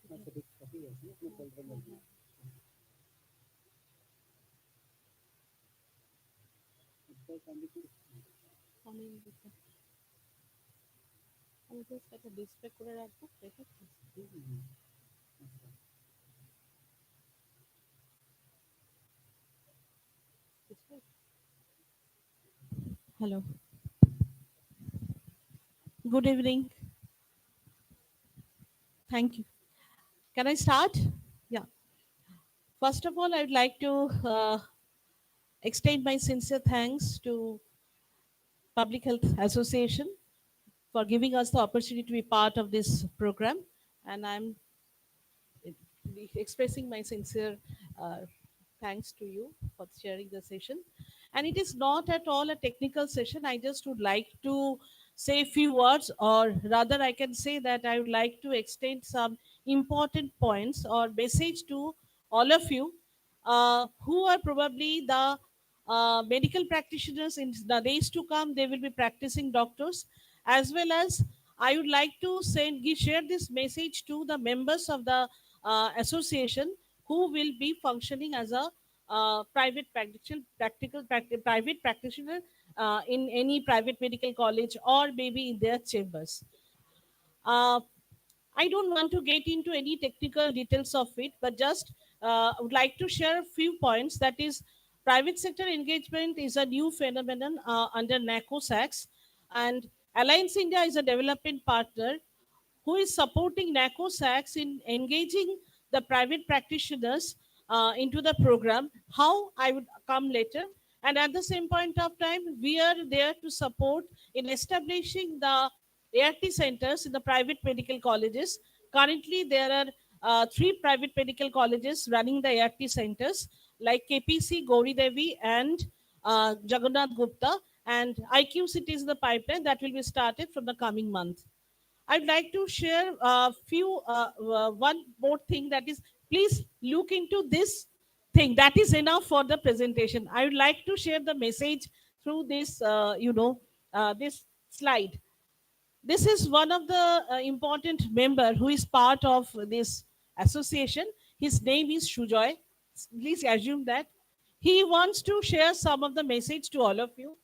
আমি just একটা display করে রাখবো দেখে Hello. Good evening. Thank you. Can I start? Yeah. First of all, I would like to extend my sincere thanks to Public Health Association for giving us the opportunity to be part of this program. And I'm expressing my sincere thanks to you for sharing the session. And it is not at all a technical session. I just would like to say a few words, or rather I can say that I would like to extend some important points or message to all of you who are probably the medical practitioners in the days to come. They will be practicing doctors, as well as I would like to share this message to the members of the association who will be functioning as a private practitioner in any private medical college or maybe in their chambers. I don't want to get into any technical details of it, but just would like to share a few points. That is, private sector engagement is a new phenomenon under NACO SACS, and Alliance India is a development partner who is supporting NACO SACS in engaging the private practitioners into the program. How, I would come later. And at the same point of time, we are there to support in establishing the ART centers in the private medical colleges. Currently, there are 3 private medical colleges running the ART centers, like KPC, Gauri Devi, and Jagannath Gupta. And IQ City is the pipeline that will be started from the coming month. I'd like to share one more thing, that is, please look into this thing. That is enough for the presentation. I would like to share the message through this, this slide. This is one of the important member who is part of this association. His name is Shujoy. Please assume that. He wants to share some of the message to all of you.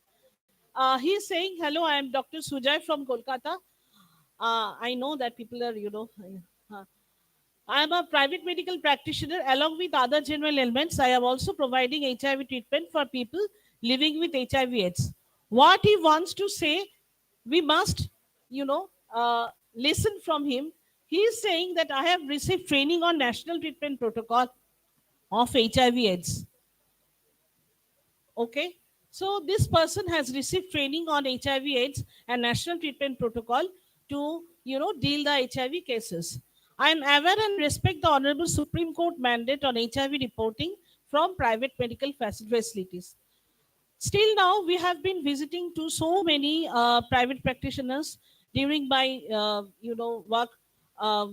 He is saying, hello, I am Dr. Sujay from Kolkata. I know that people are, I am a private medical practitioner. Along with other general ailments, I am also providing HIV treatment for people living with HIV/AIDS. What he wants to say, we must, listen from him. He is saying that I have received training on national treatment protocol of HIV/AIDS. Okay. So this person has received training on HIV/AIDS and national treatment protocol to, deal the HIV cases. I am aware and respect the Honorable Supreme Court mandate on HIV reporting from private medical facilities. Still now, we have been visiting to so many private practitioners during my, work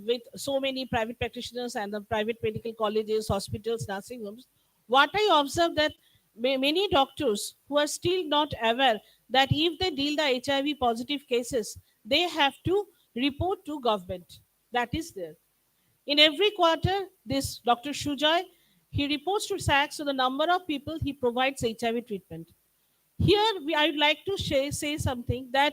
with so many private practitioners and the private medical colleges, hospitals, nursing homes. What I observed that many doctors who are still not aware that if they deal the HIV positive cases, they have to report to government. That is there. In every quarter, this Dr. Shujai, he reports to SACS to the number of people he provides HIV treatment. Here, I would like to say something that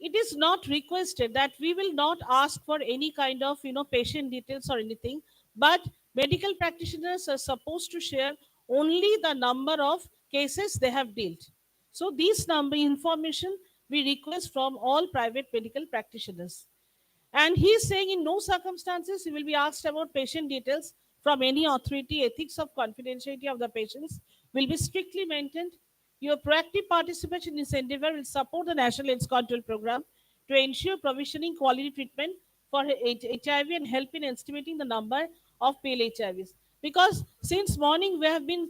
it is not requested that we will not ask for any kind of patient details or anything, but medical practitioners are supposed to share only the number of cases they have dealt. So these number information we request from all private medical practitioners. And he is saying in no circumstances he will be asked about patient details from any authority. Ethics of confidentiality of the patients will be strictly maintained. Your proactive participation in this endeavor will support the National AIDS Control Program to ensure provisioning quality treatment for HIV and help in estimating the number of pale HIVs. Because since morning we have been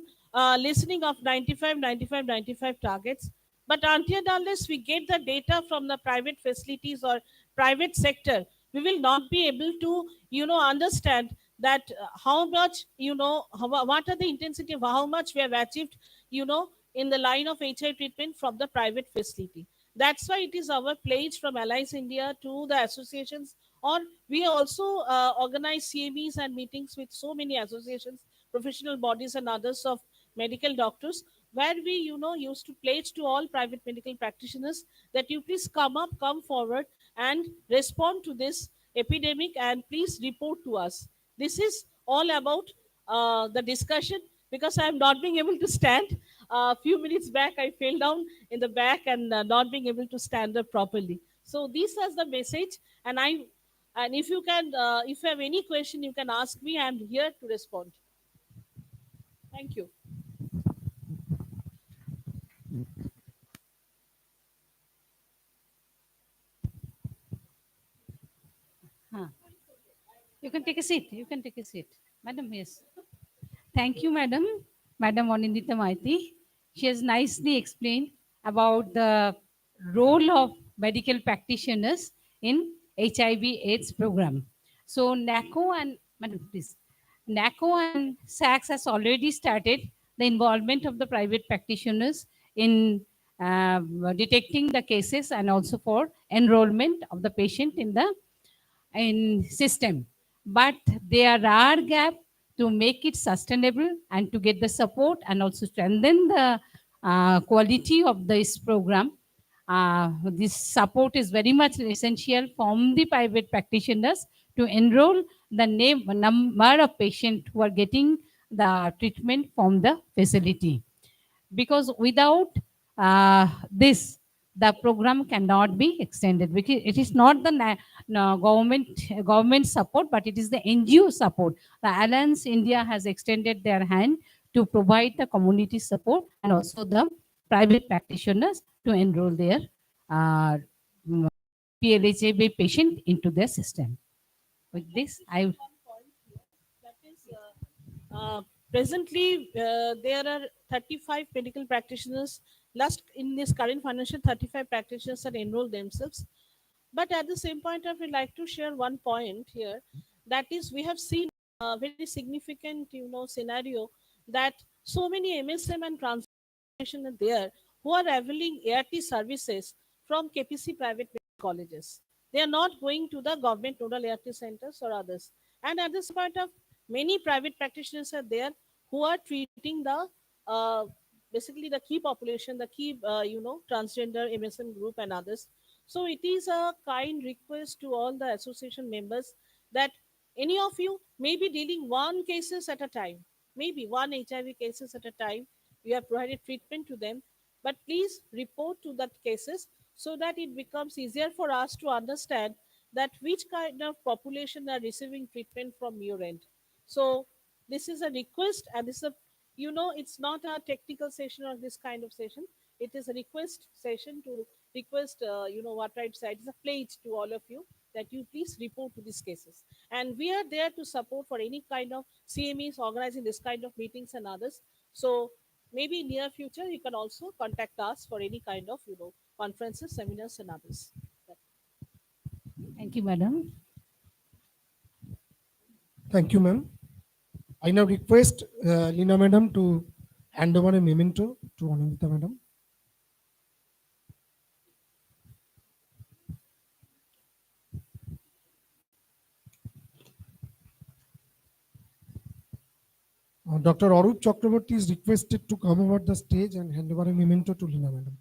listening of 95, 95, 95 targets, but until and unless we get the data from the private facilities or private sector, we will not be able to, understand that how much, what are the intensity of how much we have achieved, in the line of HIV treatment from the private facility. That's why it is our pledge from Alliance India to the associations, or we also organize CMEs and meetings with so many associations, professional bodies and others of medical doctors, where we, used to pledge to all private medical practitioners that you please come forward and respond to this epidemic and please report to us. This is all about the discussion, because I am not being able to stand. A few minutes back, I fell down in the back and not being able to stand up properly. So this is the message, and if you can, if you have any question, you can ask me. I am here to respond. Thank you. Huh. You can take a seat. You can take a seat. Madam, yes. Thank you, Madam. Madam Anindita Maiti. She has nicely explained about the role of medical practitioners in HIV/AIDS program. So NACO and, Madam, please. NACO and SACS has already started the involvement of the private practitioners in detecting the cases and also for enrollment of the patient in the system. But there are gaps to make it sustainable and to get the support and also strengthen the quality of this program. This support is very much essential from the private practitioners to enroll the number of patients who are getting the treatment from the facility. Because without this, the program cannot be extended, because it is not the government support, but it is the NGO support. The Alliance India has extended their hand to provide the community support and also the private practitioners to enroll their PLHAV patient into their system. With this, Presently, there are 35 medical practitioners. Last in this current financial, 35 practitioners have enrolled themselves. But at the same point, I would like to share one point here. That is, we have seen a very significant, scenario that so many MSM and translation are there who are availing ART services from KPC private colleges. They are not going to the government nodal ART centers or others. And at this point of many private practitioners are there who are treating the basically the key population, the key transgender MSM group and others. So it is a kind request to all the association members that any of you may be dealing one cases at a time, maybe one HIV cases at a time. You have provided treatment to them, but please report to that cases so that it becomes easier for us to understand that which kind of population are receiving treatment from your end. So this is a request, and this is a, it's not a technical session or this kind of session. It is a request session to request, what I've said is a pledge to all of you that you please report to these cases. And we are there to support for any kind of CMEs organizing this kind of meetings and others. So maybe in near future you can also contact us for any kind of conferences, seminars, and others. Thank you, madam. Thank you, ma'am. I now request Lina madam to hand over a memento to Anandita madam. Dr. Arup Chakraborty is requested to come over the stage and hand over a memento to Lina madam.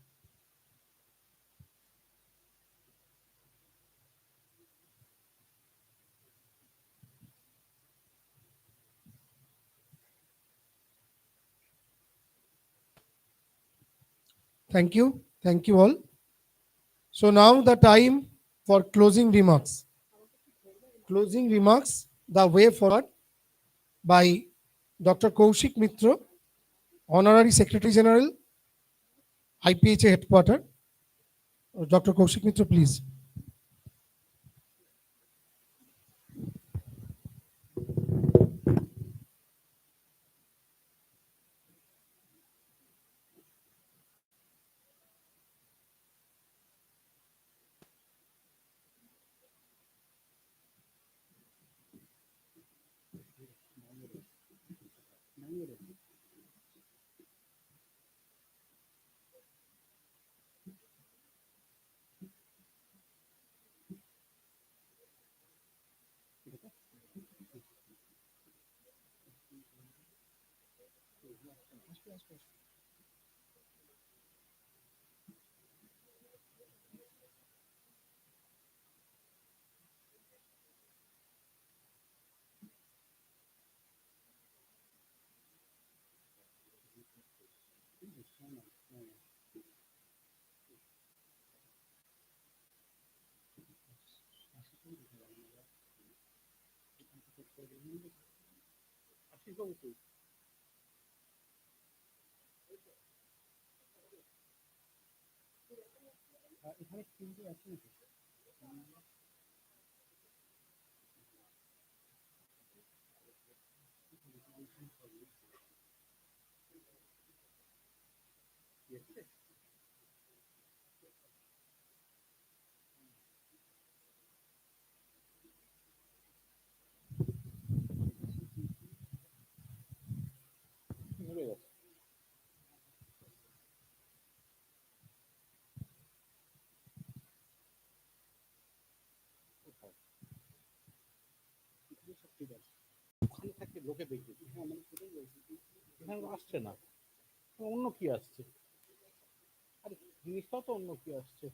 Thank you. Thank you all. So now the time for closing remarks. Closing remarks, the way forward by Dr. Kaushik Mitra, Honorary Secretary General, IPHA Headquarters. Dr. Kaushik Mitra, please. লোকে দেখবে এখানে আসছে না, অন্য কি আসছে, আরে জিনিসটাও তো অন্য কি আসছে।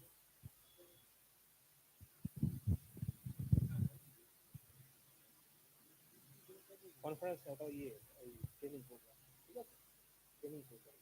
কনফারেন্স ওটা ট্রেনিং প্রোগ্রাম, ঠিক আছে, training programme.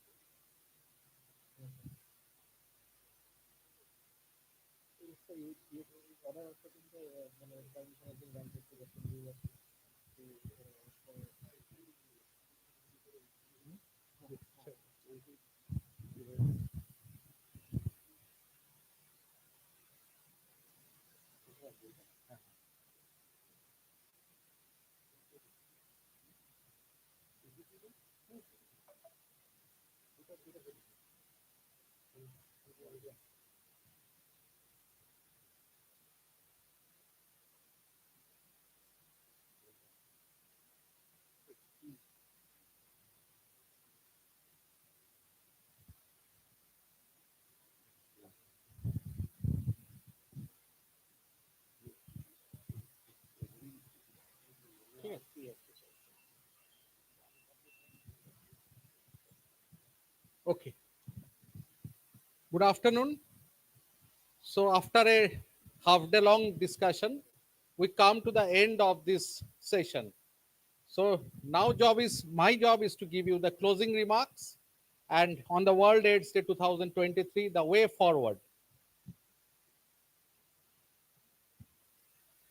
Okay. Good afternoon. So after a half day long discussion, we come to the end of this session. So now my job is to give you the closing remarks and on the World AIDS Day 2023, the way forward.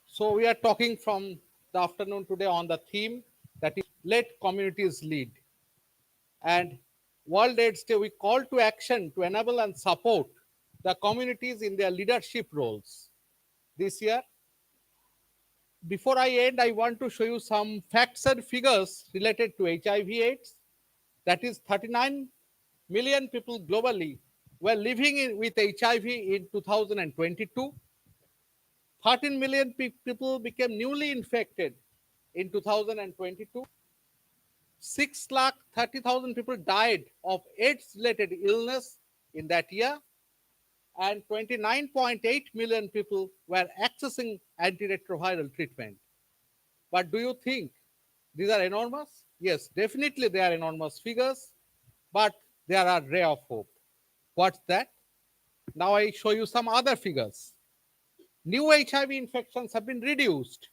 So we are talking from the afternoon today on the theme that is let communities lead. And World AIDS Day, we call to action to enable and support the communities in their leadership roles. This year, before I end, I want to show you some facts and figures related to HIV/AIDS. That is 39 million people globally were living with HIV in 2022. 13 million people became newly infected in 2022. 6,30,000 people died of AIDS-related illness in that year, and 29.8 million people were accessing antiretroviral treatment. But do you think these are enormous? Yes, definitely they are enormous figures, but there are ray of hope. What's that? Now I show you some other figures. New HIV infections have been reduced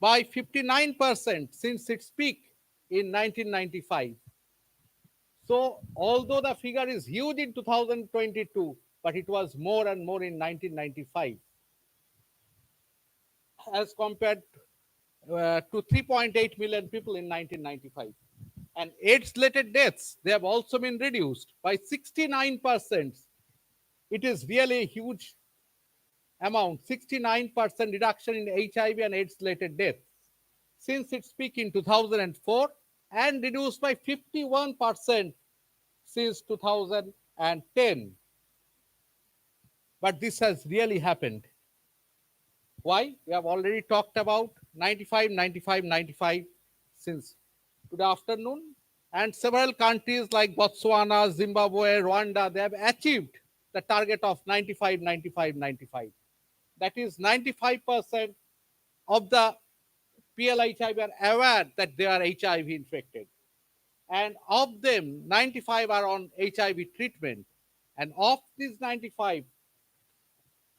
by 59% since its peak in 1995. So although the figure is huge in 2022, but it was more and more in 1995 as compared to 3.8 million people in 1995. And AIDS-related deaths, they have also been reduced by 69%. It is really a huge amount, 69% reduction in HIV and AIDS-related deaths since its peak in 2004, and reduced by 51% since 2010. But this has really happened. Why? We have already talked about 95, 95, 95 since good afternoon. And several countries like Botswana, Zimbabwe, Rwanda, they have achieved the target of 95, 95, 95. That is 95% of the PLHIV are aware that they are HIV infected. And of them, 95 are on HIV treatment. And of these 95,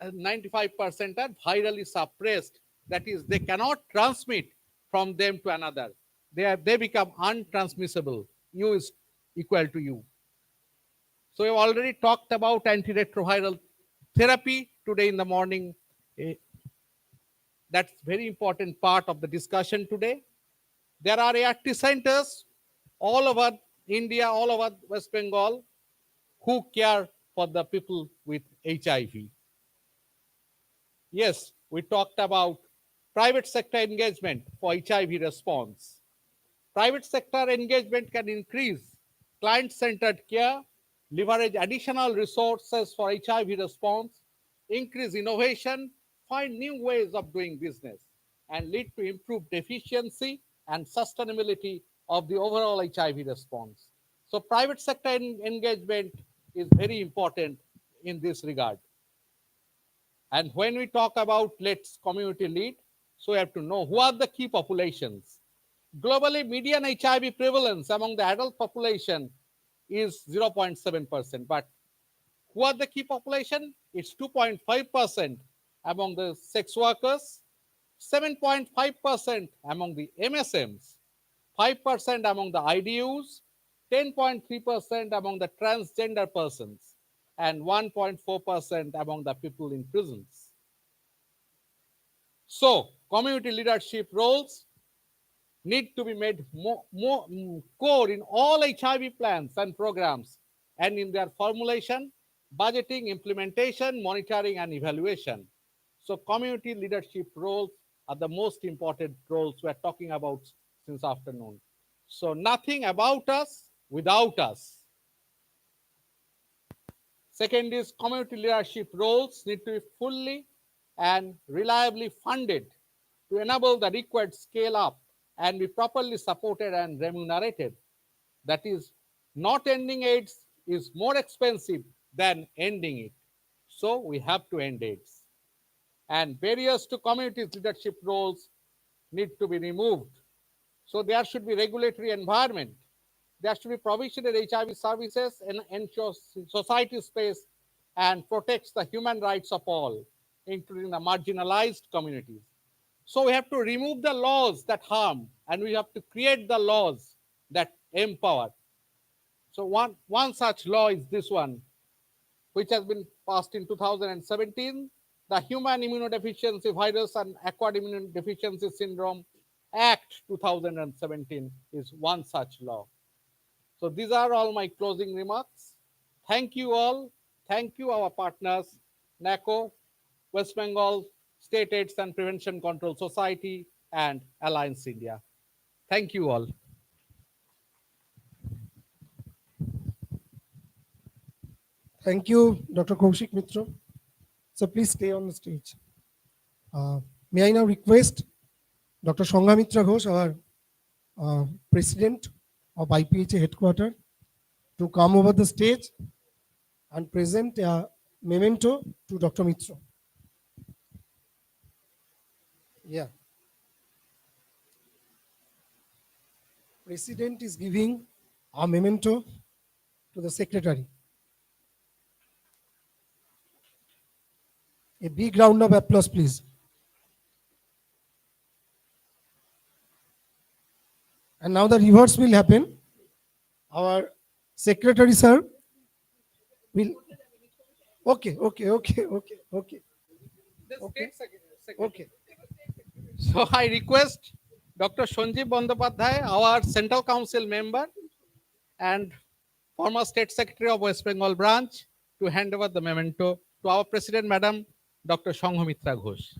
95% are virally suppressed. That is, they cannot transmit from them to another. They become untransmissible. U is equal to U. So we have already talked about antiretroviral therapy today in the morning. That's very important part of the discussion today. There are ART centers all over India, all over West Bengal, who care for the people with HIV. Yes, we talked about private sector engagement for HIV response. Private sector engagement can increase client-centered care, leverage additional resources for HIV response, increase innovation, find new ways of doing business, and lead to improved efficiency and sustainability of the overall HIV response. So private sector engagement is very important in this regard. And when we talk about let's community lead, so we have to know who are the key populations. Globally, median HIV prevalence among the adult population is 0.7%. But who are the key population? It's 2.5% among the sex workers, 7.5% among the MSMs, 5% among the IDUs, 10.3% among the transgender persons, and 1.4% among the people in prisons. So, community leadership roles need to be made more core in all HIV plans and programs, and in their formulation, budgeting, implementation, monitoring, and evaluation. So community leadership roles are the most important roles we are talking about since afternoon. So nothing about us without us. Second is community leadership roles need to be fully and reliably funded to enable the required scale up and be properly supported and remunerated. That is, not ending AIDS is more expensive than ending it. So we have to end AIDS. And barriers to community leadership roles need to be removed. So there should be regulatory environment. There should be provision of HIV services and ensures society space and protects the human rights of all, including the marginalized communities. So we have to remove the laws that harm, and we have to create the laws that empower. So one such law is this one, which has been passed in 2017, the Human Immunodeficiency Virus and Acquired Immunodeficiency Syndrome Act 2017 is one such law. So these are all my closing remarks. Thank you all. Thank you, our partners, NACO, West Bengal State AIDS and Prevention Control Society, and Alliance India. Thank you all. Thank you, Dr. Kaushik Mitra. So please stay on the stage. May I now request Dr. Sanghamitra Ghosh, our President of IPHA headquarters, to come over the stage and present a memento to Dr. Mitra. Yeah. President is giving a memento to the secretary. A big round of applause, please. And now the reverse will happen. Our secretary, sir, will. Okay. Okay. So I request Dr. Sanjeev Bandyopadhyay, our Central Council member and former State Secretary of West Bengal branch, to hand over the memento to our President, Madam Dr. Sanghamitra Ghosh.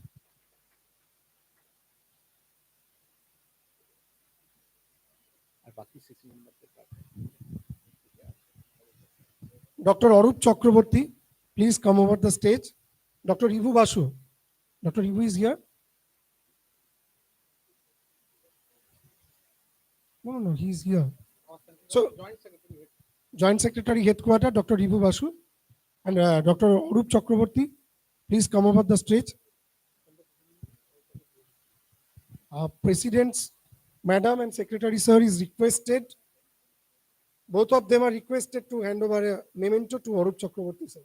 Dr. Arup Chakraborty, please come over the stage. Dr. Ibu Basu. Dr. Ibu is here. No, he is here. So, Joint Secretary Headquarters, Dr. Ibu Basu, and Dr. Arup Chakraborty, please come over the stage. Presidents, Madam and Secretary Sir is requested. Both of them are requested to hand over a memento to Arup Chakraborty sir.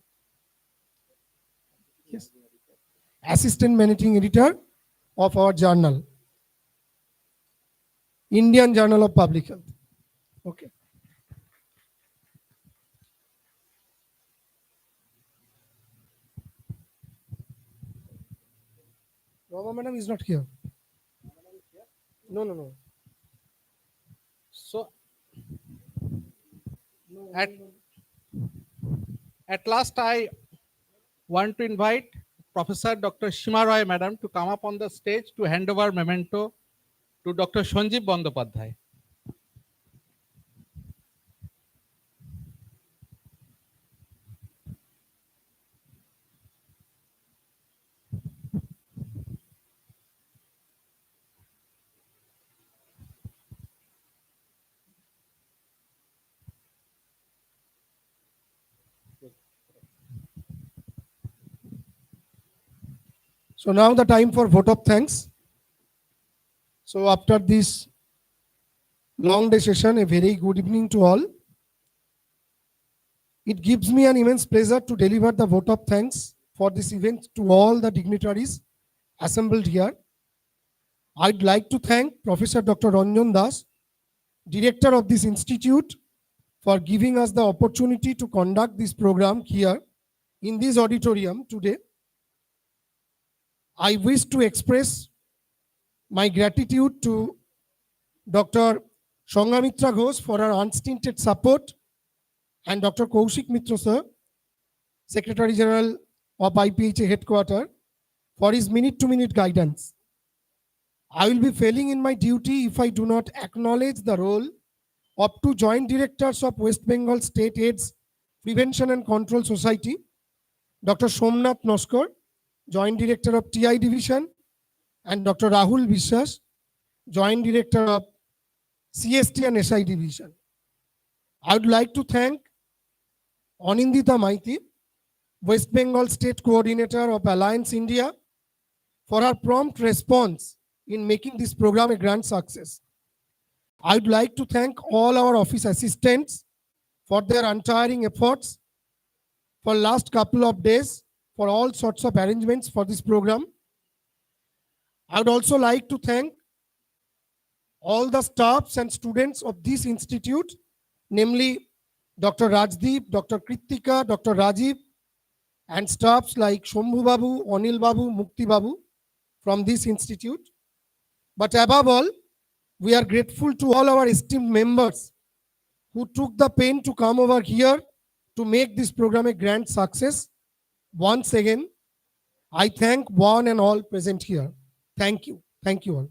Yes. Assistant Managing Editor of our journal, Indian Journal of Public Health. Okay. Rama Madam is not here. No. So at last, I want to invite Professor Dr. Shima Roy Madam to come up on the stage to hand over memento to Dr. Sanjeev Bandyopadhyay. So now the time for vote of thanks. So after this long day session, a very good evening to all. It gives me an immense pleasure to deliver the vote of thanks for this event to all the dignitaries assembled here. I'd like to thank Professor Dr. Ranjan Das, Director of this institute, for giving us the opportunity to conduct this program here in this auditorium today. I wish to express my gratitude to Dr. Sanghamitra Ghosh for her unstinted support, and Dr. Kaushik Mitra sir, Secretary General of IPHA headquarters, for his minute-to-minute guidance. I will be failing in my duty if I do not acknowledge the role of two joint directors of West Bengal State AIDS Prevention and Control Society, Dr. Somnath Noskar, Joint Director of TI Division, and Dr. Rahul Vishwas, Joint Director of CST and SI Division. I would like to thank Anindita Maiti, West Bengal State Coordinator of Alliance India, for her prompt response in making this program a grand success. I would like to thank all our office assistants for their untiring efforts for last couple of days for all sorts of arrangements for this program. I would also like to thank all the staffs and students of this institute, namely Dr. Rajdeep, Dr. Kritika, Dr. Rajiv, and staffs like Shambhu Babu, Anil Babu, Mukti Babu from this institute. But above all, we are grateful to all our esteemed members who took the pain to come over here to make this program a grand success. Once again, I thank one and all present here. Thank you. Thank you all.